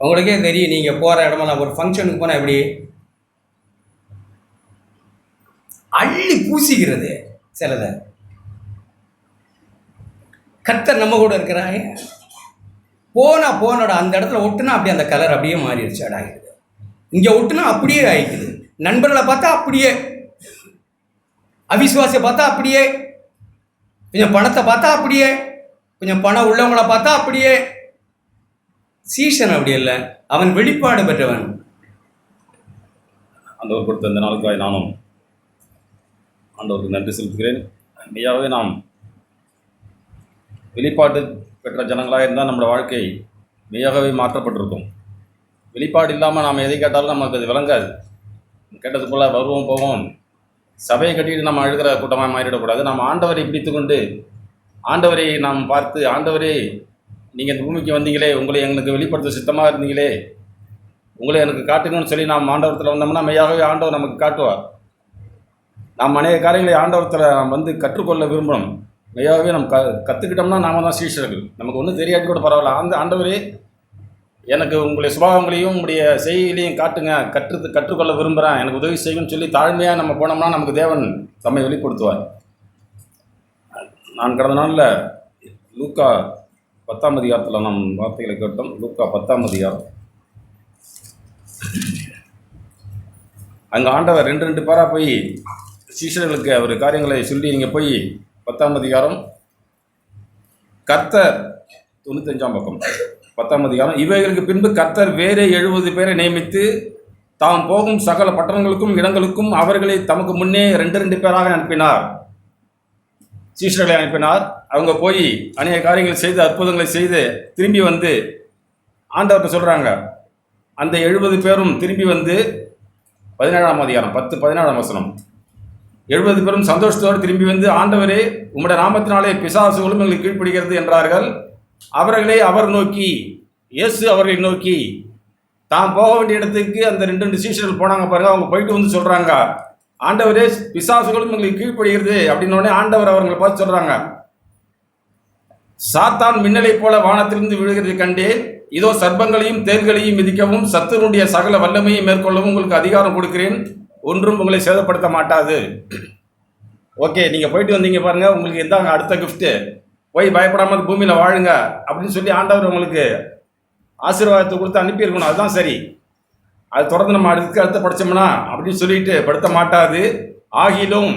உங்களுக்கே தெரியும், நீங்கள் போகிற இடமெல்லாம் ஒரு ஃபங்க்ஷனுக்கு போனால் எப்படி அள்ளி பூசிக்கிறது சிலதை. கர்த்தர் நம்ம கூட இருக்கிறாங்க. போனோட அந்த இடத்துல ஒட்டுனா அப்படியே அந்த கலர் அப்படியே மாறிடுச்சு, ஆகிடுது. இங்கே ஒட்டுனா அப்படியே ஆகிக்குது. நண்பர்களை பார்த்தா அப்படியே, அவிசுவாசியை பார்த்தா அப்படியே, கொஞ்சம் பணத்தை பார்த்தா அப்படியே, கொஞ்சம் பணம் உள்ளவங்களை பார்த்தா அப்படியே. சீசன் அப்படி இல்லை, அவன் வெளிப்பாடு பெற்றவன். ஆண்டவர் கொடுத்த இந்த நாளுக்காய் நானும் ஆண்டவருக்கு நன்றி செலுத்துகிறேன். மெய்யாகவே நாம் வெளிப்பாடு பெற்ற ஜனங்களாக இருந்தால் நம்மளோட வாழ்க்கை மெய்யாகவே மாற்றப்பட்டிருக்கும். வெளிப்பாடு இல்லாமல் நாம் எதை கேட்டாலும் நமக்கு அது விளங்காது. கேட்டது போல் வருவோம் போவோம், சபையை கட்டிட்டு நம்ம அழுகிற கூட்டமாக மாறிடக்கூடாது. நாம் ஆண்டவரை பிடித்து கொண்டு ஆண்டவரை நாம் பார்த்து, ஆண்டவரே நீங்கள் இந்த பூமிக்கு வந்தீங்களே, உங்களை எங்களுக்கு வெளிப்படுத்த சித்தமாக இருந்தீங்களே, உங்களை எனக்கு காட்டுங்கன்னு சொல்லி நாம் ஆண்டவரத்தில் வந்தோம்னா மெய்யாகவே ஆண்டவர் நமக்கு காட்டுவார். நாம் அநேக காரியங்களை ஆண்டவரத்தில் நாம் வந்து கற்றுக்கொள்ள விரும்பணும். மெய்யாகவே நம்ம கற்றுக்கிட்டோம்னா நாம தான் சீஷர்கள். நமக்கு ஒன்றும் தெரியாட்டி கூட பரவாயில்ல, ஆண்டவரே எனக்கு உங்களுடைய சுபாவங்களையும் உங்களுடைய செய்திகளையும் காட்டுங்க, கற்றுக்கொள்ள விரும்புகிறேன், எனக்கு உதவி செய்யுங்கன்னு சொல்லி தாழ்மையாக நம்ம போனோம்னா நமக்கு தேவன் தம்மை வெளிப்படுத்துவார். நான் கடந்த நாளில் லூக்கா 10ஆம் அதிகாரத்தில் நாம் வார்த்தைகளை கேட்டோம். லூக்கா 10ஆம் அதிகாரம். அங்கே ஆண்டவர் 2 பேராக போய் சீஷர்களுக்கு அவர் காரியங்களை சொல்லி, நீங்கள் போய் 10ஆம் அதிகாரம் கர்த்தர் 95ஆம் பக்கம் 10ஆம் அதிகாரம். இவைகளுக்கு பின்பு கர்த்தர் வேறு 70 பேரை நியமித்து தாம் போகும் சகல பட்டணங்களுக்கும் இடங்களுக்கும் அவர்களை தமக்கு முன்னே 2 பேராக அனுப்பினார். சீஷர்களை அனுப்பினார். அவங்க போய் அநேக காரியங்களை செய்து அற்புதங்களை செய்து திரும்பி வந்து ஆண்டவர்கிட்ட சொல்கிறாங்க. அந்த 70 பேரும் திரும்பி வந்து 17ஆம் அதிகாரம் 10-17ஆம் வசனம், 70 பேரும் சந்தோஷத்தோடு திரும்பி வந்து, ஆண்டவரே உம்முடைய நாமத்தினாலே பிசாசுகளும் எங்களுக்கு கீழ்ப்படுகிறது என்றார்கள். அவர்களை அவர் நோக்கி, இயேசு அவர்களை நோக்கி தாம் போக வேண்டிய இடத்துக்கு அந்த 2 சீஷர்கள் போனாங்க பாருங்க. அவங்க போயிட்டு வந்து சொல்கிறாங்க, ஆண்டவரே பிசாசுகளும் எங்களுக்கு கீழ்ப்படுகிறது அப்படின்னோடனே ஆண்டவர் அவர்களை பார்த்து சொல்கிறாங்க, சாத்தான் மின்னலை போல வானத்திலிருந்து விழுகிறது கண்டேன். இதோ சர்ப்பங்களையும் தேள்களையும் மிதிக்கவும் சத்துருடைய சகல வல்லமையை மேற்கொள்ளவும் உங்களுக்கு அதிகாரம் கொடுக்கிறேன், ஒன்றும் உங்களை சேதப்படுத்த மாட்டாது. ஓகே, நீங்கள் போயிட்டு வந்தீங்க பாருங்கள், உங்களுக்கு எதாங்க அடுத்த கிஃப்ட்டு, போய் பயப்படாமல் பூமியில் வாழுங்க அப்படின்னு சொல்லி ஆண்டவர் உங்களுக்கு ஆசீர்வாதத்தை கொடுத்து அனுப்பியிருக்கணும். அதுதான் சரி. அது தொடர்ந்து நம்ம அடுத்த படித்தோம்னா அப்படின்னு சொல்லிட்டு படுத்த மாட்டாது. ஆகிலும்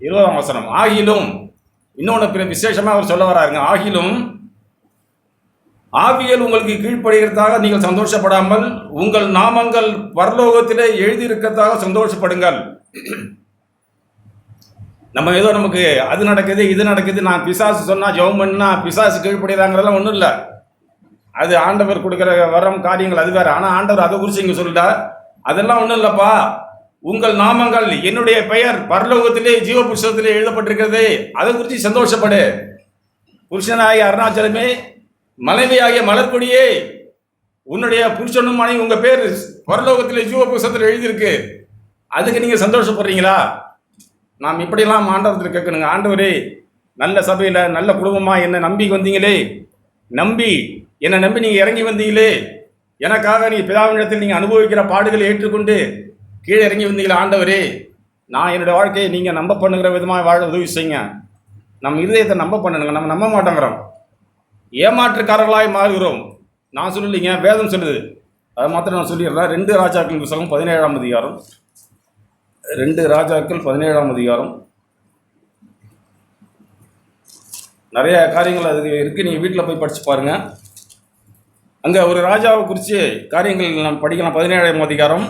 20ஆம் வசனம், ஆகிலும் இன்னொன்று விசேஷமாக அவர் சொல்ல வராருங்க. ஆகிலும் ஆவியல் உங்களுக்கு கீழ்ப்படுகிறதாக நீங்கள் சந்தோஷப்படாமல் உங்கள் நாமங்கள் பரலோகத்திலே எழுதியிருக்கிறதாக சந்தோஷப்படுங்கள். நம்ம ஏதோ நமக்கு அது நடக்குது இது நடக்குது, நான் பிசாசு சொன்னால் ஜெபம் பண்ணா பிசாசு கீழ்ப்படுகிறாங்கிறதெல்லாம் ஒன்றும் இல்லை. அது ஆண்டவர் கொடுக்குற வரம் காரியங்கள், அது வேறு. ஆனால் ஆண்டவர் அதை குறித்து இங்கே சொல்லிட்டா, அதெல்லாம் ஒன்றும் இல்லைப்பா, உங்கள் நாமங்கள் என்னுடைய பெயர் பரலோகத்திலே ஜீவ புருஷத்திலே எழுதப்பட்டிருக்கிறது, அதை குறித்து சந்தோஷப்படு. புருஷனாகிய அருணாச்சலமே, மனைவியாகிய மலர்கொடியே, உன்னுடைய புருஷனும் மனைவி உங்கள் பேர் பரலோகத்திலே ஜீவ புருஷத்தில் எழுதியிருக்கு, அதுக்கு நீங்கள் சந்தோஷப்படுறீங்களா? நாம் இப்படிலாம் ஆண்டவரத்தில் கேட்கணுங்க. ஆண்டவரே, நல்ல சபையில் நல்ல குடும்பமாக என்னை நம்பி வந்தீங்களே, என்னை நம்பி நீங்கள் இறங்கி வந்தீங்களே, எனக்காக நீங்கள் பிதாவினிடத்தில் நீங்கள் அனுபவிக்கிற பாடுகளை ஏற்றுக்கொண்டு கீழே இறங்கி வந்தீங்களே, ஆண்டவரே நான் என்னோடய வாழ்க்கையை நீங்கள் நம்ப பண்ணுங்கிற விதமாக வாழ உதவி செய்யுங்க. நம்ம இருதயத்தை நம்ப பண்ணணுங்க. நம்ம நம்ப மாட்டேங்கிறோம், ஏமாற்றுக்காரர்களாய் மாறுகிறோம். நான் சொல்லலைங்க, வேதம் சொல்லுது. அதை மாத்திரம் நான் சொல்லிடுறேன். 2 ராஜாக்கள் புத்தகம் 17ஆம் அதிகாரம், 2 ராஜாக்கள் 17ஆம் அதிகாரம். நிறைய காரியங்கள் அதுக்கு இருக்குது, நீங்கள் வீட்டில் போய் படித்து பாருங்கள். அங்கே ஒரு ராஜாவை குறித்து காரியங்கள் நம்ம படிக்கலாம். 17ஆம் அதிகாரம்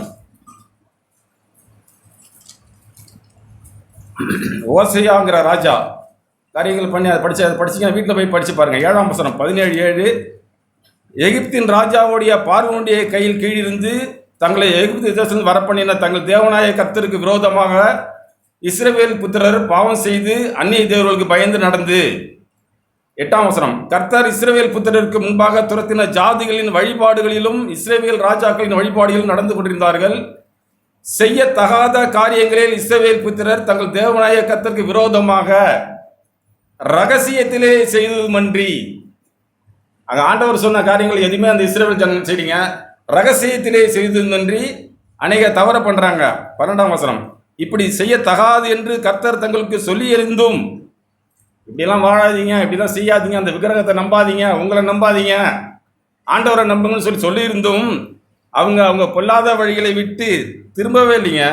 ஓசையாங்கிற ராஜா காரியங்கள் பண்ணி அதை படிச்சிங்கன்னா வீட்டில் போய் படித்து பாருங்கள். 7ஆம் வசனம் 17:7. எகிப்தின் ராஜாவுடைய பார்வோனுடைய கையில் கீழிருந்து தங்களை எகிப்து தேசத்தில் வரப்பண்ணின தங்கள் தேவனாய கர்த்தருக்கு விரோதமாக இஸ்ரவேல் புத்திரர் பாவம் செய்து அந்நிய தேவர்களுக்கு பயந்து நடந்து. 8ஆம் வசனம், கர்த்தர் இஸ்ரவேல் புத்திரருக்கு முன்பாக துரத்தின ஜாதிகளின் வழிபாடுகளிலும் இஸ்ரவேல் ராஜாக்களின் வழிபாடுகளிலும் நடந்து கொண்டிருந்தார்கள். செய்யத்தகாத காரியங்களில் இஸ்ரவேல் புத்திரர் தங்கள் தேவனாய கர்த்தருக்கு விரோதமாக ரகசியத்திலே செய்ததுமன்றி. அங்கே ஆண்டவர் சொன்ன காரியங்கள் எதுவுமே அந்த இஸ்ரவேல் ஜனங்கள் செய்யுங்க, ரகசியத்திலே செய்ததுமன்றி அநேக தவற பண்ணுறாங்க. 12ஆம் வசனம், இப்படி செய்யத்தகாது என்று கர்த்தர் தங்களுக்கு சொல்லி இருந்தும் இப்படிலாம் வாழாதீங்க, இப்படிலாம் செய்யாதீங்க, அந்த விக்கிரகத்தை நம்பாதீங்க, உங்களை நம்பாதீங்க, ஆண்டவரை நம்புங்கன்னு சொல்லியிருந்தும் அவங்க பொல்லாத வழிகளை விட்டு திரும்பவே இல்லைங்க.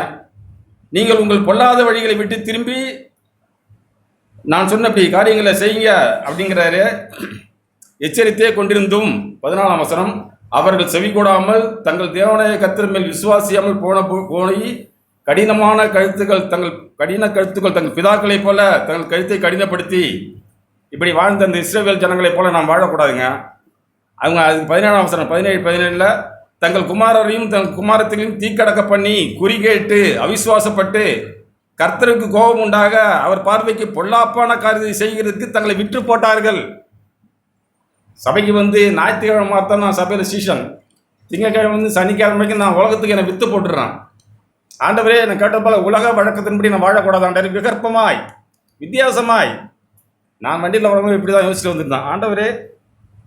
நீங்கள் உங்கள் பொல்லாத வழிகளை விட்டு திரும்பி நான் சொன்னபடி காரியங்களை செய்யுங்க அப்படிங்கிறாரு. எச்சரித்தே கொண்டிருந்தும் 14ஆம் வசனம், அவர்கள் செவி கொடாமல் தங்கள் தேவனாய கர்த்தர் மேல் விசுவாசியாமல் போய் கடின கழுத்துக்கள் தங்கள் பிதாக்களைப் போல தங்கள் கழுத்தை கடினப்படுத்தி இப்படி வாழ்ந்த அந்த இஸ்ரவேல் ஜனங்களைப் போல நாம் வாழக்கூடாதுங்க. அவங்க அதுக்கு 17ஆம் வசனம் 17:17 தங்கள் குமாரரையும் தங்கள் குமாரத்தையும் தீக்கடக்க பண்ணி குறி கேட்டு அவிசுவாசப்பட்டு கர்த்தருக்கு கோபம் உண்டாக அவர் பார்வைக்கு பொல்லாப்பான காரியத்தை செய்கிறதுக்கு தங்களை விற்று போட்டார்கள். சபைக்கு வந்து ஞாயிற்றுக்கிழமை மாத்தான் நான் சபையில் சீசன், திங்கக்கிழமை வந்து சனிக்கிழமைக்கு நான் உலகத்துக்கு என்னை விற்று போட்டுடுறேன். ஆண்டவரே என்னை கேட்ட போல உலக வழக்கத்தின்படி நான் வாழக்கூடாது ஆண்டவரே, விகற்பமாய் வித்தியாசமாய். நான் வண்டியில் வரவங்க இப்படி தான் யோசிச்சுட்டு வந்துருந்தேன். ஆண்டவரே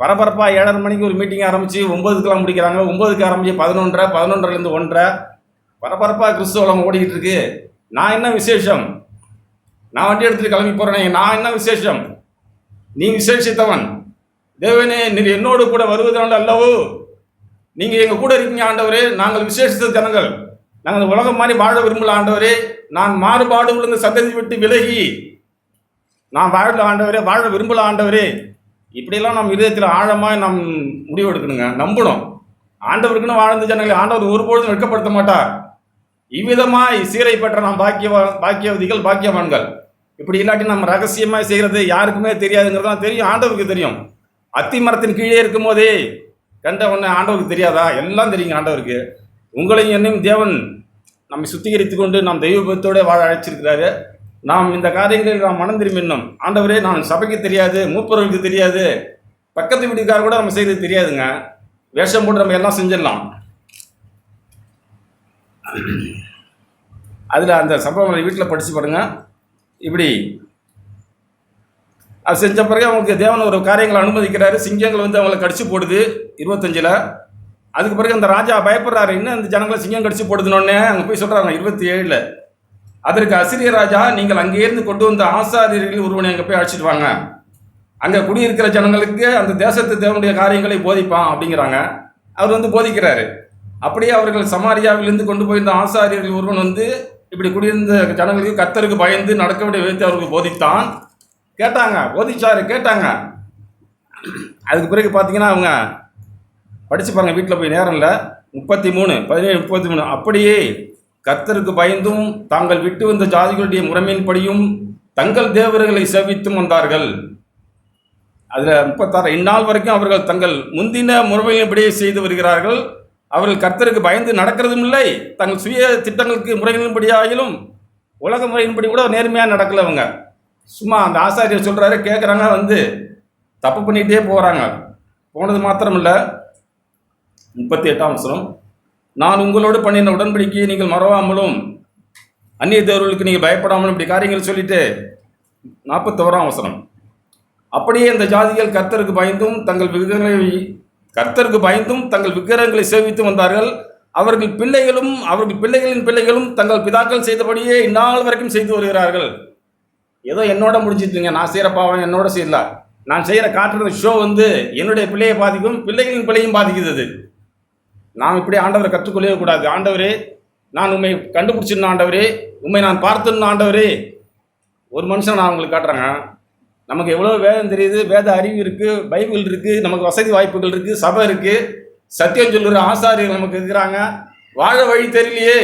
பரபரப்பாக 7:30 மணிக்கு ஒரு மீட்டிங் ஆரம்பித்து 9க்குலாம் முடிக்கிறாங்க, 9க்கு ஆரம்பித்து 11:30, 11:30லேருந்து 1:30 பரபரப்பாக கிறிஸ்துவ உலகம் ஓடிக்கிட்டு இருக்கு. நான் என்ன விசேஷம்? நான் வண்டி எடுத்துகிட்டு கிளம்பி போகிறேன், நான் என்ன விசேஷம்? நீ விசேஷித்தவன் தேவனே, நீர் என்னோடு கூட வருவதால் அல்லவோ நீங்கள் எங்கள் கூட இருக்கீங்க ஆண்டவரே. நாங்கள் விசேஷித்த ஜனங்கள், நாங்கள் உலகம் மாதிரி வாழ விரும்பல ஆண்டவரே. நான் மாறுபாடு விழுந்து சந்ததி விட்டு விலகி நான் வாழல ஆண்டவரே, வாழ விரும்பல ஆண்டவரே. இப்படியெல்லாம் நம்ம இதயத்தில் ஆழமாக நாம் முடிவு எடுக்கணுங்க, நம்பணும். ஆண்டவருக்குன்னு வாழ்ந்த ஜனங்களை ஆண்டவர் ஒருபொழுதும் வெட்கப்படுத்த மாட்டார். இவ்விதமாய் சீரை பெற்ற நாம் பாக்கியவதிகள் பாக்கியவான்கள். இப்படி இல்லாட்டி நம்ம ரகசியமாக செய்கிறது யாருக்குமே தெரியாதுங்கிறது தான் தெரியும், ஆண்டவருக்கு தெரியும். அத்தி மரத்தின் கீழே இருக்கும் போதே கண்ட ஒன்று ஆண்டவருக்கு தெரியாதா? எல்லாம் தெரியுங்க ஆண்டவருக்கு. உங்களையும் என்னையும் தேவன் நம்மை சுத்திகரித்து கொண்டு நாம் தெய்வத்தோடு வாழ அழைச்சிருக்கிறாரு. நாம் இந்த காரியங்களில் நாம் மனம் திரும்பினோம். ஆண்டவரே, நான் சபைக்கு தெரியாது, மூப்பர்களுக்கு தெரியாது, பக்கத்து வீட்டுக்கார கூட நம்ம செய்கிறது தெரியாதுங்க. வேஷம் போட்டு நம்ம எல்லாம் செஞ்சிடலாம். அதில் அந்த சம்பவங்களை வீட்டில் படித்து பாருங்க. இப்படி அது செஞ்ச பிறகு அவங்களுக்கு தேவன் ஒரு காரியங்களை அனுமதிக்கிறாரு. சிங்கங்கள் வந்து அவங்களை கடிச்சு போடுது 25. அதுக்கு பிறகு அந்த ராஜா பயப்படுறாரு, இன்னும் இந்த ஜனங்களை சிங்கம் கடிச்சு போடுதுன்னொன்னே அங்கே போய் சொல்கிறாங்க 27. அதற்கு அசிரிய ராஜா, நீங்கள் அங்கேருந்து கொண்டு வந்த ஆசாரியர்கள் ஒருவனை அங்கே போய் அழைச்சிட்டு வாங்க, அங்கே குடியிருக்கிற ஜனங்களுக்கு அந்த தேசத்து தேவனுடைய காரியங்களை போதிப்பான் அப்படிங்கிறாங்க. அவர் வந்து போதிக்கிறாரு. அப்படியே அவர்கள் சமாரியாவிலிருந்து கொண்டு போயிருந்த ஆசாரியர்கள் ஒருவன் வந்து இப்படி குடியிருந்த ஜனங்களுக்கு கர்த்தருக்கு பயந்து நடக்க வேண்டிய விதத்தை அவருக்கு போதித்தான். கேட்டாங்க. அதுக்கு பிறகு பார்த்தீங்கன்னா அவங்க படித்து பாருங்க, வீட்டில் போய் நேரம் இல்லை. 33 அப்படியே கர்த்தருக்கு பயந்தும் தாங்கள் விட்டு வந்த ஜாதிகளுடைய முறைமையின்படியும் தங்கள் தேவர்களை சேவித்தும் வந்தார்கள். அதில் 36 இந்நாள் வரைக்கும் அவர்கள் தங்கள் முந்தின முறைமையின்படியே செய்து வருகிறார்கள். அவர்கள் கர்த்தருக்கு பயந்து நடக்கிறதும் இல்லை, தங்கள் சுய திட்டங்களுக்கு முறைகளின்படியாகிலும் உலக முறையின்படி கூட நேர்மையாக நடக்கல. அவங்க சும்மா அந்த ஆசாரியர் சொல்கிறாரு, கேட்குறாங்க, வந்து தப்பு பண்ணிகிட்டே போகிறாங்க. போனது மாத்திரம் இல்லை, 38ஆம் வசனம், நான் உங்களோடு பண்ணின உடன்படிக்கையை நீங்கள் மறவாமலும் அந்நிய தேவர்களுக்கு நீங்கள் பயப்படாமலும் இப்படி காரியங்கள் சொல்லிட்டு 41ஆம் வசனம், அப்படியே இந்த ஜாதிகள் கர்த்தருக்கு பயந்தும் தங்கள் விக்கிரகங்களை சேவித்து வந்தார்கள். அவர்கள் பிள்ளைகளின் பிள்ளைகளும் தங்கள் பிதாக்கள் செய்தபடியே இந்நாள் வரைக்கும் செய்து வருகிறார்கள். ஏதோ என்னோட முடிஞ்சிட்டுங்க, நான் செய்கிற பாவம் என்னோட செய்யல, நான் செய்கிற காட்டுற ஷோ வந்து என்னுடைய பிள்ளையை பாதிக்கும், பிள்ளைகளின் பிள்ளையும் பாதிக்குது. நாம் இப்படி ஆண்டவரை கற்றுக்கொள்ளவே கூடாது. ஆண்டவரே, நான் உண்மை கண்டுபிடிச்சிருந்தேன் ஆண்டவரே, உண்மை நான் பார்த்துருந்தேன் ஆண்டவரே. ஒரு மனுஷன் நான் உங்களுக்கு காட்டுறேங்க. நமக்கு எவ்வளோ வேதம் தெரியுது, வேத அறிவு இருக்குது, பைபிள் இருக்குது, நமக்கு வசதி வாய்ப்புகள் இருக்குது, சபை இருக்குது, சத்தியம் சொல்லுற ஆசாரியர்கள் நமக்கு இருக்கிறாங்க. வாழ வழி தெரியலையே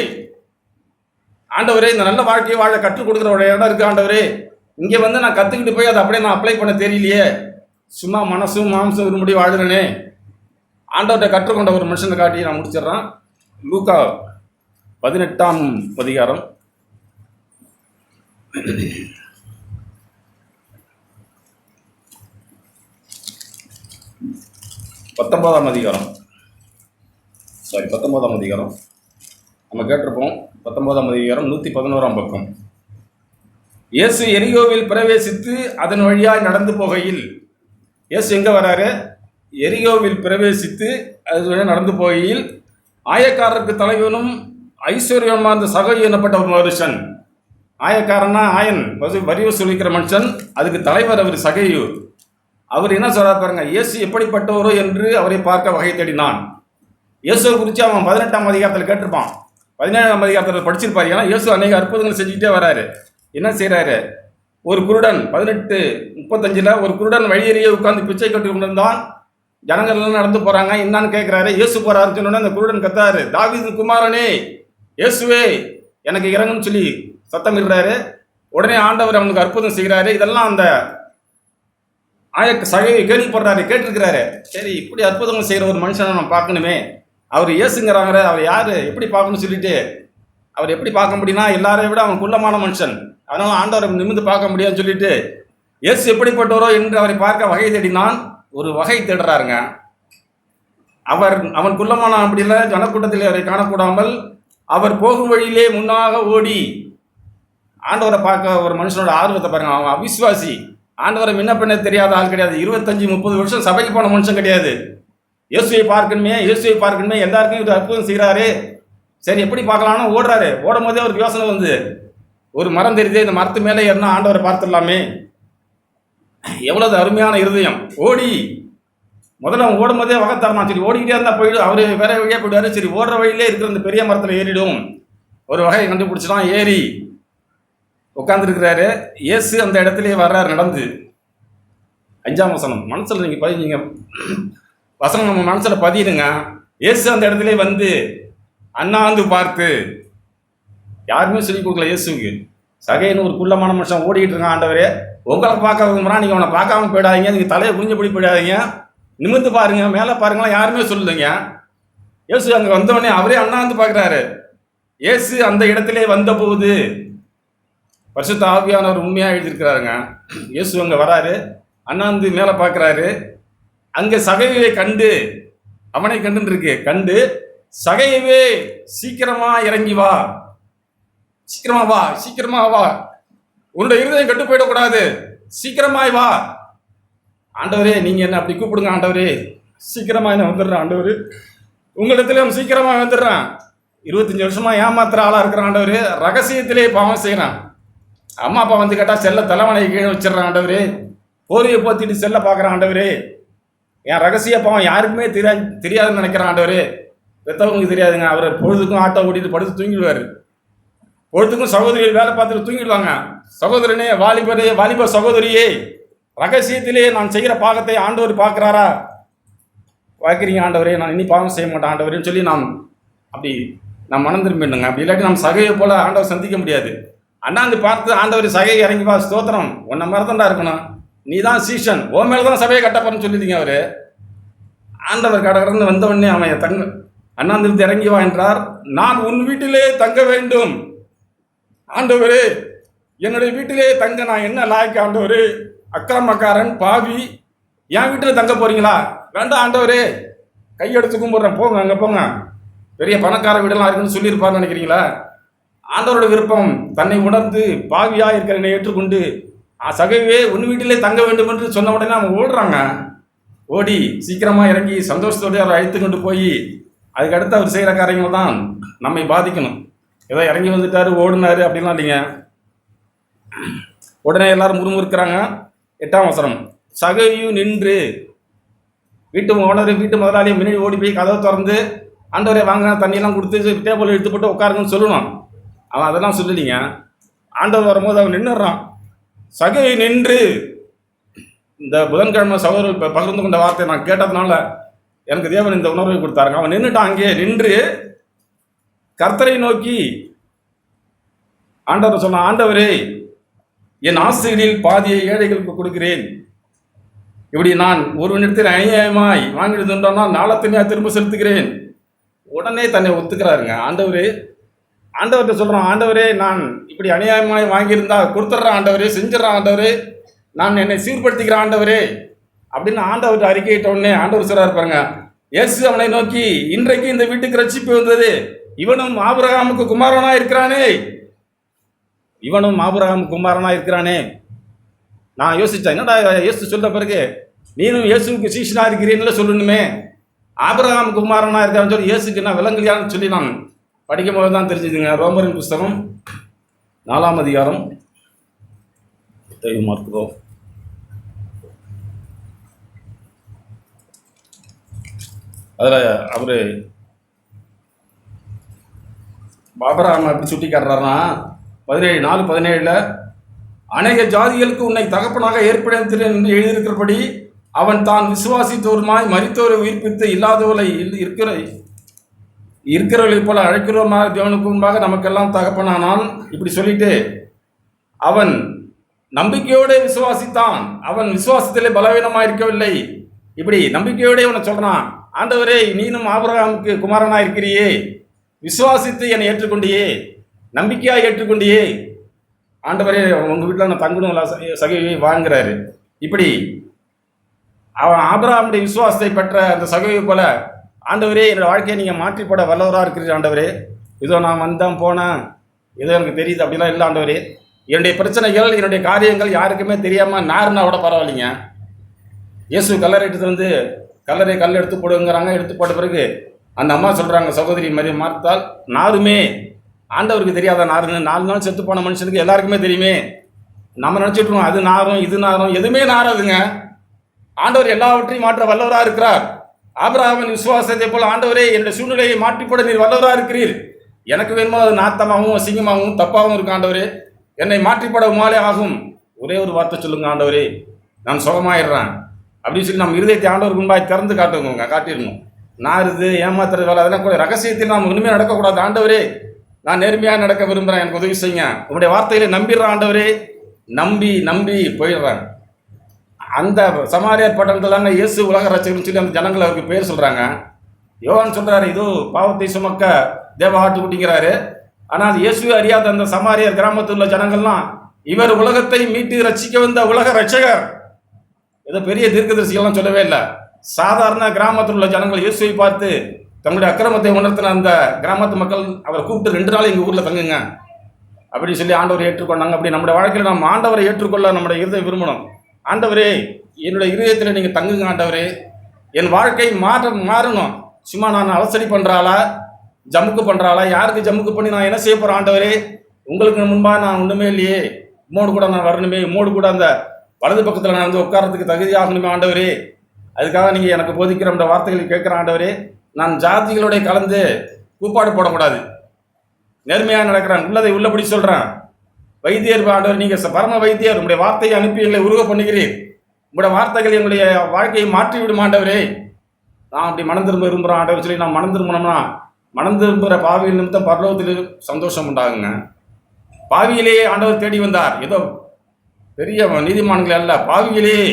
ஆண்டவரே. இந்த நல்ல வாழ்க்கையை வாழ கற்றுக் கொடுக்குற ஒரு இடம் இருக்குது ஆண்டவரே. இங்கே வந்து நான் கற்றுக்கிட்டு போய் அதை அப்படியே நான் அப்ளை பண்ண தெரியலையே. சும்மா மனசும் மாம்சம் விரும்படி வாழ்கிறேனே. ஆண்டவர்கிட்ட கற்றுக்கொண்ட ஒரு மனுஷனை காட்டி நான் முடிச்சிடுறேன். லூக்கா 18ஆம் அதிகாரம் 19ஆம் அதிகாரம் 19ஆம் அதிகாரம் நம்ம கேட்டிருப்போம். 19ஆம் அதிகாரம் 111ஆம் பக்கம். இயேசு எரிகோவில் பிரவேசித்து அதன் வழியாய் நடந்து போகையில், இயேசு எங்கே வராரு? எரிகோவில் பிரவேசித்து அது வழியாக நடந்து போகையில், ஆயக்காரருக்கு தலைவனும் ஐஸ்வர்யமான சகை எனப்பட்ட ஒரு மனுஷன். ஆயக்காரன்னா ஆயன், வரி வசூலிக்கிற மனுஷன், அதுக்கு தலைவர் அவர் சகையு. அவர் என்ன சொல்றாரு பாருங்க, இயேசு எப்படிப்பட்டவரோ என்று அவரை பார்க்க வகை தேடினான். இயேசுவை குறித்து அவன் 18ஆம் அதிகாரத்தில் கேட்டிருப்பான், 17ஆம் அதிகாரத்தில் படிச்சிருப்பாரு. ஏன்னா இயேசு அநேக அற்புதங்கள் செஞ்சுக்கிட்டே வராரு. என்ன செய்கிறாரு? ஒரு குருடன் 18:35 ஒரு குருடன் வழியறியே உட்கார்ந்து பிச்சை கட்டி கொண்டிருந்தான். ஜனங்கள் எல்லாம் நடந்து போறாங்க. என்னன்னு கேட்கிறாரு. இயேசு போறாருன்னு சொன்னோன்னே அந்த குருடன் கத்தாரு, தாவீது குமாரனே இயேசுவே எனக்கு இறங்குன்னு சொல்லி சத்தம் இடுறாரு. உடனே ஆண்டவர் அவனுக்கு அற்புதம் செய்கிறாரு. இதெல்லாம் அந்த சகையை கேள்விப்படுறாரு, கேட்டிருக்கிறாரு. சரி, இப்படி அற்புதங்கள் செய்கிற ஒரு மனுஷனை நம்ம பார்க்கணுமே, அவர் இயேசுங்கிறாங்க, அவர் யார், எப்படி பார்க்கணும்னு சொல்லிட்டு, அவர் எப்படி பார்க்க முடியும்னா எல்லாரையும் விட அவன் குள்ளமான மனுஷன், அதனால ஆண்டவரை நிமிர்ந்து பார்க்க முடியாதுன்னு சொல்லிட்டு இயேசு எப்படிப்பட்டவரோ என்று அவரை பார்க்க வகை தேடினான். ஒரு வகை தேடுறாருங்க. அவன் குள்ளமான அப்படி இல்லை, ஜனக்கூட்டத்தில் அவரை காணக்கூடாமல் அவர் போகும் வழியிலே முன்னாக ஓடி ஆண்டவரை பார்க்க ஒரு மனுஷனோட ஆர்வத்தை பாருங்க. அவன் அவிஸ்வாசி, ஆண்டவரை முன்ன பின்ன தெரியாத ஆள் கிடையாது. 25-30 வருஷம் சபைக்கு போன மனுஷன் கிடையாது. இயேசுவை பார்க்கணுமே எல்லாருக்கும் இது அற்புதம் செய்கிறாரு. சரி, எப்படி பார்க்கலாம்னு ஓடுறாரு. ஓடும் போதே அவருக்கு யோசனை வந்து, ஒரு மரம் தெரியுது, இந்த மரத்து மேலே ஏறினா ஆண்டவரை பார்த்துடலாமே. எவ்வளவு அருமையான இருதயம். ஓடி முதல்ல அவன் ஓடும் போதே வகை தரணும். சரி, ஓடிக்கிட்டே இருந்தால் போயிடு, அவர் வேற வழியாக போயிடுவாரு. சரி, ஓடுற வழியிலே இருக்கிற இந்த பெரிய மரத்தில் ஏறிடும். ஒரு வகையை கண்டுபிடிச்சிடான். ஏறி உட்காந்துருக்கிறாரு. இயேசு அந்த இடத்துலயே வர்றாரு நடந்து. 5ஆம் வசனம் மனசில் நீங்கள் பதிங்க, வசனம் நம்ம மனசில் பதிடுங்க. இயேசு அந்த இடத்துல வந்து அண்ணாந்து பார்த்து, யாருமே சொல்லி கொடுக்கல இயேசுக்கு. சகைன்னு ஒரு குள்ளமான மனுஷன் ஓடிக்கிட்டு இருக்கான். ஆண்டவரே, உங்களை பார்க்க விரும்புகிறான், நீங்கள் அவனை பார்க்காம போயிடாதீங்க, நீங்கள் தலையை குனிஞ்சபடி போயிடாதீங்க, நிமிர்ந்து பாருங்க, மேலே பாருங்களா, யாருமே சொல்லுங்க. இயேசு அங்கே வந்தவொடனே அவரே அண்ணாந்து பார்க்குறாரு. இயேசு அந்த இடத்துல வந்தபோது, பரிசுத்த ஆவியானவர் உண்மையாக எழுதியிருக்கிறாருங்க. இயேசு அங்கே வராரு, அண்ணாந்து மேலே பார்க்குறாரு. அங்கே சகையை கண்டு, அவனை கண்டுன்னு இருக்கு, கண்டு சகையவே சீக்கிரமா இறங்கி வா, சீக்கிரமா வா, உன்னுடைய இருதயம் கட்டு போயிடக்கூடாது, சீக்கிரமாய் வா. ஆண்டவரே, நீங்க என்ன அப்படி கூப்பிடுங்க ஆண்டவரே, சீக்கிரமா என்ன வந்துடுறேன் ஆண்டவரு, உங்களிடத்துல சீக்கிரமா வந்துடுறேன். 25 வருஷமா ஏமாத்துற ஆளா இருக்கிறான் ஆண்டவரு, ரகசியத்திலே பாவம் செய்யறான். அம்மா அப்பா வந்து கேட்டா செல்ல தலைவனை கீழே வச்சிடறான் ஆண்டவரே, போரியை போத்திட்டு செல்ல பார்க்குறான் ஆண்டவரே. என் ரகசிய பாவம் யாருக்குமே தெரியாதுன்னு நினைக்கிறான் ஆண்டவரே. பெற்றவங்களுக்கு தெரியாதுங்க. அவர் பொழுதுக்கும் ஆட்டோ ஓட்டிட்டு படுத்து தூங்கிடுவார். பொழுதுக்கும் சகோதரிகள் வேலை பார்த்துட்டு தூங்கிடுவாங்க. சகோதரனே, வாலிப சகோதரியே, ரகசியத்திலே நான் செய்கிற பாகத்தை ஆண்டவர் பார்க்குறாரா? பார்க்குறீங்க ஆண்டவரே, நான் இனி பாவம் செய்ய மாட்டேன் ஆண்டவரேன்னு சொல்லி நாம் மனம் திரும்பிடுங்க. அப்படி இல்லாட்டி நம்ம சகையை போல ஆண்டவர் சந்திக்க முடியாது. அண்ணாந்து பார்த்து, ஆண்டவர் சகையை இறங்கி வா, ஸ்தோத்திரம், உன்னை மறந்தாண்டா இருக்கணும், நீ தான் சீசன், ஓ மேலே தான் சபையை கட்டப்போறன்னு சொல்லிட்டீங்க. அவர் ஆண்டவர் கடற்கடந்து வந்தவொடனே அவன் அண்ணாந்து இறங்கி வா என்றார். நான் உன் வீட்டிலே தங்க வேண்டும் ஆண்டவரே, என்னுடைய வீட்டிலே தங்க நான் என்ன லாய்க்கு ஆண்டவரே, அக்கிரமக்காரன் பாவி, என் வீட்டில் தங்க போறீங்களா? வேண்டாம் ஆண்டவரே, கையெடுத்து கும்பிட்றேன், போங்க அங்கே போங்க, பெரிய பணக்கார வீடெல்லாம் இருக்குன்னு சொல்லியிருப்பாருன்னு நினைக்கிறீங்களா? ஆண்டவரோட விருப்பம், தன்னை உணர்ந்து பாவியா இருக்கிற என்னை ஏற்றுக்கொண்டு சகைவே உன் வீட்டிலே தங்க வேண்டும் என்று சொன்ன உடனே அவங்க ஓடுறாங்க. ஓடி சீக்கிரமா இறங்கி சந்தோஷத்தோடு அவர் அழைத்து கொண்டு போய், அதுக்கடுத்து அவர் செய்கிற காரியங்கள் தான் நம்மை பாதிக்கணும். ஏதோ இறங்கி வந்துட்டாரு ஓடுனாரு அப்படின்லாம் இல்லைங்க. உடனே எல்லாரும் முறுமுறுக்கிறாங்க. 8ஆம் வசனம், சகையு நின்று, வீட்டு ஓனர் வீட்டு முதலாளியை முன்னாடி ஓடி போய் கதவை திறந்து, ஆண்டவரே வாங்க தண்ணியெல்லாம் கொடுத்து டேபிள் எடுத்து போட்டு உட்காருங்கன்னு சொல்லணும். அவன் அதெல்லாம் சொல்லலைங்க. ஆண்டவர் வரும்போது அவன் நின்றுறான். சகை நின்று, இந்த புதன்கிழமை சகோதரர்கள் பகிர்ந்து கொண்ட வார்த்தையை நான் கேட்டதுனால எனக்கு தேவன் இந்த உணர்வை கொடுத்தாருங்க. அவன் நின்றுட்டான். அங்கே நின்று கர்த்தரை நோக்கி ஆண்டவர் சொன்னான், ஆண்டவரே என் ஆசைகளில் பாதியை ஏழைகளுக்கு கொடுக்கிறேன். இப்படி நான் ஒருவனிடத்தில் அநியாயமாய் வாங்கிடுதுன்றோன்னா நாளத்தனையா திரும்ப செலுத்துகிறேன். உடனே தன்னை ஒத்துக்கிறாருங்க. ஆண்டவர்கிட்ட சொல்கிறான், ஆண்டவரே நான் இப்படி அநியாயமாய் வாங்கியிருந்தா கொடுத்துட்றேன் ஆண்டவரே, செஞ்சிடறேன் ஆண்டவரே, நான் என்னை சீர்படுத்திக்கிறேன் ஆண்டவரே அப்படின்னு ஆண்டவர்கிட்ட அறிக்கையிட்ட உடனே ஆண்டவர் சொல்றாரு பாருங்க, இயேசு அவனை நோக்கி, இன்றைக்கு இந்த வீட்டுக்கு ரட்சிப்பு வந்தது, இவனும் ஆபிரகாமுக்கு குமாரனா இருக்கிறானே. இவனும் ஆபிரகாமுக்கு குமாரனா இருக்கிறானே. நான் யோசித்தேன், என்னடா இயேசு சொல்ற பிறகு நீனும் இயேசுக்கு சீஷனா இருக்கிறீன்னு சொல்லணுமே, ஆபிரகாமுக்கு குமாரனா இருக்கான்னு சொல்லி இயேசுக்கு என்ன விலங்குலையான்னு சொல்லி நான் படிக்கும் போது தான் தெரிஞ்சுதுங்க. ரோமரின் புஸ்தகம் 4ஆம் அதிகாரம் மார்க்குறோம். அதில் அவர் ஆபிரகாம் எப்படி சுட்டி காட்டுறாருன்னா 4:17 அநேக ஜாதிகளுக்கு உன்னை தகப்பனாக ஏற்படுத்தினேன் என்று எழுதியிருக்கிறபடி அவன் தான் விசுவாசித்தோருமாய் மரித்தோரை உயிர்ப்பித்து இல்லாதவர்களை இருக்கிறவர்களைப் போல அழைக்கிறோமாக தேவனுக்கு முன்பாக நமக்கெல்லாம் தகப்பனானான். இப்படி சொல்லிட்டு அவன் நம்பிக்கையோடு விசுவாசித்தான், அவன் விசுவாசத்திலே பலவீனமாக இருக்கவில்லை. இப்படி நம்பிக்கையோடு அவனை சொல்றான், ஆண்டவரே நீனும் ஆபிரகாமுக்கு குமாரனா இருக்கிறியே, விசுவாசித்து என்னை ஏற்றுக்கொண்டியே, நம்பிக்கையாக ஏற்றுக்கொண்டியே, ஆண்டவரே உங்கள் வீட்டில் நான் தங்கணும் சகோதரி வாங்குறாரு. இப்படி அவன் ஆபிரகாமுடைய விசுவாசத்தை பெற்ற அந்த சகோதரி போல, ஆண்டவரே என்னோட வாழ்க்கையை நீங்கள் மாற்றி போட வல்லவராக இருக்கிறீர் ஆண்டவரே, இதோ நான் வந்தேன் போனேன், ஏதோ எனக்கு தெரியுது அப்படிலாம் இல்லை ஆண்டவரே, என்னுடைய பிரச்சனைகள் என்னுடைய காரியங்கள் யாருக்குமே தெரியாமல் நார்னா கூட பரவாயில்லைங்க. இயேசு கல்லறை எடுத்து வந்து கல் எடுத்து போடுங்கிறாங்க. எடுத்து போட்ட பிறகு அந்த அம்மா சொல்கிறாங்க, சகோதரி மாதிரி மார்த்தால், நாருமே ஆண்டவருக்கு தெரியாத நாருன்னு 4 நாள் செத்து போன மனுஷனுக்கு எல்லாருக்குமே தெரியுமே. நம்ம நினச்சிட்ருக்கோம் அது நாரும் இது நாரும், எதுவுமே நாராதுங்க. ஆண்டவர் எல்லாவற்றையும் மாற்ற வல்லவராக இருக்கிறார். ஆபிரகாமின் விசுவாசத்தை போல் ஆண்டவரே என்னுடைய சூழ்நிலையை மாற்றிப்பட நீர் வல்லவராக இருக்கிறீர். எனக்கு வேணுமோ அது நாத்தமாகவும் அசிங்கமாகவும் தப்பாகவும் இருக்கும் ஆண்டவரே, என்னை மாற்றிப்பட உமாலே ஆகும். ஒரே ஒரு வார்த்தை சொல்லுங்க ஆண்டவரே, நான் சுகமாயிடுறேன் அப்படின்னு சொல்லி நம்ம இருதயத்தை ஆண்டவருக்கு முன்பாய் திறந்து காட்டிடணும். நாருது ஏமாத்துறது வேலை அதெல்லாம் கூட ரகசியத்தில் நாம் ஒன்றுமே நடக்கக்கூடாது. ஆண்டவரே நான் நேர்மையாக நடக்க விரும்புகிறேன், எனக்கு உதவி செய்யுங்க. உங்களுடைய வார்த்தையில நம்பிடுறேன் ஆண்டவரே, நம்பி போயிடுறேன். அந்த சமாரியர் பட்டணத்தில் இயேசு உலக ரட்சகர்னு சொல்லி அந்த ஜனங்கள் அவருக்கு பேர் சொல்கிறாங்க. யோவான் சொல்கிறாரு, இதோ பாவத்தை சுமக்க தேவ ஆட்டுக்குட்டிங்கிறாரு. ஆனால் அது இயேசுவே அறியாத அந்த சமாரியர் கிராமத்தில் உள்ள ஜனங்கள்லாம், இவர் உலகத்தை மீட்டு ரட்சிக்க வந்த உலக ரட்சகர், ஏதோ பெரிய தீர்க்கதரிசிகள்லாம் சொல்லவே இல்லை. சாதாரண கிராமத்தில் உள்ள ஜனங்கள் இயேசுவை பார்த்து தங்களுடைய அக்கிரமத்தை உணர்த்தின அந்த கிராமத்து மக்கள் அவரை கூப்பிட்டு 2 நாள் எங்கள் ஊரில் தங்குங்க அப்படின்னு சொல்லி ஆண்டவரை ஏற்றுக்கொண்டாங்க. அப்படி நம்முடைய வாழ்க்கையில் நம்ம ஆண்டவரை ஏற்றுக்கொள்ள நம்முடைய இருதயம் விரும்பணும். ஆண்டவரே என்னுடைய இருதயத்தில் நீங்கள் தங்குங்க ஆண்டவரே, என் வாழ்க்கை மாறணும். சும்மா நான் அலசடி பண்ணுறாளா, ஜமுக்கு பண்ணுறாளா, யாருக்கு ஜமுக்கு பண்ணி நான் என்ன செய்ய போகிறேன் ஆண்டவரே, உங்களுக்கு முன்பாக நான் ஒன்றுமே இல்லையே, உம்மோடு கூட நான் வரணுமே, உம்மோடு கூட அந்த வலது பக்கத்தில் நான் வந்து உட்காரத்துக்கு தகுதியாகணுமே ஆண்டவரே, அதுக்காக நீங்கள் எனக்கு போதிக்கிற அந்த வார்த்தைகளை கேட்குற ஆண்டவரே, நான் ஜாதிகளோட கலந்து கூப்பாடு போடக்கூடாது, நேர்மையாக நடக்கிறேன், உள்ளதை உள்ளபடி சொல்கிறேன். வைத்தியர் ஆண்டவர், நீங்கள் பரம வைத்தியர், உங்களுடைய வார்த்தையை அனுப்பி எங்களை உருவ பண்ணுகிறீர், உங்களுடைய வார்த்தைகள் எங்களுடைய வாழ்க்கையை மாற்றி விடும் ஆண்டவரே, நான் அப்படி மனம் திரும்ப விரும்புகிறேன் ஆண்டவர் சொல்லி நான் மனம் திரும்பினோம்னா மனம் திரும்புகிற பாவியில் நிமித்தம் பரலோகத்தில் சந்தோஷம் உண்டாகுங்க. பாவியிலேயே ஆண்டவர் தேடி வந்தார், ஏதோ பெரிய நீதிமான்கள் அல்ல, பாவியிலேயே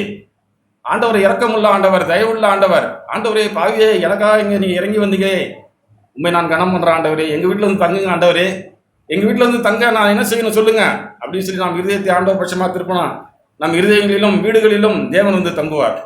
ஆண்டவர் இரக்கமுள்ள ஆண்டவர், தயவுள்ள ஆண்டவர். ஆண்டவரே பாவியே எனக்காக இங்கே நீங்கள் இறங்கி வந்தீங்களே, உண்மை நான் கனம் பண்ணுறேன் ஆண்டவரே, எங்கள் வீட்டில் வந்து தங்குங்க ஆண்டவரே, எங்கள் வீட்டில் வந்து தங்க நான் என்ன செய்யணும் சொல்லுங்க அப்படின்னு சொல்லி நாம் இருதயத்தை ஆண்டவர் பட்சமாக திருப்பினா நம் இருதயங்களிலும் வீடுகளிலும் தேவன் வந்து தங்குவார்.